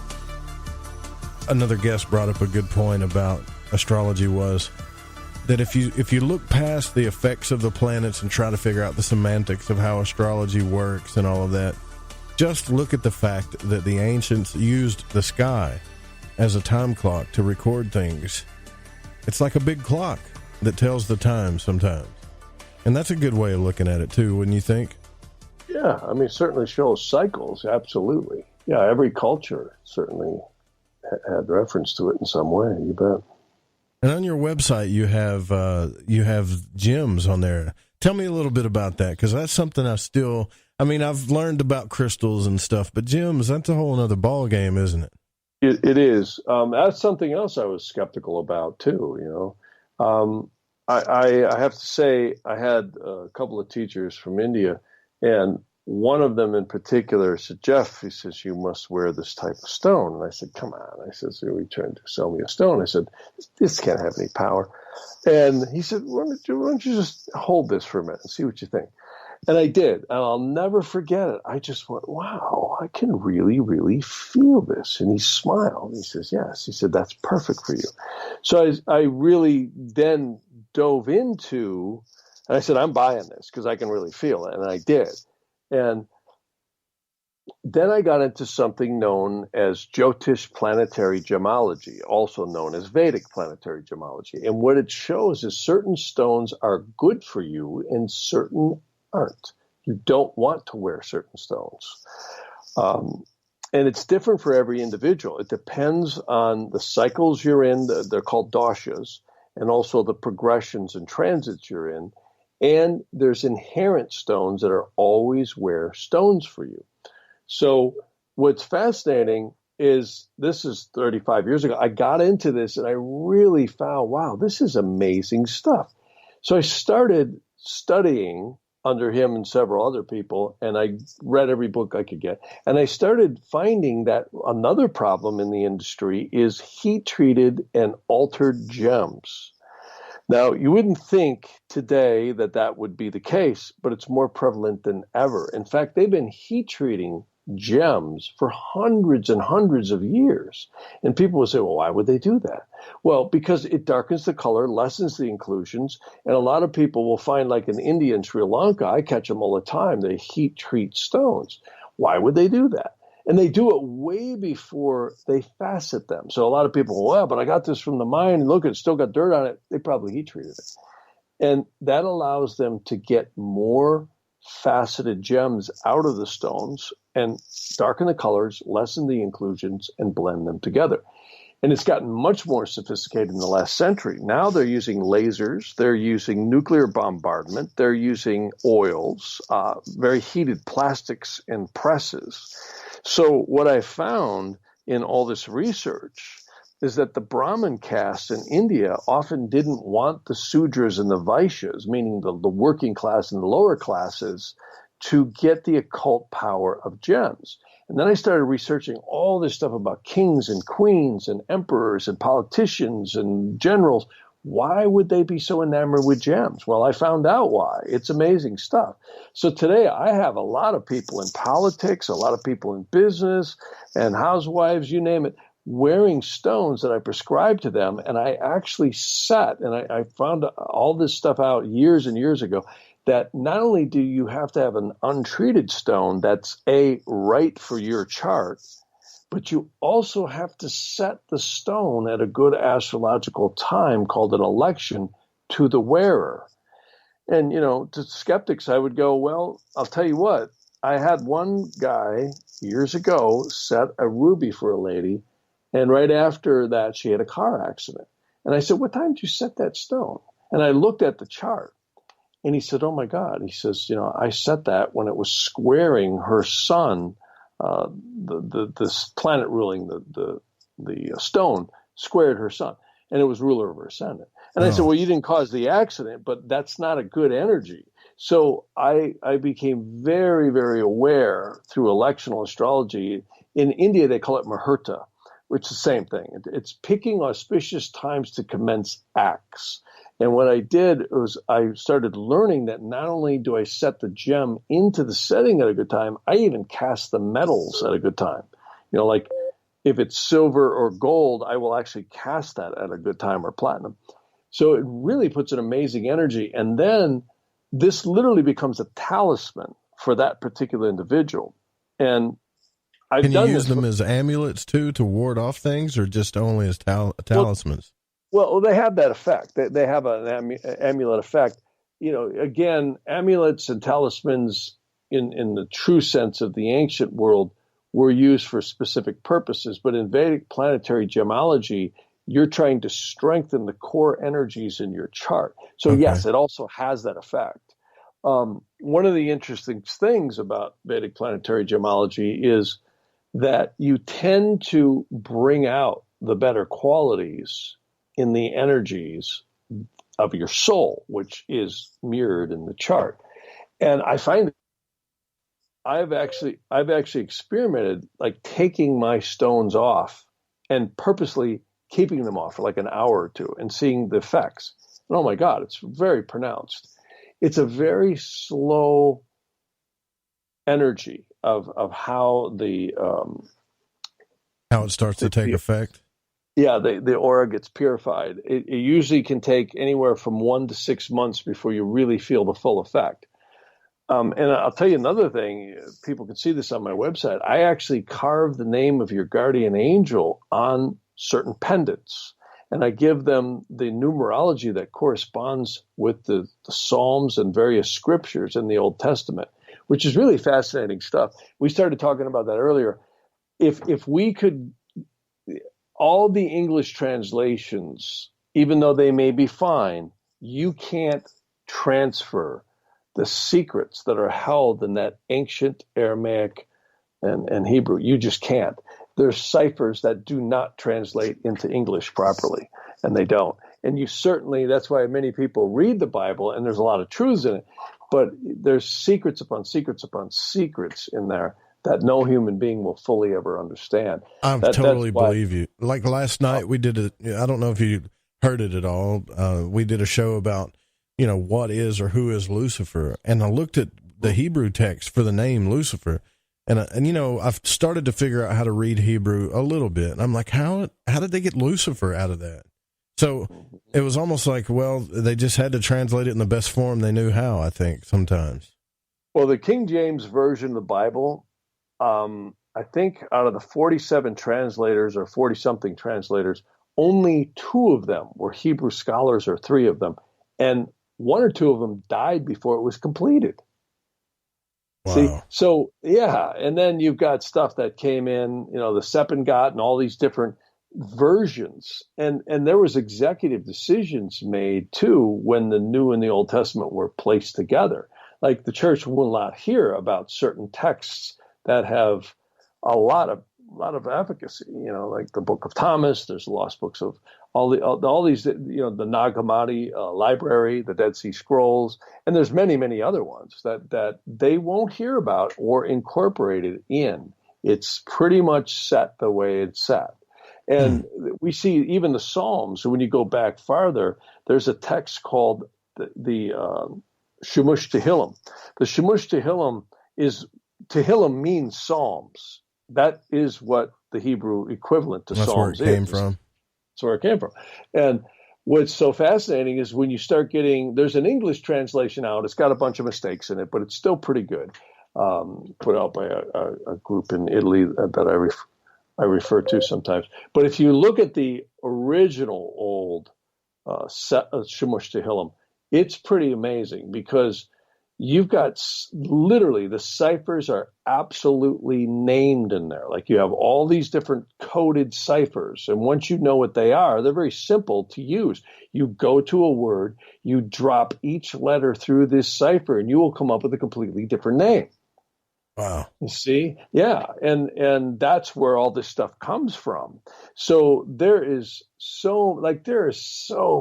Speaker 7: another guest brought up a good point about astrology was that if you look past the effects of the planets and try to figure out the semantics of how astrology works and all of that, just look at the fact that the ancients used the sky as a time clock to record things. It's like a big clock that tells the time sometimes. And that's a good way of looking at it too, wouldn't you think?
Speaker 12: Yeah, I mean, it certainly shows cycles, absolutely. Yeah, every culture certainly had reference to it in some way, you bet.
Speaker 7: And on your website, you have gems on there. Tell me a little bit about that, because that's something I've learned about crystals and stuff, but gems, that's a whole other ball game, isn't it?
Speaker 12: It is. That's something else I was skeptical about too, you know. I have to say, I had a couple of teachers from India, and one of them in particular said, Jeff, he says, you must wear this type of stone. And I said, come on. I said, so he trying to sell me a stone. I said, this can't have any power. And he said, why don't you just hold this for a minute and see what you think? And I did. And I'll never forget it. I just went, wow, I can really, really feel this. And he smiled. He says, yes. He said, that's perfect for you. So I really then dove into, and I said, I'm buying this because I can really feel it. And I did. And then I got into something known as Jyotish planetary gemology, also known as Vedic planetary gemology. And what it shows is certain stones are good for you and certain aren't. You don't want to wear certain stones. And it's different for every individual. It depends on the cycles you're in. They're called doshas, and also the progressions and transits you're in. And there's inherent stones that are always wear stones for you. So what's fascinating is, this is 35 years ago, I got into this and I really found, wow, this is amazing stuff. So I started studying under him and several other people, and I read every book I could get. And I started finding that another problem in the industry is heat-treated and altered gems. Now, you wouldn't think today that would be the case, but it's more prevalent than ever. In fact, they've been heat treating gems for hundreds and hundreds of years. And people will say, well, why would they do that? Well, because it darkens the color, lessens the inclusions, and a lot of people will find, like in India and Sri Lanka, I catch them all the time, they heat treat stones. Why would they do that? And they do it way before they facet them. So a lot of people, well, but I got this from the mine, and look, it's still got dirt on it. They probably heat treated it. And that allows them to get more faceted gems out of the stones and darken the colors, lessen the inclusions, and blend them together. And it's gotten much more sophisticated in the last century. Now they're using lasers, they're using nuclear bombardment, they're using oils, very heated plastics and presses. So what I found in all this research is that the Brahmin caste in India often didn't want the Sudras and the Vaishyas, meaning the working class and the lower classes, to get the occult power of gems. And then I started researching all this stuff about kings and queens and emperors and politicians and generals. Why would they be so enamored with gems? Well, I found out why. It's amazing stuff. So today I have a lot of people in politics, a lot of people in business and housewives, you name it, wearing stones that I prescribed to them. And I actually set, and I found all this stuff out years and years ago, that not only do you have to have an untreated stone that's right for your chart, but you also have to set the stone at a good astrological time called an election to the wearer. And, to skeptics, I would go, well, I'll tell you what, I had one guy years ago set a ruby for a lady, and right after that, she had a car accident. And I said, what time did you set that stone? And I looked at the chart, and he said, oh my God. He says, I set that when it was squaring her sun. This planet ruling the stone squared her sun, and it was ruler of her ascendant. And I said, well, you didn't cause the accident, but that's not a good energy. So I became very, very aware through electional astrology. In India, they call it Muhurta, which is the same thing. It's picking auspicious times to commence acts. And what I did was I started learning that not only do I set the gem into the setting at a good time, I even cast the metals at a good time. You know, like if it's silver or gold, I will actually cast that at a good time, or platinum. So it really puts an amazing energy. And then this literally becomes a talisman for that particular individual. And
Speaker 7: Can you use them as amulets too, to ward off things, or just only as talismans?
Speaker 12: Well, they have that effect. They have an amulet effect. You know, again, amulets and talismans in the true sense of the ancient world were used for specific purposes. But in Vedic planetary gemology, you're trying to strengthen the core energies in your chart. So yes, it also has that effect. One of the interesting things about Vedic planetary gemology is that you tend to bring out the better qualities in the energies of your soul, which is mirrored in the chart. And I find that I've actually experimented like taking my stones off and purposely keeping them off for like an hour or two and seeing the effects. And oh my God, it's very pronounced. It's a very slow energy of how
Speaker 7: how it starts to take effect.
Speaker 12: Yeah, the aura gets purified. It usually can take anywhere from 1 to 6 months before you really feel the full effect. And I'll tell you another thing. People can see this on my website. I actually carve the name of your guardian angel on certain pendants, and I give them the numerology that corresponds with the Psalms and various scriptures in the Old Testament, which is really fascinating stuff. We started talking about that earlier. If we could, all the English translations, even though they may be fine, you can't transfer the secrets that are held in that ancient Aramaic and Hebrew. You just can't. There's ciphers that do not translate into English properly, and they don't. And you certainly, that's why many people read the Bible, and there's a lot of truths in it, but there's secrets upon secrets upon secrets in there that no human being will fully ever understand.
Speaker 7: I totally believe you. Like last night we did I don't know if you heard it at all. We did a show about, you know, what is or who is Lucifer. And I looked at the Hebrew text for the name Lucifer. And you know, I've started to figure out how to read Hebrew a little bit. And I'm like, how did they get Lucifer out of that? So it was almost like, well, they just had to translate it in the best form they knew how, I think, sometimes.
Speaker 12: Well, the King James Version of the Bible, I think out of the 47 translators or 40-something translators, only 2 of them were Hebrew scholars, or 3 of them. And 1 or 2 of them died before it was completed. Wow. See, so yeah, and then you've got stuff that came in, you know, the Septuagint and all these different versions, and there was executive decisions made too when the New and the Old Testament were placed together. Like the church will not hear about certain texts that have a lot of efficacy, you know, like the Book of Thomas. There's lost books of all these, you know, the Nag Hammadi library, the Dead Sea Scrolls, and there's many other ones that they won't hear about or incorporated in. It's pretty much set the way it's set. And we see even the Psalms. So when you go back farther, there's a text called the Shemush Tehillim. The Shemush Tehillim means Psalms. That is what the Hebrew equivalent to Psalms is. That's where it came from. That's where it came from. And what's so fascinating is when you start getting, there's an English translation out. It's got a bunch of mistakes in it, but it's still pretty good. Put out by a group in Italy that I refer to sometimes. But if you look at the original old Shemush Tehillim, it's pretty amazing because you've got literally the ciphers are absolutely named in there. Like you have all these different coded ciphers. And once you know what they are, they're very simple to use. You go to a word, you drop each letter through this cipher, and you will come up with a completely different name.
Speaker 7: Wow.
Speaker 12: You see? Yeah. And that's where all this stuff comes from. So there are so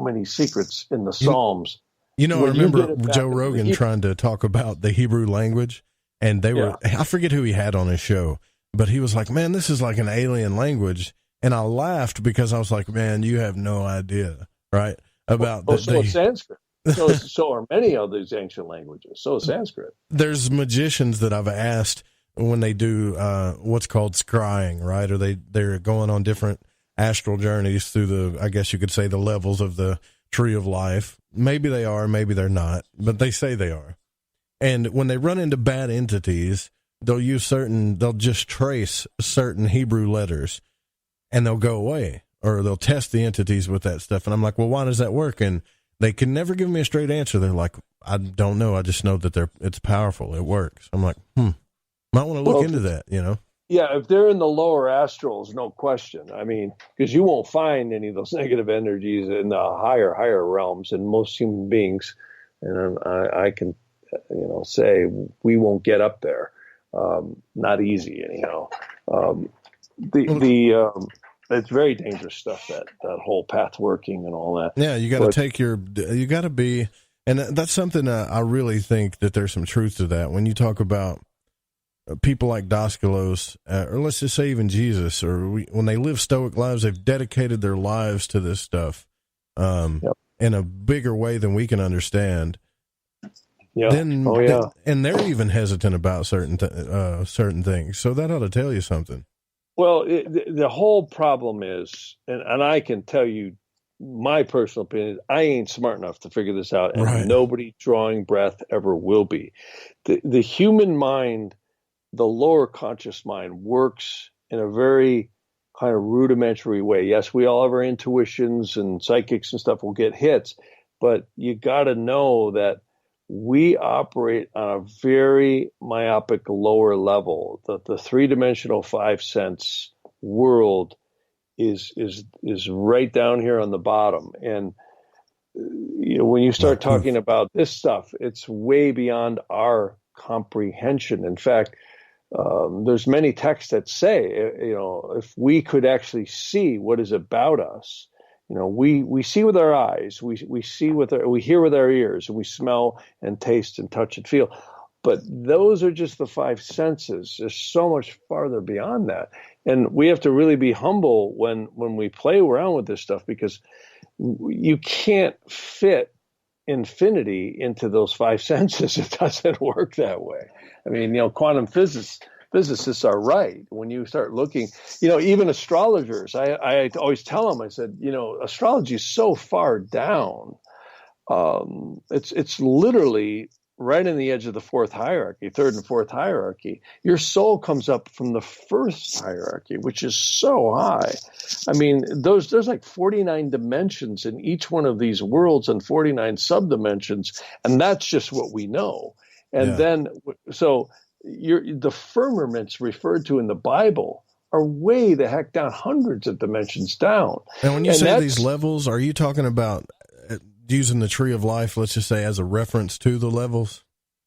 Speaker 12: many secrets in the Psalms.
Speaker 7: You know, I remember Joe Rogan trying to talk about the Hebrew language, and they were, I forget who he had on his show, but he was like, man, this is like an alien language. And I laughed because I was like, man, you have no idea, right? About
Speaker 12: so is Sanskrit. So are many of these ancient languages. So is Sanskrit.
Speaker 7: There's magicians that I've asked when they do what's called scrying, right? Or they're going on different astral journeys through the, I guess you could say, the levels of the tree of life. Maybe they are, maybe they're not, but they say they are. And when they run into bad entities, they'll just trace certain Hebrew letters and they'll go away, or they'll test the entities with that stuff. And I'm like, well, why does that work? And they can never give me a straight answer. They're like, I don't know. I just know that it's powerful. It works. I'm like, might want to look into that, you know?
Speaker 12: Yeah, if they're in the lower astrals, no question. I mean, because you won't find any of those negative energies in the higher realms, and most human beings, and I can, say we won't get up there. Not easy, anyhow. It's very dangerous stuff, that whole path working and all that.
Speaker 7: Yeah, you got to you got to be, and that's something I really think that there's some truth to that. When you talk about people like Daskalos, or let's just say even Jesus, when they live Stoic lives, they've dedicated their lives to this stuff in a bigger way than we can understand.
Speaker 12: Yeah.
Speaker 7: And they're even hesitant about certain things. So that ought to tell you something.
Speaker 12: Well, the whole problem is, and I can tell you my personal opinion, I ain't smart enough to figure this out, and nobody drawing breath ever will be. The human mind, the lower conscious mind, works in a very kind of rudimentary way. Yes, we all have our intuitions, and psychics and stuff will get hits, but you got to know that we operate on a very myopic lower level. The three-dimensional 5 sense world is right down here on the bottom. And when you start talking about this stuff, it's way beyond our comprehension. In fact, there's many texts that say, if we could actually see what is about us, we see with our eyes, we see we hear with our ears, and we smell and taste and touch and feel. But those are just the 5 senses. There's so much farther beyond that. And we have to really be humble when we play around with this stuff, because you can't fit infinity into those 5 senses. It doesn't work that way. I mean, quantum physicists are right. When you start looking, even astrologers, I always tell them, I said, astrology is so far down. It's literally right in the edge of the third and fourth hierarchy. Your soul comes up from the first hierarchy, which is so high. I mean, there's like 49 dimensions in each one of these worlds and 49 subdimensions. And that's just what we know. And then, so the firmaments referred to in the Bible are way the heck down, hundreds of dimensions down.
Speaker 7: And when you say these levels, are you talking about using the tree of life, let's just say, as a reference to the levels?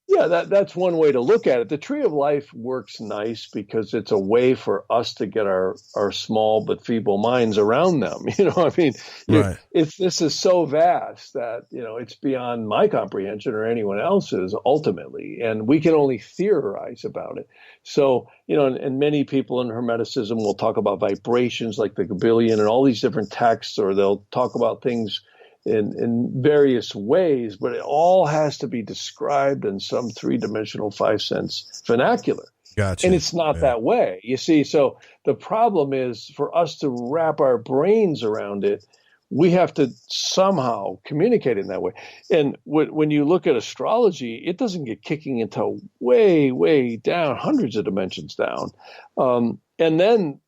Speaker 12: Yeah, that's one way to look at it. The tree of life works nice because it's a way for us to get our small but feeble minds around them. This is so vast that, it's beyond my comprehension or anyone else's ultimately. And we can only theorize about it. So, and many people in Hermeticism will talk about vibrations like the Kabbalion and all these different texts, or they'll talk about things in various ways, but it all has to be described in some three-dimensional 5 sense vernacular.
Speaker 7: Gotcha.
Speaker 12: And it's not that way, you see. So the problem is, for us to wrap our brains around it, we have to somehow communicate in that way. And when you look at astrology, it doesn't get kicking into way, way down, hundreds of dimensions down. And then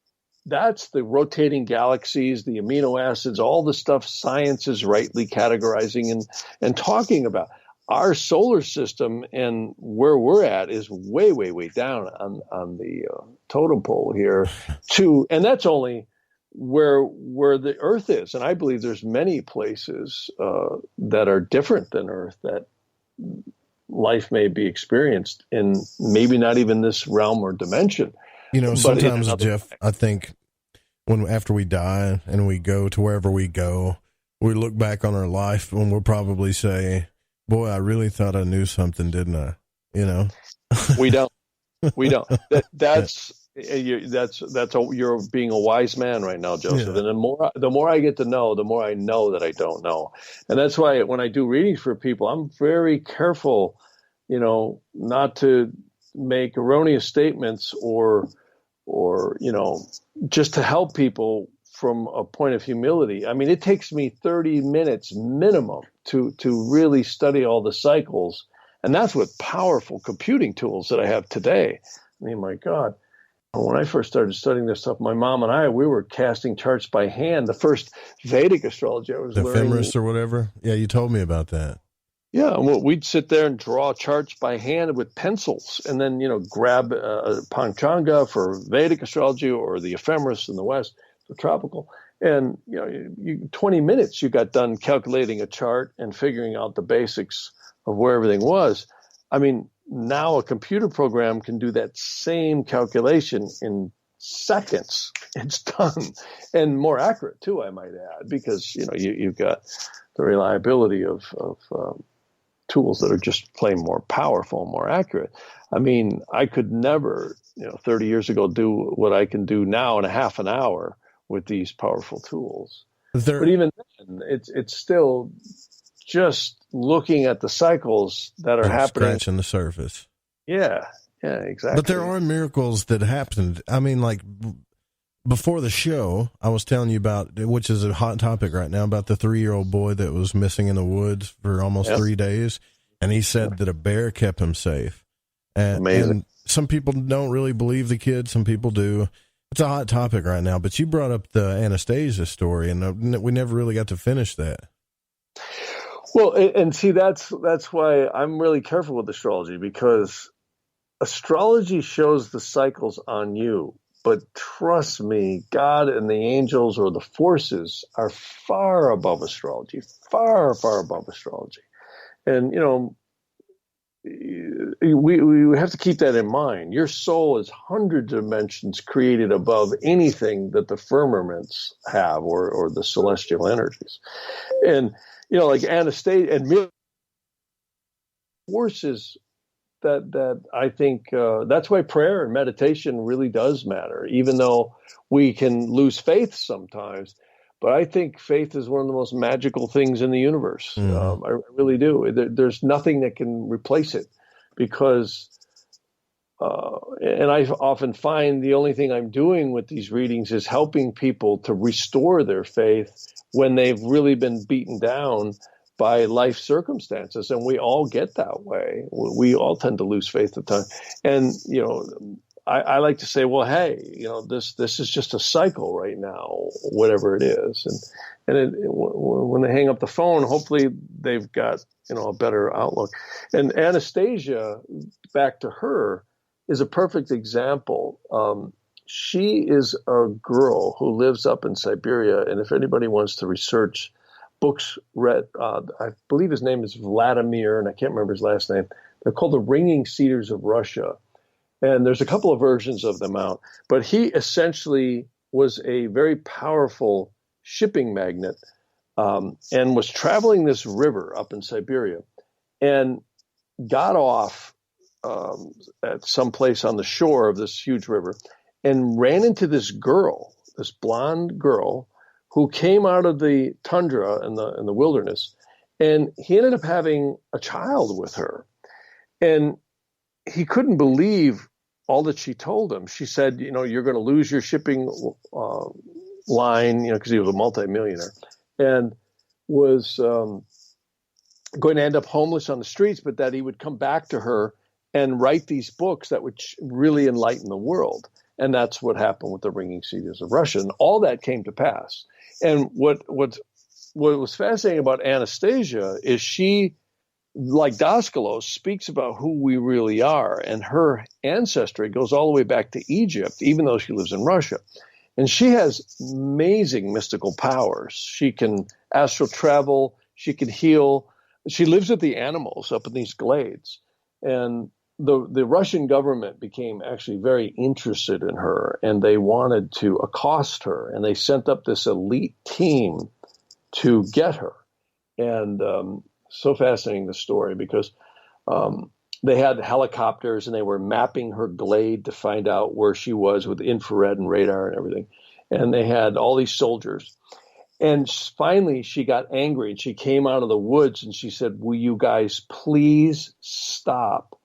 Speaker 12: that's the rotating galaxies, the amino acids, all the stuff science is rightly categorizing and talking about. Our solar system and where we're at is way, way, way down on the totem pole here and that's only where the Earth is. And I believe there's many places that are different than Earth that life may be experienced in, maybe not even this realm or dimension.
Speaker 7: Sometimes, Jeff, I think after we die and we go to wherever we go, we look back on our life and we'll probably say, Boy, I really thought I knew something, didn't I? You know,
Speaker 12: we don't. That's you're being a wise man right now, Joseph.
Speaker 7: Yeah.
Speaker 12: And the more I get to know, the more I know that I don't know. And that's why when I do readings for people, I'm very careful, not to make erroneous statements or just to help people from a point of humility. I mean, it takes me 30 minutes minimum to really study all the cycles. And that's with powerful computing tools that I have today. I mean, my God, when I first started studying this stuff, my mom and we were casting charts by hand. The first Vedic astrology I was learning.
Speaker 7: Ephemeris or whatever? Yeah, you told me about that.
Speaker 12: Yeah, well, we'd sit there and draw charts by hand with pencils and then, grab a Panchanga for Vedic astrology or the ephemeris in the West, the tropical. And, 20 minutes you got done calculating a chart and figuring out the basics of where everything was. I mean, now a computer program can do that same calculation in seconds. It's done, and more accurate too, I might add, because you've got the reliability of tools that are just plain more powerful, more accurate. I mean, I could never, 30 years ago, do what I can do now in a half an hour with these powerful tools. But even then, it's still just looking at the cycles that are happening.
Speaker 7: Scratching the surface.
Speaker 12: Yeah, exactly.
Speaker 7: But there are miracles that happened. I mean, like before the show, I was telling you about, which is a hot topic right now, about the 3-year-old boy that was missing in the woods for almost 3 days. And he said that a bear kept him safe.
Speaker 12: Amazing.
Speaker 7: And some people don't really believe the kid. Some people do. It's a hot topic right now. But you brought up the Anastasia story, and we never really got to finish that.
Speaker 12: Well, and see, that's why I'm really careful with astrology, because astrology shows the cycles on you. But trust me, God and the angels or the forces are far above astrology, far, far above astrology. And, we have to keep that in mind. Your soul is hundreds of dimensions created above anything that the firmaments have or the celestial energies. And, like Anastasia and forces that I think that's why prayer and meditation really does matter, even though we can lose faith sometimes. But I think faith is one of the most magical things in the universe.
Speaker 7: Mm-hmm.
Speaker 12: I really do. There's nothing that can replace it, because and I often find the only thing I'm doing with these readings is helping people to restore their faith when they've really been beaten down by life circumstances. And we all get that way. We all tend to lose faith at times. And, I like to say, well, hey, this is just a cycle right now, whatever it is. And when they hang up the phone, hopefully they've got, a better outlook. And Anastasia, back to her, is a perfect example. She is a girl who lives up in Siberia. And if anybody wants to research books read, I believe his name is Vladimir, and I can't remember his last name. They're called The Ringing Cedars of Russia. And there's a couple of versions of them out. But he essentially was a very powerful shipping magnate and was traveling this river up in Siberia and got off at some place on the shore of this huge river and ran into this girl, this blonde girl, who came out of the tundra in the wilderness. And he ended up having a child with her. And he couldn't believe all that she told him. She said, you're going to lose your shipping line, because he was a multimillionaire, and was going to end up homeless on the streets, but that he would come back to her and write these books that would really enlighten the world. And that's what happened with the Ringing Cedars of Russia. And all that came to pass. And what was fascinating about Anastasia is she, like Daskalos, speaks about who we really are. And her ancestry goes all the way back to Egypt, even though she lives in Russia. And she has amazing mystical powers. She can astral travel. She can heal. She lives with the animals up in these glades. And the Russian government became actually very interested in her, and they wanted to accost her. And they sent up this elite team to get her. And So fascinating, the story, because they had helicopters and they were mapping her glade to find out where she was with infrared and radar and everything. And they had all these soldiers. And finally, she got angry and she came out of the woods and she said, will you guys please stop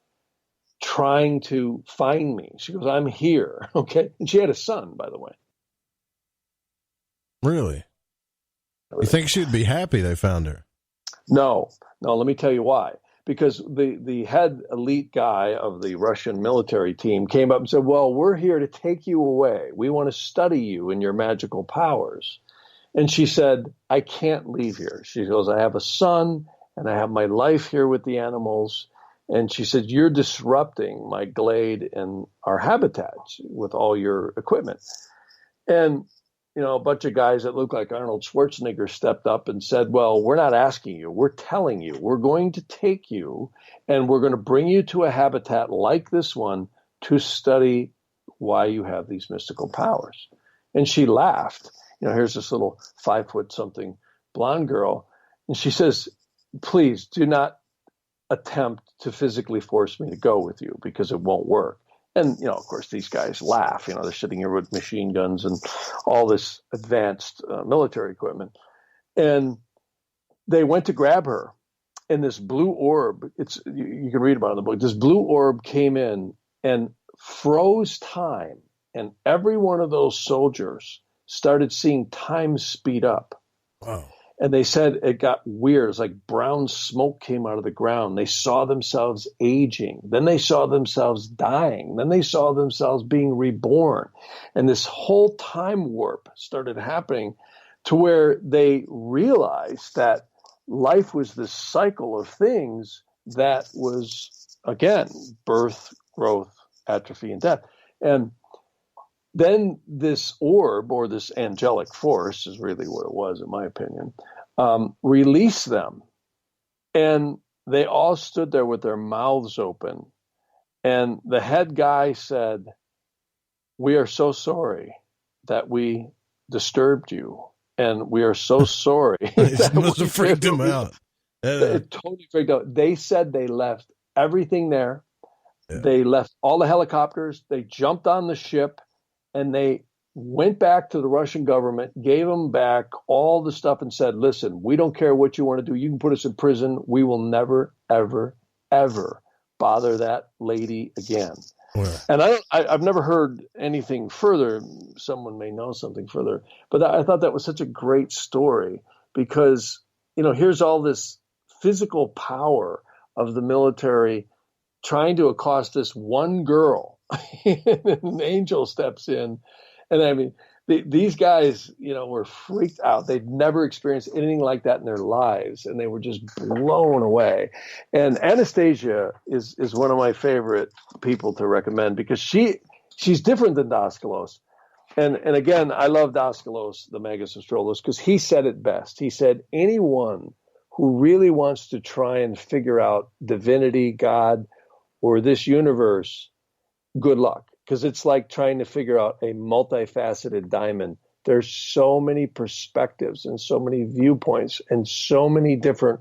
Speaker 12: trying to find me? She goes, I'm here. Okay. And she had a son, by the way.
Speaker 7: Really? You think she'd be happy they found her?
Speaker 12: No, let me tell you why. Because the head elite guy of the Russian military team came up and said, well, we're here to take you away. We want to study you and your magical powers. And she said, I can't leave here. She goes, I have a son and I have my life here with the animals. And she said, you're disrupting my glade and our habitats with all your equipment. And, a bunch of guys that look like Arnold Schwarzenegger stepped up and said, well, we're not asking you. We're telling you. We're going to take you and we're going to bring you to a habitat like this one to study why you have these mystical powers. And she laughed. Here's this little 5-foot-something blonde girl. And she says, please do not attempt to physically force me to go with you because it won't work. And, of course, these guys laugh. They're sitting here with machine guns and all this advanced military equipment. And they went to grab her. And this blue orb, you can read about it in the book, this blue orb came in and froze time. And every one of those soldiers started seeing time speed up. Wow. And they said it got weird. It's like brown smoke came out of the ground. They saw themselves aging. Then they saw themselves dying. Then they saw themselves being reborn. And this whole time warp started happening to where they realized that life was this cycle of things that was, again, birth, growth, atrophy, and death. And then this orb, or this angelic force, is really what it was, in my opinion, released them. And they all stood there with their mouths open. And the head guy said, we are so sorry that we disturbed you. And we are so sorry.
Speaker 7: It must have freaked him out.
Speaker 12: It totally freaked out. They said they left everything there. Yeah. They left all the helicopters. They jumped on the ship. And they went back to the Russian government, gave them back all the stuff and said, listen, we don't care what you want to do. You can put us in prison. We will never, ever, ever bother that lady again. Yeah. And I've never heard anything further. Someone may know something further. But I thought that was such a great story because, here's all this physical power of the military trying to accost this one girl. An angel steps in. And I mean, these guys, were freaked out. They'd never experienced anything like that in their lives. And they were just blown away. And Anastasia is one of my favorite people to recommend because she's different than Daskalos. And again, I love Daskalos, the Magus Astrologos, because he said it best. He said, anyone who really wants to try and figure out divinity, God, or this universe, good luck, because it's like trying to figure out a multifaceted diamond. There's so many perspectives and so many viewpoints and so many different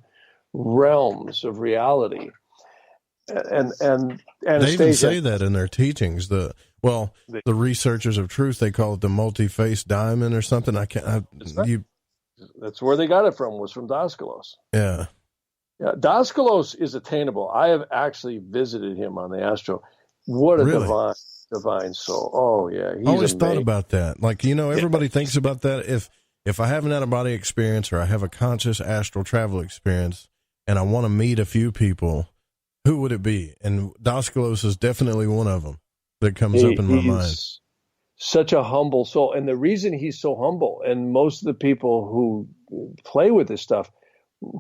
Speaker 12: realms of reality. And
Speaker 7: they even say that in their teachings. The researchers of truth, they call it the multi-faced diamond or something. That's
Speaker 12: where they got it from, was from Daskalos.
Speaker 7: Yeah.
Speaker 12: Yeah, Daskalos is attainable. I have actually visited him on the Astro. What a divine soul. Oh, yeah. He's
Speaker 7: always
Speaker 12: amazing.
Speaker 7: Thought about that. Like, everybody thinks about that. If I have an out-of-body experience or I have a conscious astral travel experience and I want to meet a few people, who would it be? And Daskalos is definitely one of them that comes up in my mind.
Speaker 12: Such a humble soul. And the reason he's so humble, and most of the people who play with this stuff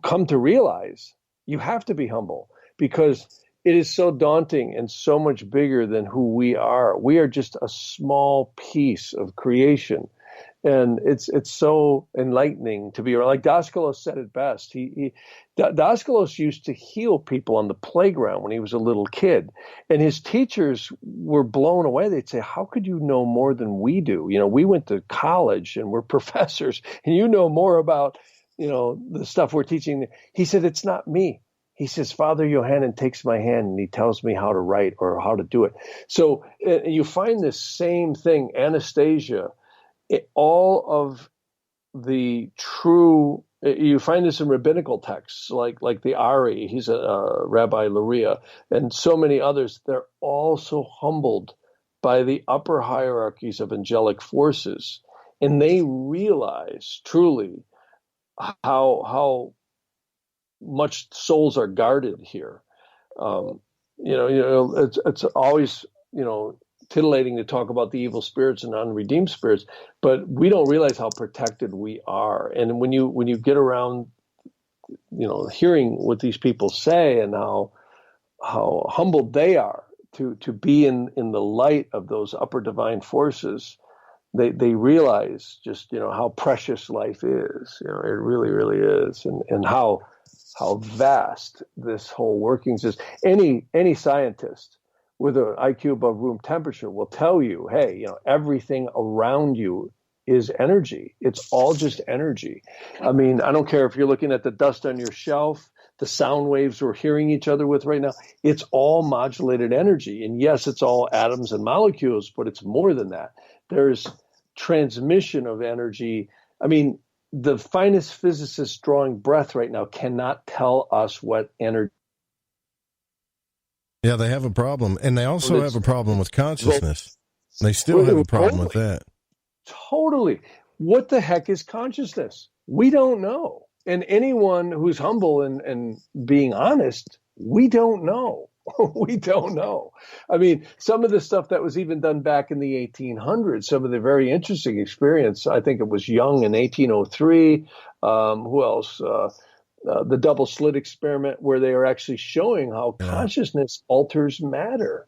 Speaker 12: come to realize you have to be humble because it is so daunting and so much bigger than who we are. We are just a small piece of creation. And it's so enlightening to be like Daskalos said it best. Daskalos used to heal people on the playground when he was a little kid. And his teachers were blown away. They'd say, how could you know more than we do? We went to college and we're professors and you know more about the stuff we're teaching. He said, it's not me. He says, Father Yohanan takes my hand and he tells me how to write or how to do it. So you find this same thing, Anastasia, all of the true, you find this in rabbinical texts like the Ari, he's a Rabbi Luria, and so many others. They're all so humbled by the upper hierarchies of angelic forces. And they realize truly how much souls are guarded here. It's always, titillating to talk about the evil spirits and unredeemed spirits, but we don't realize how protected we are. And when you get around, hearing what these people say and how humbled they are to be in the light of those upper divine forces, they realize just, how precious life is. It really, really is. And how vast this whole workings is. Any scientist with an IQ above room temperature will tell you, hey, everything around you is energy. It's all just energy. I mean, I don't care if you're looking at the dust on your shelf, the sound waves we're hearing each other with right now. It's all modulated energy. And yes, it's all atoms and molecules, but it's more than that. There's transmission of energy. I mean, the finest physicists drawing breath right now cannot tell us what energy.
Speaker 7: Yeah, they have a problem. And they also have a problem with consciousness. They still have a problem with that.
Speaker 12: Totally. What the heck is consciousness? We don't know. And anyone who's humble and being honest, we don't know. We don't know. I mean, some of the stuff that was even done back in the 1800s, some of the very interesting experience, I think it was Young in 1803. Who else? The double slit experiment, where they are actually showing how consciousness alters matter.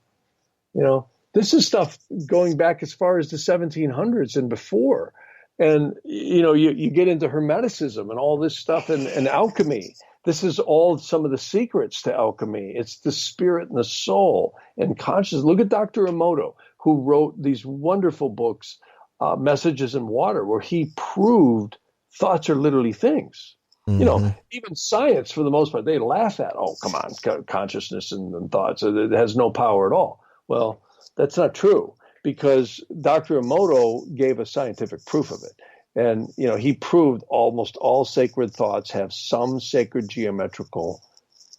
Speaker 12: This is stuff going back as far as the 1700s and before. And, you get into Hermeticism and all this stuff and alchemy. This is all some of the secrets to alchemy. It's the spirit and the soul and consciousness. Look at Dr. Emoto, who wrote these wonderful books, Messages in Water, where he proved thoughts are literally things.
Speaker 7: Mm-hmm.
Speaker 12: Even science, for the most part, they laugh at, oh, come on, consciousness and thoughts. It has no power at all. Well, that's not true, because Dr. Emoto gave us scientific proof of it. And, he proved almost all sacred thoughts have some sacred geometrical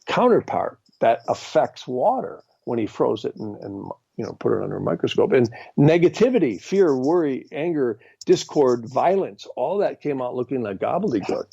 Speaker 12: counterpart that affects water when he froze it and put it under a microscope. And negativity, fear, worry, anger, discord, violence, all that came out looking like gobbledygook.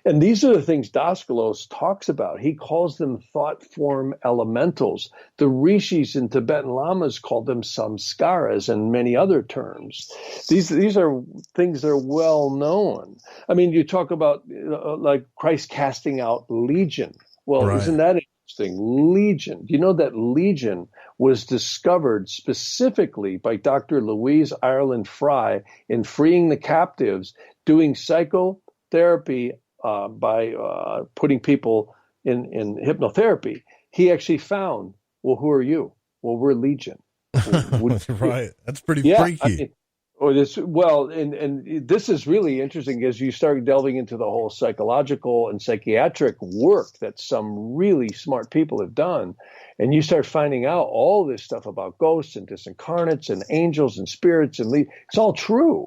Speaker 12: And these are the things Daskalos talks about. He calls them thought form elementals. The rishis in Tibetan lamas called them samskaras and many other terms. These are things that are well known. I mean, you talk about like Christ casting out legion. Well, right. Isn't that interesting? Legion. Do you know that legion was discovered specifically by Dr. Louise Ireland Fry in freeing the captives, doing psychotherapy by putting people in hypnotherapy? He actually found, well, who are you? Well, we're legion.
Speaker 7: Right. That's pretty freaky.
Speaker 12: And this is really interesting as you start delving into the whole psychological and psychiatric work that some really smart people have done. And you start finding out all this stuff about ghosts and disincarnates and angels and spirits and it's all true.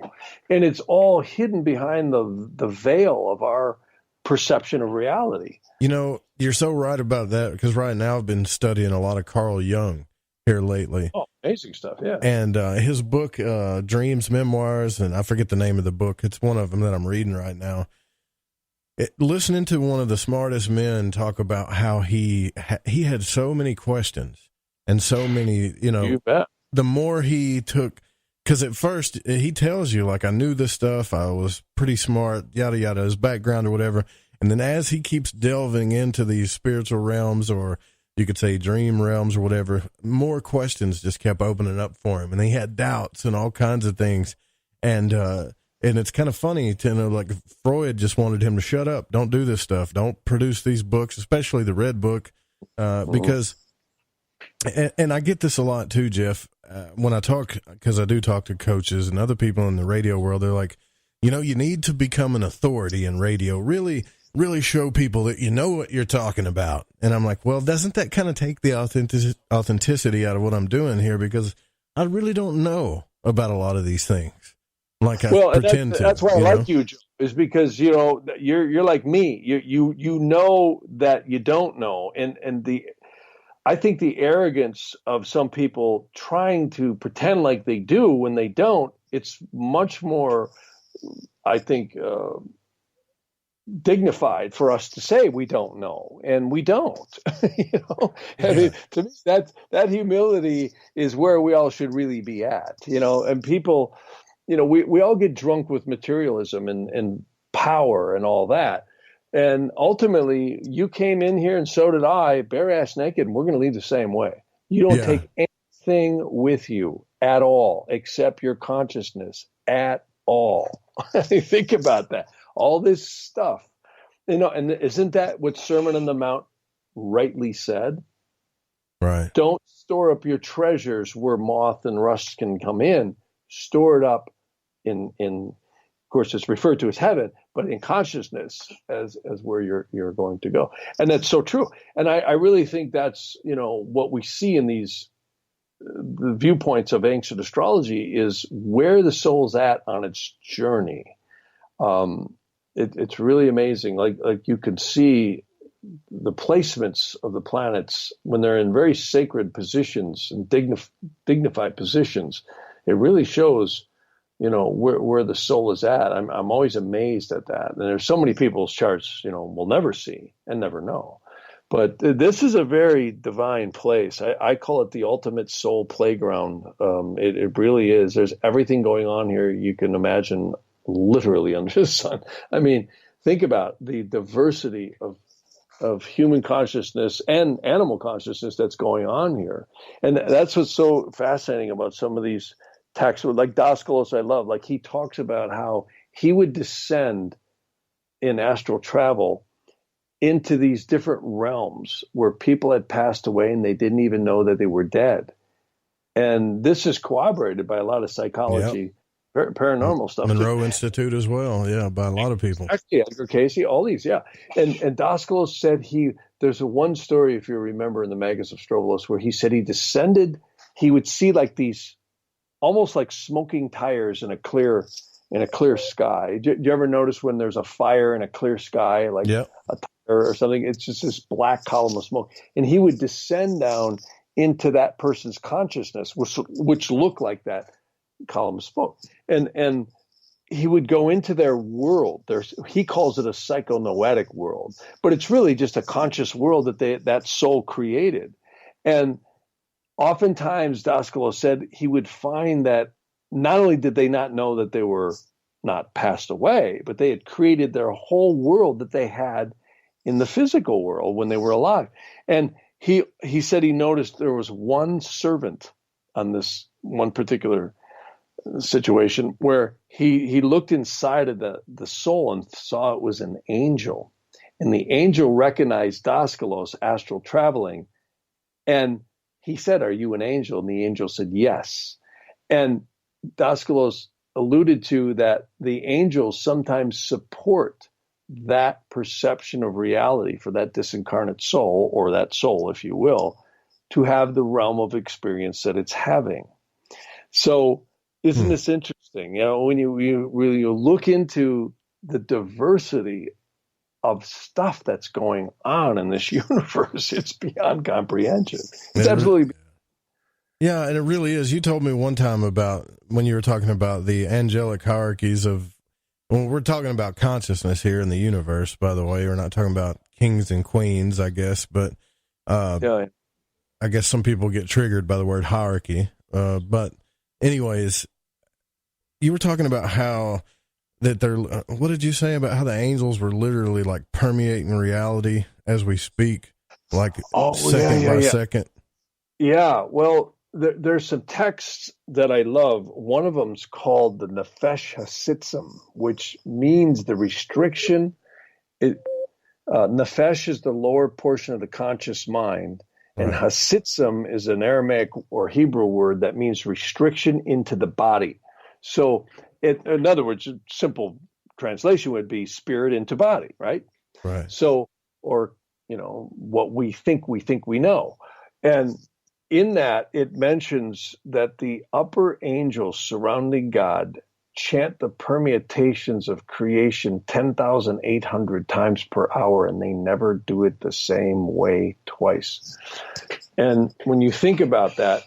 Speaker 12: And it's all hidden behind the veil of our perception of reality.
Speaker 7: You're so right about that, because right now I've been studying a lot of Carl Jung here lately.
Speaker 12: Oh, amazing stuff, yeah.
Speaker 7: And his book, Dreams, Memoirs, and I forget the name of the book. It's one of them that I'm reading right now. Listening to one of the smartest men talk about how he had so many questions and so many,
Speaker 12: You bet.
Speaker 7: The more he took, because at first he tells you, like, I knew this stuff, I was pretty smart, yada, yada, his background or whatever. And then as he keeps delving into these spiritual realms, or you could say dream realms or whatever, more questions just kept opening up for him. And he had doubts and all kinds of things. And it's kind of funny to know, like, Freud just wanted him to shut up. Don't do this stuff. Don't produce these books, especially the Red Book, because, and I get this a lot too, Jeff, when I talk, because I do talk to coaches and other people in the radio world. They're like, you know, you need to become an authority in radio, really show people that you know what you're talking about. And I'm like, well, doesn't that kind of take the authenticity out of what I'm doing here? Because I really don't know about a lot of these things. Like I pretend to.
Speaker 12: That's why I like you, Joe, is because, you know, you're like me. You know that you don't know. And I think the arrogance of some people trying to pretend like they do when they don't, it's much more, I think, dignified for us to say we don't know, and we don't. You know, I mean, to me, that humility is where we all should really be at. You know, and people, you know, we all get drunk with materialism and power and all that. And ultimately, you came in here, and so did I, bare ass naked, and we're going to leave the same way. You don't take anything with you at all, except your consciousness at all. Think about that. All this stuff, you know, and isn't that what Sermon on the Mount rightly said?
Speaker 7: Right.
Speaker 12: Don't store up your treasures where moth and rust can come in. Store it up in of course, it's referred to as heaven, but in consciousness as where you're going to go. And that's so true. And I really think that's, you know, what we see in these the viewpoints of ancient astrology is where the soul's at on its journey. It's really amazing. Like you can see the placements of the planets when they're in very sacred positions and dignified positions. It really shows, you know, where the soul is at. I'm always amazed at that. And there's so many people's charts, you know, we'll never see and never know. But this is a very divine place. I call it the ultimate soul playground. It really is. There's everything going on here you can imagine literally under the sun. I mean, think about the diversity of human consciousness and animal consciousness that's going on here. And that's what's so fascinating about some of these texts, like Daskalos I love. Like he talks about how he would descend in astral travel into these different realms where people had passed away and they didn't even know that they were dead. And this is corroborated by a lot of psychology, paranormal stuff.
Speaker 7: Monroe Institute as well, by a lot of people.
Speaker 12: Actually, Edgar Casey, all these, And Daskalos said there's one story, if you remember, in the Magus of Strovolos, where he said he descended, he would see like these, almost like smoking tires in a clear sky. Do you ever notice when there's a fire in a clear sky, like a tire or something? It's just this black column of smoke. And he would descend down into that person's consciousness, which looked like that column of smoke. And he would go into their world. He calls it a psychonoetic world, but it's really just a conscious world that soul created. And oftentimes, Daskalos said he would find that not only did they not know that they were not passed away, but they had created their whole world that they had in the physical world when they were alive. And he said he noticed there was one servant on this one particular situation where he looked inside of the soul and saw it was an angel. And the angel recognized Daskalos astral traveling. And he said, "Are you an angel?" And the angel said, "Yes." And Daskalos alluded to that the angels sometimes support that perception of reality for that disincarnate soul, or that soul, if you will, to have the realm of experience that it's having. So isn't this interesting? You know, when you look into the diversity of stuff that's going on in this universe, it's beyond comprehension. It's absolutely.
Speaker 7: Yeah, and it really is. You told me one time about when you were talking about the angelic hierarchies of, well, we're talking about consciousness here in the universe, by the way. We're not talking about kings and queens, I guess, but I guess some people get triggered by the word hierarchy. But anyways, you were talking about how that what did you say about how the angels were literally like permeating reality as we speak, like second by second?
Speaker 12: Yeah, well, there's some texts that I love. One of them's called the Nefesh Hasitzim, which means the restriction. Nefesh is the lower portion of the conscious mind, and Hasitzim is an Aramaic or Hebrew word that means restriction into the body. So in other words, a simple translation would be spirit into body, right?
Speaker 7: Right.
Speaker 12: So, or, what we think we know. And in that, it mentions that the upper angels surrounding God chant the permutations of creation 10,800 times per hour, and they never do it the same way twice. And when you think about that,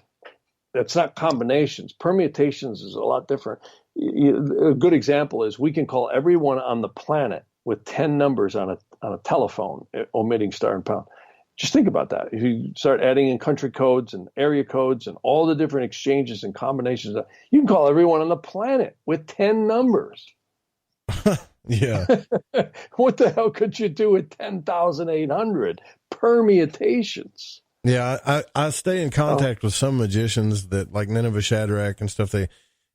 Speaker 12: that's not combinations. Permutations is a lot different. A good example is we can call everyone on the planet with 10 numbers on a telephone, omitting star and pound. Just think about that. If you start adding in country codes and area codes and all the different exchanges and combinations, you can call everyone on the planet with 10 numbers.
Speaker 7: Yeah.
Speaker 12: What the hell could you do with 10,800 permutations?
Speaker 7: Yeah, I stay in contact with some magicians that, like Nineveh Shadrach and stuff.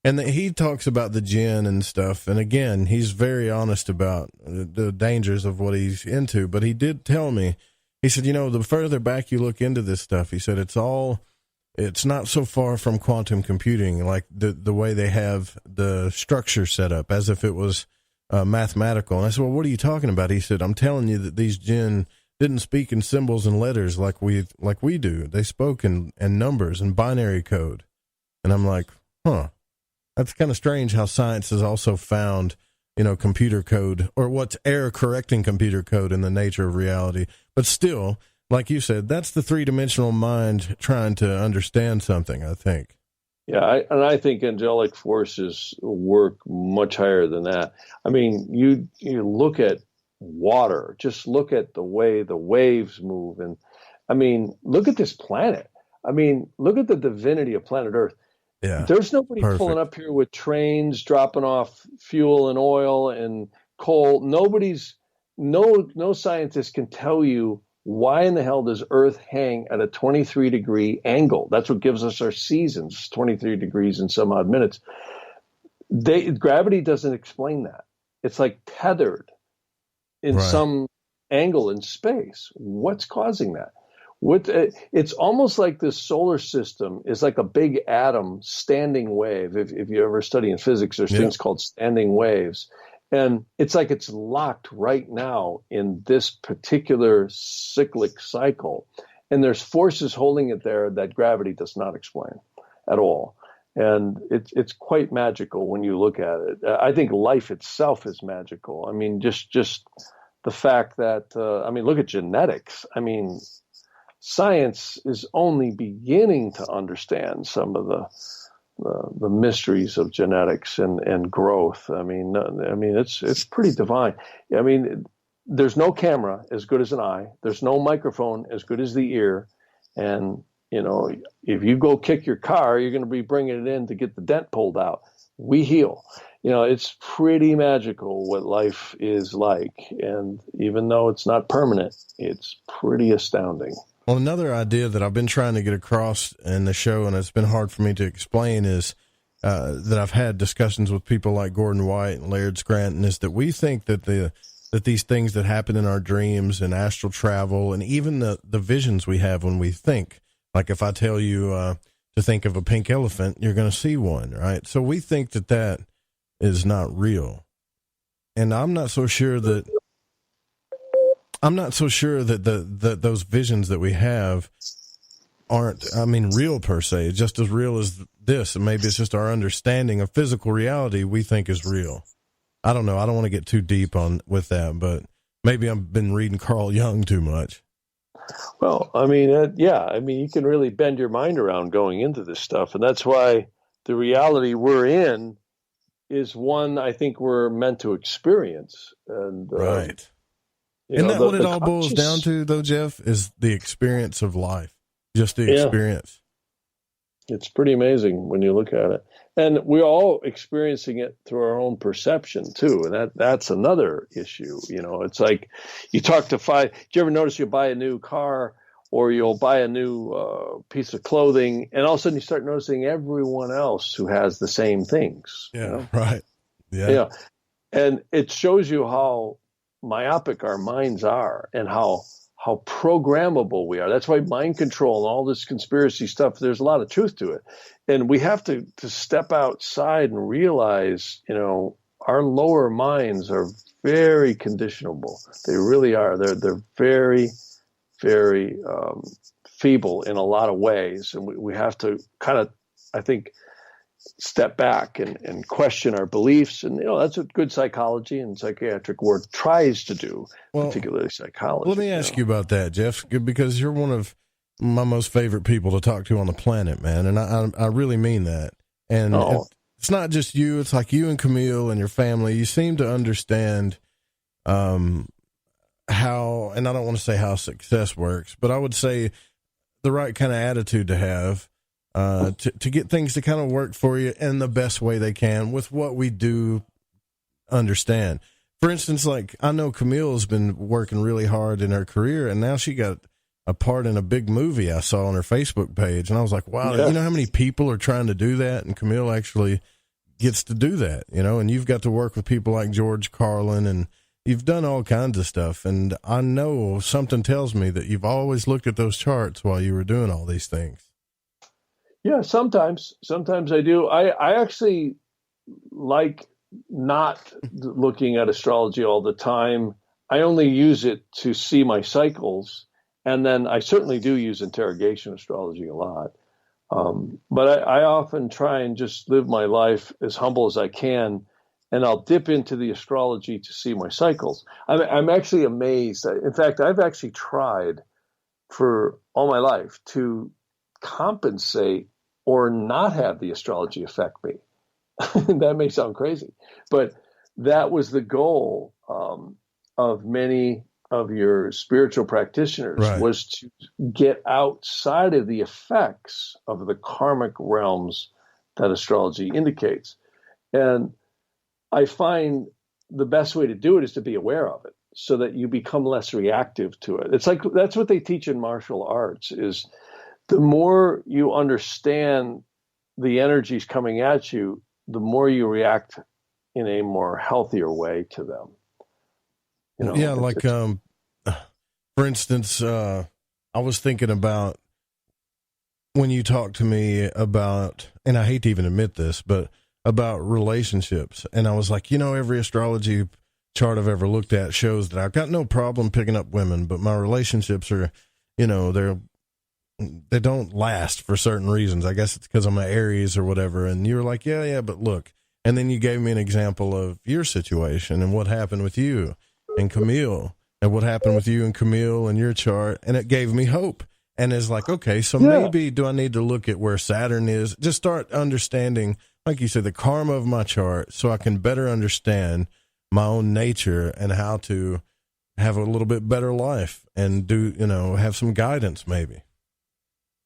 Speaker 7: He talks about the jinn and stuff. And again, he's very honest about the dangers of what he's into. But he did tell me, he said, the further back you look into this stuff, he said, it's not so far from quantum computing, like the way they have the structure set up as if it was mathematical. And I said, well, what are you talking about? He said, I'm telling you that these jinn didn't speak in symbols and letters like we do. They spoke in numbers and binary code. And I'm like, that's kind of strange how science has also found, computer code, or what's error correcting computer code in the nature of reality. But still, like you said, that's the three-dimensional mind trying to understand something, I think.
Speaker 12: Yeah, I think angelic forces work much higher than that. I mean, you look at water, just look at the way the waves move. And I mean, look at this planet. I mean, look at the divinity of planet Earth.
Speaker 7: Yeah,
Speaker 12: there's nobody pulling up here with trains, dropping off fuel and oil and coal. No scientist can tell you why in the hell does Earth hang at a 23-degree angle. That's what gives us our seasons, 23 degrees and some odd minutes. Gravity doesn't explain that. It's like tethered in some angle in space. What's causing that? It's almost like this solar system is like a big atom standing wave. If you ever study in physics, there's things called standing waves. And it's like it's locked right now in this particular cyclic cycle. And there's forces holding it there that gravity does not explain at all. And it's quite magical when you look at it. I think life itself is magical. I mean, just the fact that, look at genetics. I mean, science is only beginning to understand some of the mysteries of genetics and growth. I mean, it's pretty divine. I mean, there's no camera as good as an eye. There's no microphone as good as the ear. And, if you go kick your car, you're going to be bringing it in to get the dent pulled out. We heal. It's pretty magical what life is like. And even though it's not permanent, it's pretty astounding.
Speaker 7: Well, another idea that I've been trying to get across in the show, and it's been hard for me to explain, is that I've had discussions with people like Gordon White and Laird Scranton, is that we think that these things that happen in our dreams and astral travel, and even the visions we have when we think, like if I tell you to think of a pink elephant, you're going to see one, right? So we think that is not real. And I'm not so sure that those visions that we have aren't, real per se, just as real as this. And maybe it's just our understanding of physical reality we think is real. I don't know. I don't want to get too deep with that, but maybe I've been reading Carl Jung too much.
Speaker 12: Well, you can really bend your mind around going into this stuff. And that's why the reality we're in is one I think we're meant to experience. And
Speaker 7: right. Isn't that what it all boils down to, though, Jeff, is the experience of life, just the experience.
Speaker 12: It's pretty amazing when you look at it. And we're all experiencing it through our own perception, too. And that's another issue. It's like you talk to five. Do you ever notice you buy a new car or you'll buy a new piece of clothing, and all of a sudden you start noticing everyone else who has the same things?
Speaker 7: Yeah, right. Yeah.
Speaker 12: And it shows you how myopic our minds are and how how programmable we are. That's why mind control and all this conspiracy stuff, there's a lot of truth to it. And we have to step outside and realize, our lower minds are very conditionable. They really are. They're very, very feeble in a lot of ways. And we have to kind of, I think, step back and question our beliefs. And, that's what good psychology and psychiatric work tries to do, particularly psychology.
Speaker 7: Let me ask you about that, Jeff, because you're one of my most favorite people to talk to on the planet, man. And I really mean that. And it's not just you. It's like you and Camille and your family. You seem to understand how, and I don't want to say how success works, but I would say the right kind of attitude to have to get things to kind of work for you in the best way they can with what we do understand. For instance, like I know Camille has been working really hard in her career, and now she got a part in a big movie I saw on her Facebook page. And I was like, wow, you know how many people are trying to do that? And Camille actually gets to do that, and you've got to work with people like George Carlin, and you've done all kinds of stuff. And I know something tells me that you've always looked at those charts while you were doing all these things.
Speaker 12: Yeah, sometimes I do. I actually like not looking at astrology all the time. I only use it to see my cycles. And then I certainly do use interrogation astrology a lot. But I often try and just live my life as humble as I can. And I'll dip into the astrology to see my cycles. I'm actually amazed. In fact, I've actually tried for all my life to compensate or not have the astrology affect me. That may sound crazy, but that was the goal of many of your spiritual practitioners, was to get outside of the effects of the karmic realms that astrology indicates. And I find the best way to do it is to be aware of it so that you become less reactive to it. It's like, that's what they teach in martial arts, is the more you understand the energies coming at you, the more you react in a more healthier way to them.
Speaker 7: For instance, I was thinking about when you talked to me about, and I hate to even admit this, but about relationships. And I was like, every astrology chart I've ever looked at shows that I've got no problem picking up women, but my relationships are, they don't last for certain reasons. I guess it's because I'm an Aries or whatever. And you were like, yeah, but look. And then you gave me an example of your situation and what happened with you and Camille and what happened with you and Camille and your chart. And it gave me hope. And it's like, okay, so maybe do I need to look at where Saturn is? Just start understanding, like you said, the karma of my chart so I can better understand my own nature and how to have a little bit better life and do, have some guidance maybe.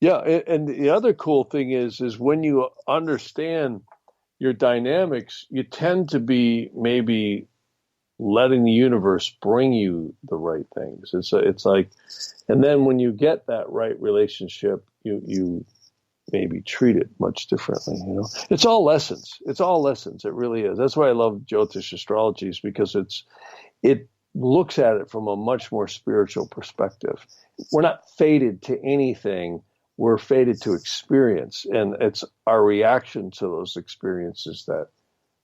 Speaker 12: Yeah, and the other cool thing is when you understand your dynamics, you tend to be maybe letting the universe bring you the right things. It's like, and then when you get that right relationship, you maybe treat it much differently. It's all lessons. It's all lessons. It really is. That's why I love Jyotish astrology, is because it looks at it from a much more spiritual perspective. We're not fated to anything. We're fated to experience, and it's our reaction to those experiences that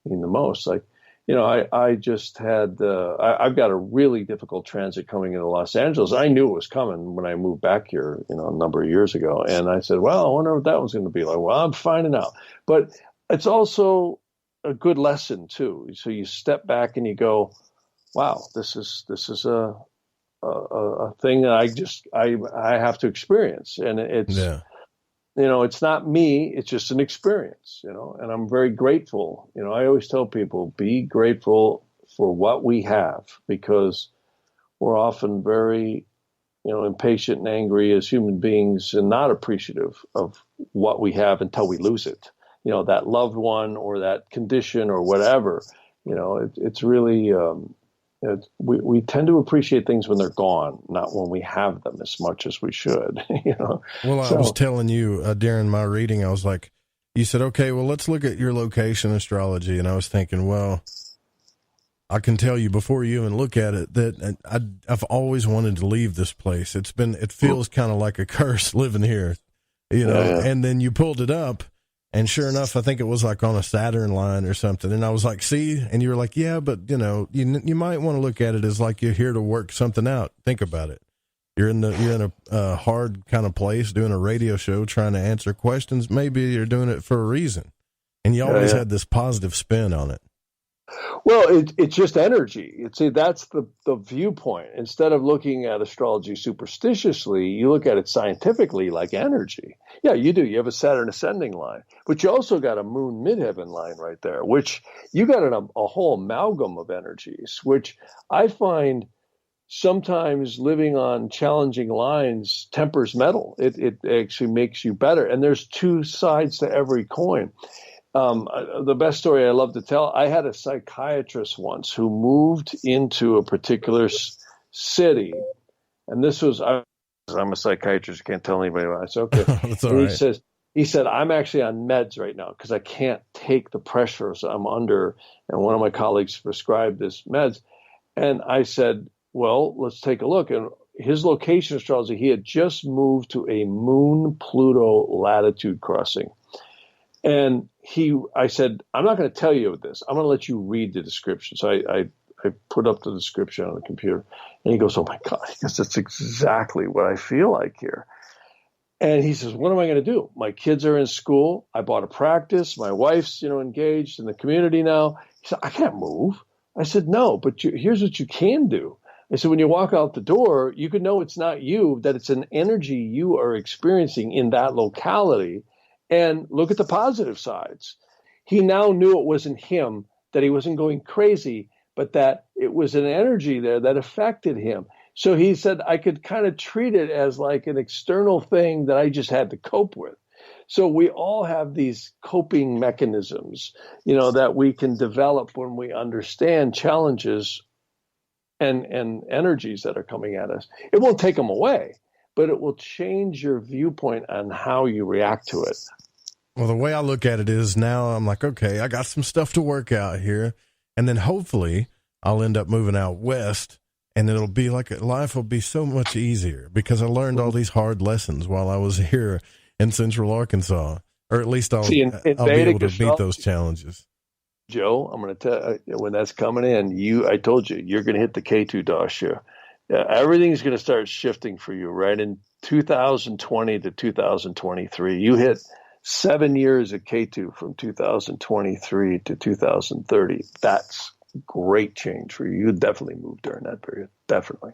Speaker 12: mean the most. Like, I just had, I've got a really difficult transit coming into Los Angeles. I knew it was coming when I moved back here, a number of years ago. And I said, well, I wonder what that was going to be like. Well, I'm finding out. But it's also a good lesson too. So you step back and you go, wow, this is a thing that I have to experience. And it's, it's not me, it's just an experience, and I'm very grateful. I always tell people, be grateful for what we have, because we're often very, impatient and angry as human beings and not appreciative of what we have until we lose it. That loved one or that condition or whatever, it's really, we tend to appreciate things when they're gone, not when we have them as much as we should.
Speaker 7: Well, I was telling you during my reading, I was like, you said, okay, well, let's look at your location astrology. And I was thinking, well, I can tell you before you even look at it that I've always wanted to leave this place. It feels kind of like a curse living here, you know.
Speaker 12: Yeah.
Speaker 7: And then you pulled it up, and sure enough, I think it was like on a Saturn line or something. And I was like, see, and you were like, yeah, but you know, you might want to look at it as like you're here to work something out. Think about it. You're in a hard kind of place doing a radio show, trying to answer questions. Maybe you're doing it for a reason, and you always had this positive spin on it.
Speaker 12: Well, it's just energy. See, that's the viewpoint. Instead of looking at astrology superstitiously, you look at it scientifically like energy. Yeah, you do. You have a Saturn ascending line, but you also got a moon midheaven line right there, which you got a whole amalgam of energies, which I find sometimes living on challenging lines tempers metal. It actually makes you better. And there's two sides to every coin. The best story I love to tell, I had a psychiatrist once who moved into a particular city. And this was, I'm a psychiatrist. I can't tell anybody about it. It's okay.
Speaker 7: That's all right.
Speaker 12: He said, I'm actually on meds right now because I can't take the pressures I'm under. And one of my colleagues prescribed this meds. And I said, well, let's take a look. And his location astrology, he had just moved to a Moon-Pluto latitude crossing. And I said, I'm not going to tell you this. I'm going to let you read the description. So I put up the description on the computer. And he goes, oh, my God. He goes, that's exactly what I feel like here. And he says, what am I going to do? My kids are in school. I bought a practice. My wife's, engaged in the community now. He said, I can't move. I said, no, but here's what you can do. I said, when you walk out the door, you can know it's not you, that it's an energy you are experiencing in that locality. And look at the positive sides. He now knew it wasn't him, that he wasn't going crazy, but that it was an energy there that affected him. So he said, I could kind of treat it as like an external thing that I just had to cope with. So we all have these coping mechanisms, that we can develop when we understand challenges and energies that are coming at us. It won't take them away, but it will change your viewpoint on how you react to it.
Speaker 7: Well, the way I look at it is now I'm like, okay, I got some stuff to work out here. And then hopefully I'll end up moving out west, and it'll be like life will be so much easier because I learned all these hard lessons while I was here in Central Arkansas, or at least I'll be able to meet those challenges.
Speaker 12: Joe, I'm going to tell you, when that's coming in, I told you, you're going to hit the K2 dasha. Everything's going to start shifting for you right in 2020 to 2023. You hit 7 years of K2 from 2023 to 2030. That's great change for you. You definitely moved during that period. Definitely.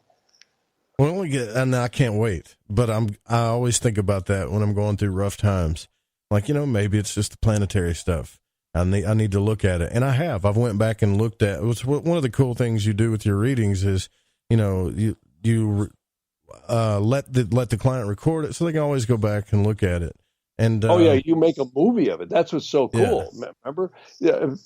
Speaker 7: Well, and I can't wait, but I always think about that when I'm going through rough times. Like, maybe it's just the planetary stuff. I need to look at it. And I've went back and looked at it. One of the cool things you do with your readings is, you let the client record it so they can always go back and look at it. And
Speaker 12: you make a movie of it. That's what's so cool. Yeah. Remember,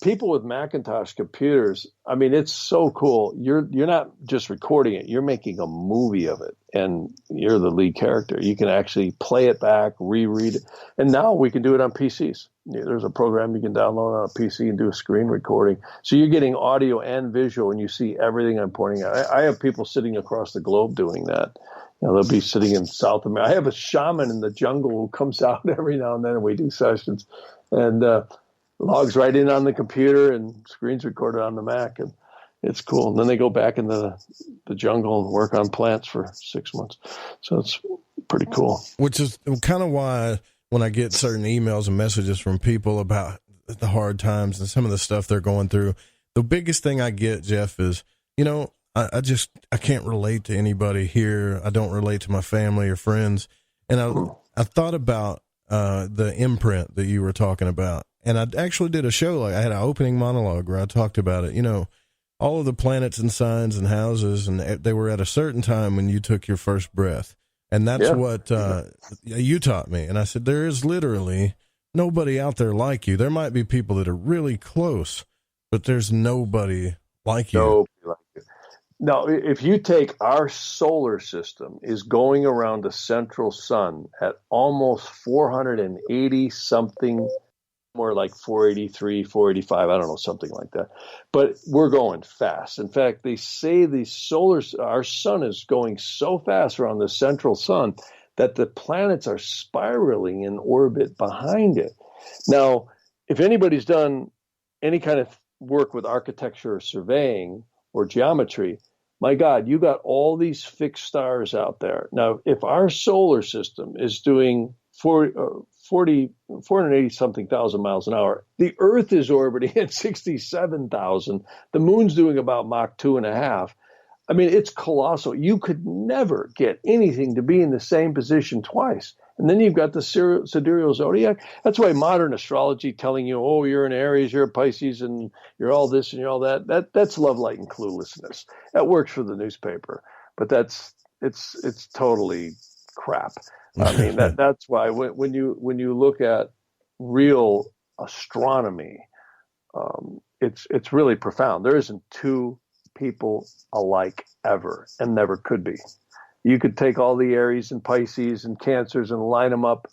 Speaker 12: people with Macintosh computers. I mean, it's so cool. You're not just recording it; you're making a movie of it, and you're the lead character. You can actually play it back, reread it, and now we can do it on PCs. There's a program you can download on a PC and do a screen recording. So you're getting audio and visual, and you see everything I'm pointing out. I have people sitting across the globe doing that. They'll be sitting in South America. I have a shaman in the jungle who comes out every now and then, and we do sessions, and logs right in on the computer and screens recorded on the Mac, and it's cool. And then they go back into the jungle and work on plants for 6 months. So it's pretty cool.
Speaker 7: Which is kind of why when I get certain emails and messages from people about the hard times and some of the stuff they're going through, the biggest thing I get, Jeff, is, I can't relate to anybody here. I don't relate to my family or friends. And I thought about the imprint that you were talking about. And I actually did a show, I had an opening monologue where I talked about it, all of the planets and signs and houses, and they were at a certain time when you took your first breath. And that's what you taught me. And I said, there is literally nobody out there like you. There might be people that are really close, but there's nobody like you.
Speaker 12: Nobody like you. Now, if you take our solar system is going around the central sun at almost 480 something more like 483, 485, I don't know, something like that. But we're going fast. In fact, they say our sun is going so fast around the central sun that the planets are spiraling in orbit behind it. Now, if anybody's done any kind of work with architecture or surveying or geometry, my God, you got all these fixed stars out there. Now, if our solar system is doing 480 something thousand miles an hour, the Earth is orbiting at 67,000. The moon's doing about Mach 2.5. I mean, it's colossal. You could never get anything to be in the same position twice. And then you've got the sidereal zodiac. That's why modern astrology telling you, oh, you're an Aries, you're a Pisces, and you're all this and you're all that. That's love, light, and cluelessness. That works for the newspaper, but it's totally crap. I mean, that's why when you look at real astronomy, it's really profound. There isn't two people alike ever, and never could be. You could take all the Aries and Pisces and Cancers and line them up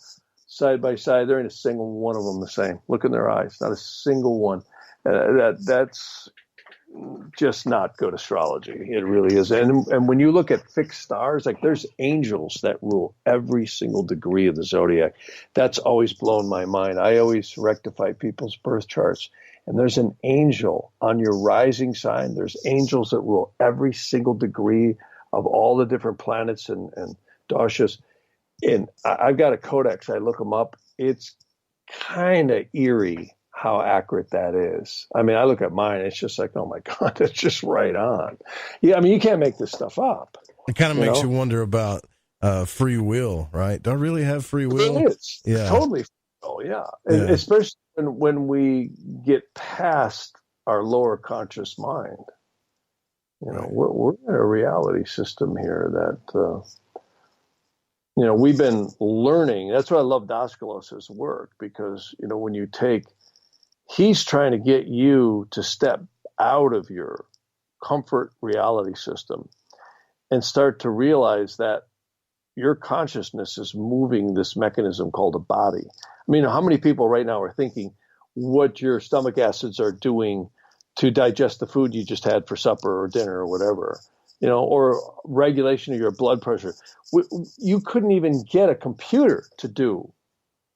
Speaker 12: side by side. There ain't a single one of them the same. Look in their eyes, not a single one. That's just not good astrology. It really is. And when you look at fixed stars, like there's angels that rule every single degree of the zodiac. That's always blown my mind. I always rectify people's birth charts. And there's an angel on your rising sign. There's angels that rule every single degree of all the different planets and dashas. And I've got a codex. I look them up. It's kind of eerie how accurate that is. I mean, I look at mine. It's just like, oh my God, that's just right on. Yeah, I mean, you can't make this stuff up.
Speaker 7: It kind of makes you wonder about free will, right? Do I really have free will?
Speaker 12: It is. Yeah. Totally free will, yeah. And especially when we get past our lower conscious mind. We're in a reality system here that, we've been learning. That's why I love Daskalos' work, because, when you he's trying to get you to step out of your comfort reality system and start to realize that your consciousness is moving this mechanism called a body. I mean, how many people right now are thinking what your stomach acids are doing to digest the food you just had for supper or dinner or whatever, or regulation of your blood pressure? You couldn't even get a computer to do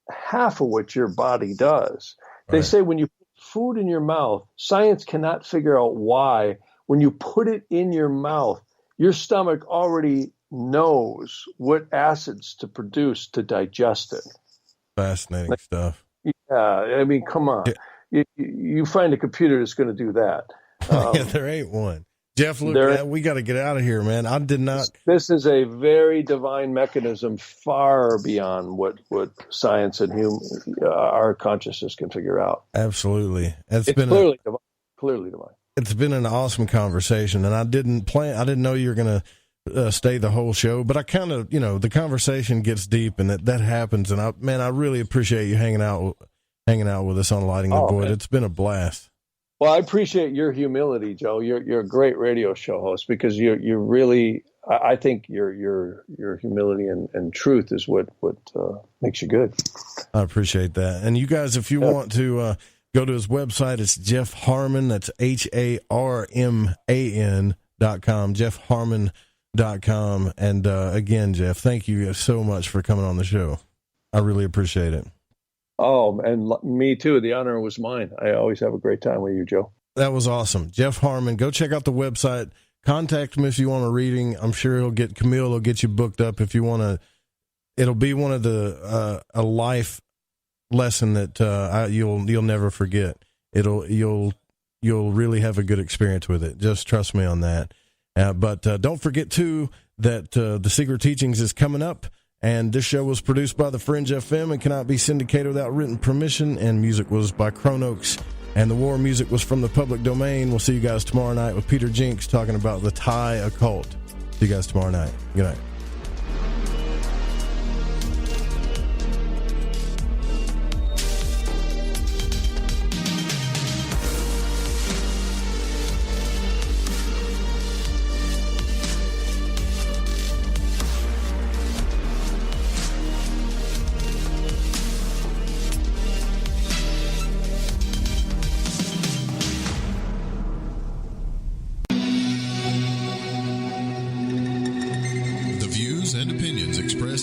Speaker 12: half of what your body does. They say when you put food in your mouth, science cannot figure out why. When you put it in your mouth, your stomach already knows what acids to produce to digest it.
Speaker 7: Fascinating stuff.
Speaker 12: Yeah, I mean, come on. You find a computer that's going to do that.
Speaker 7: Yeah, there ain't one. Jeff, look, we got to get out of here, man. I did not.
Speaker 12: This is a very divine mechanism, far beyond what science and our consciousness can figure out.
Speaker 7: Absolutely,
Speaker 12: it's been clearly divine.
Speaker 7: It's been an awesome conversation, and I didn't know you were going to stay the whole show, but I kind of, the conversation gets deep, and that happens. And I really appreciate you hanging out with us on Lighting the Void. Man. It's been a blast.
Speaker 12: Well, I appreciate your humility, Joe. You're a great radio show host, because you're really, I think your humility and truth is what makes you good.
Speaker 7: I appreciate that. And you guys, if you want to go to his website, it's Jeff Harman. That's HARMAN.com, JeffHarman.com. And again, Jeff, thank you so much for coming on the show. I really appreciate it.
Speaker 12: Oh, and me too. The honor was mine. I always have a great time with you, Joe.
Speaker 7: That was awesome. Jeff Harman, go check out the website. Contact him if you want a reading. I'm sure Camille will get you booked up if you want to. It'll be one of the a life lesson that you'll never forget. You'll really have a good experience with it. Just trust me on that. But don't forget too that the Secret Teachings is coming up. And this show was produced by the Fringe FM and cannot be syndicated without written permission. And music was by Chronox. And the war music was from the public domain. We'll see you guys tomorrow night with Peter Jinks talking about the Thai occult. See you guys tomorrow night. Good night.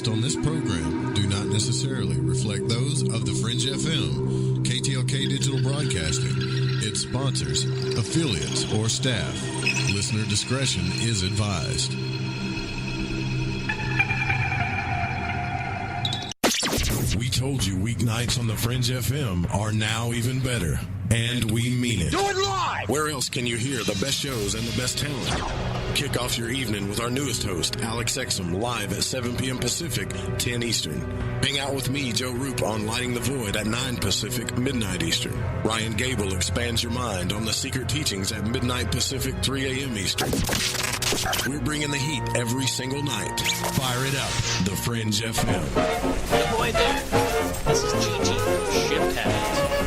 Speaker 18: expressed on this program do not necessarily reflect those of the Fringe FM, KTLK Digital Broadcasting, its sponsors, affiliates, or staff. Listener discretion is advised. We told you weeknights on the Fringe FM are now even better, and we mean it.
Speaker 2: Do it live!
Speaker 18: Where else can you hear the best shows and the best talent? Kick off your evening with our newest host, Alex Exum, live at 7 p.m. Pacific, 10 Eastern. Hang out with me, Joe Roop, on Lighting the Void at 9 Pacific, midnight Eastern. Ryan Gable expands your mind on the secret teachings at midnight Pacific, 3 a.m. Eastern. We're bringing the heat every single night. Fire it up, The Fringe FM.
Speaker 9: Hey boy there, this is GG from Shift Habits.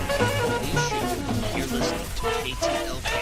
Speaker 9: You're listening to KTLK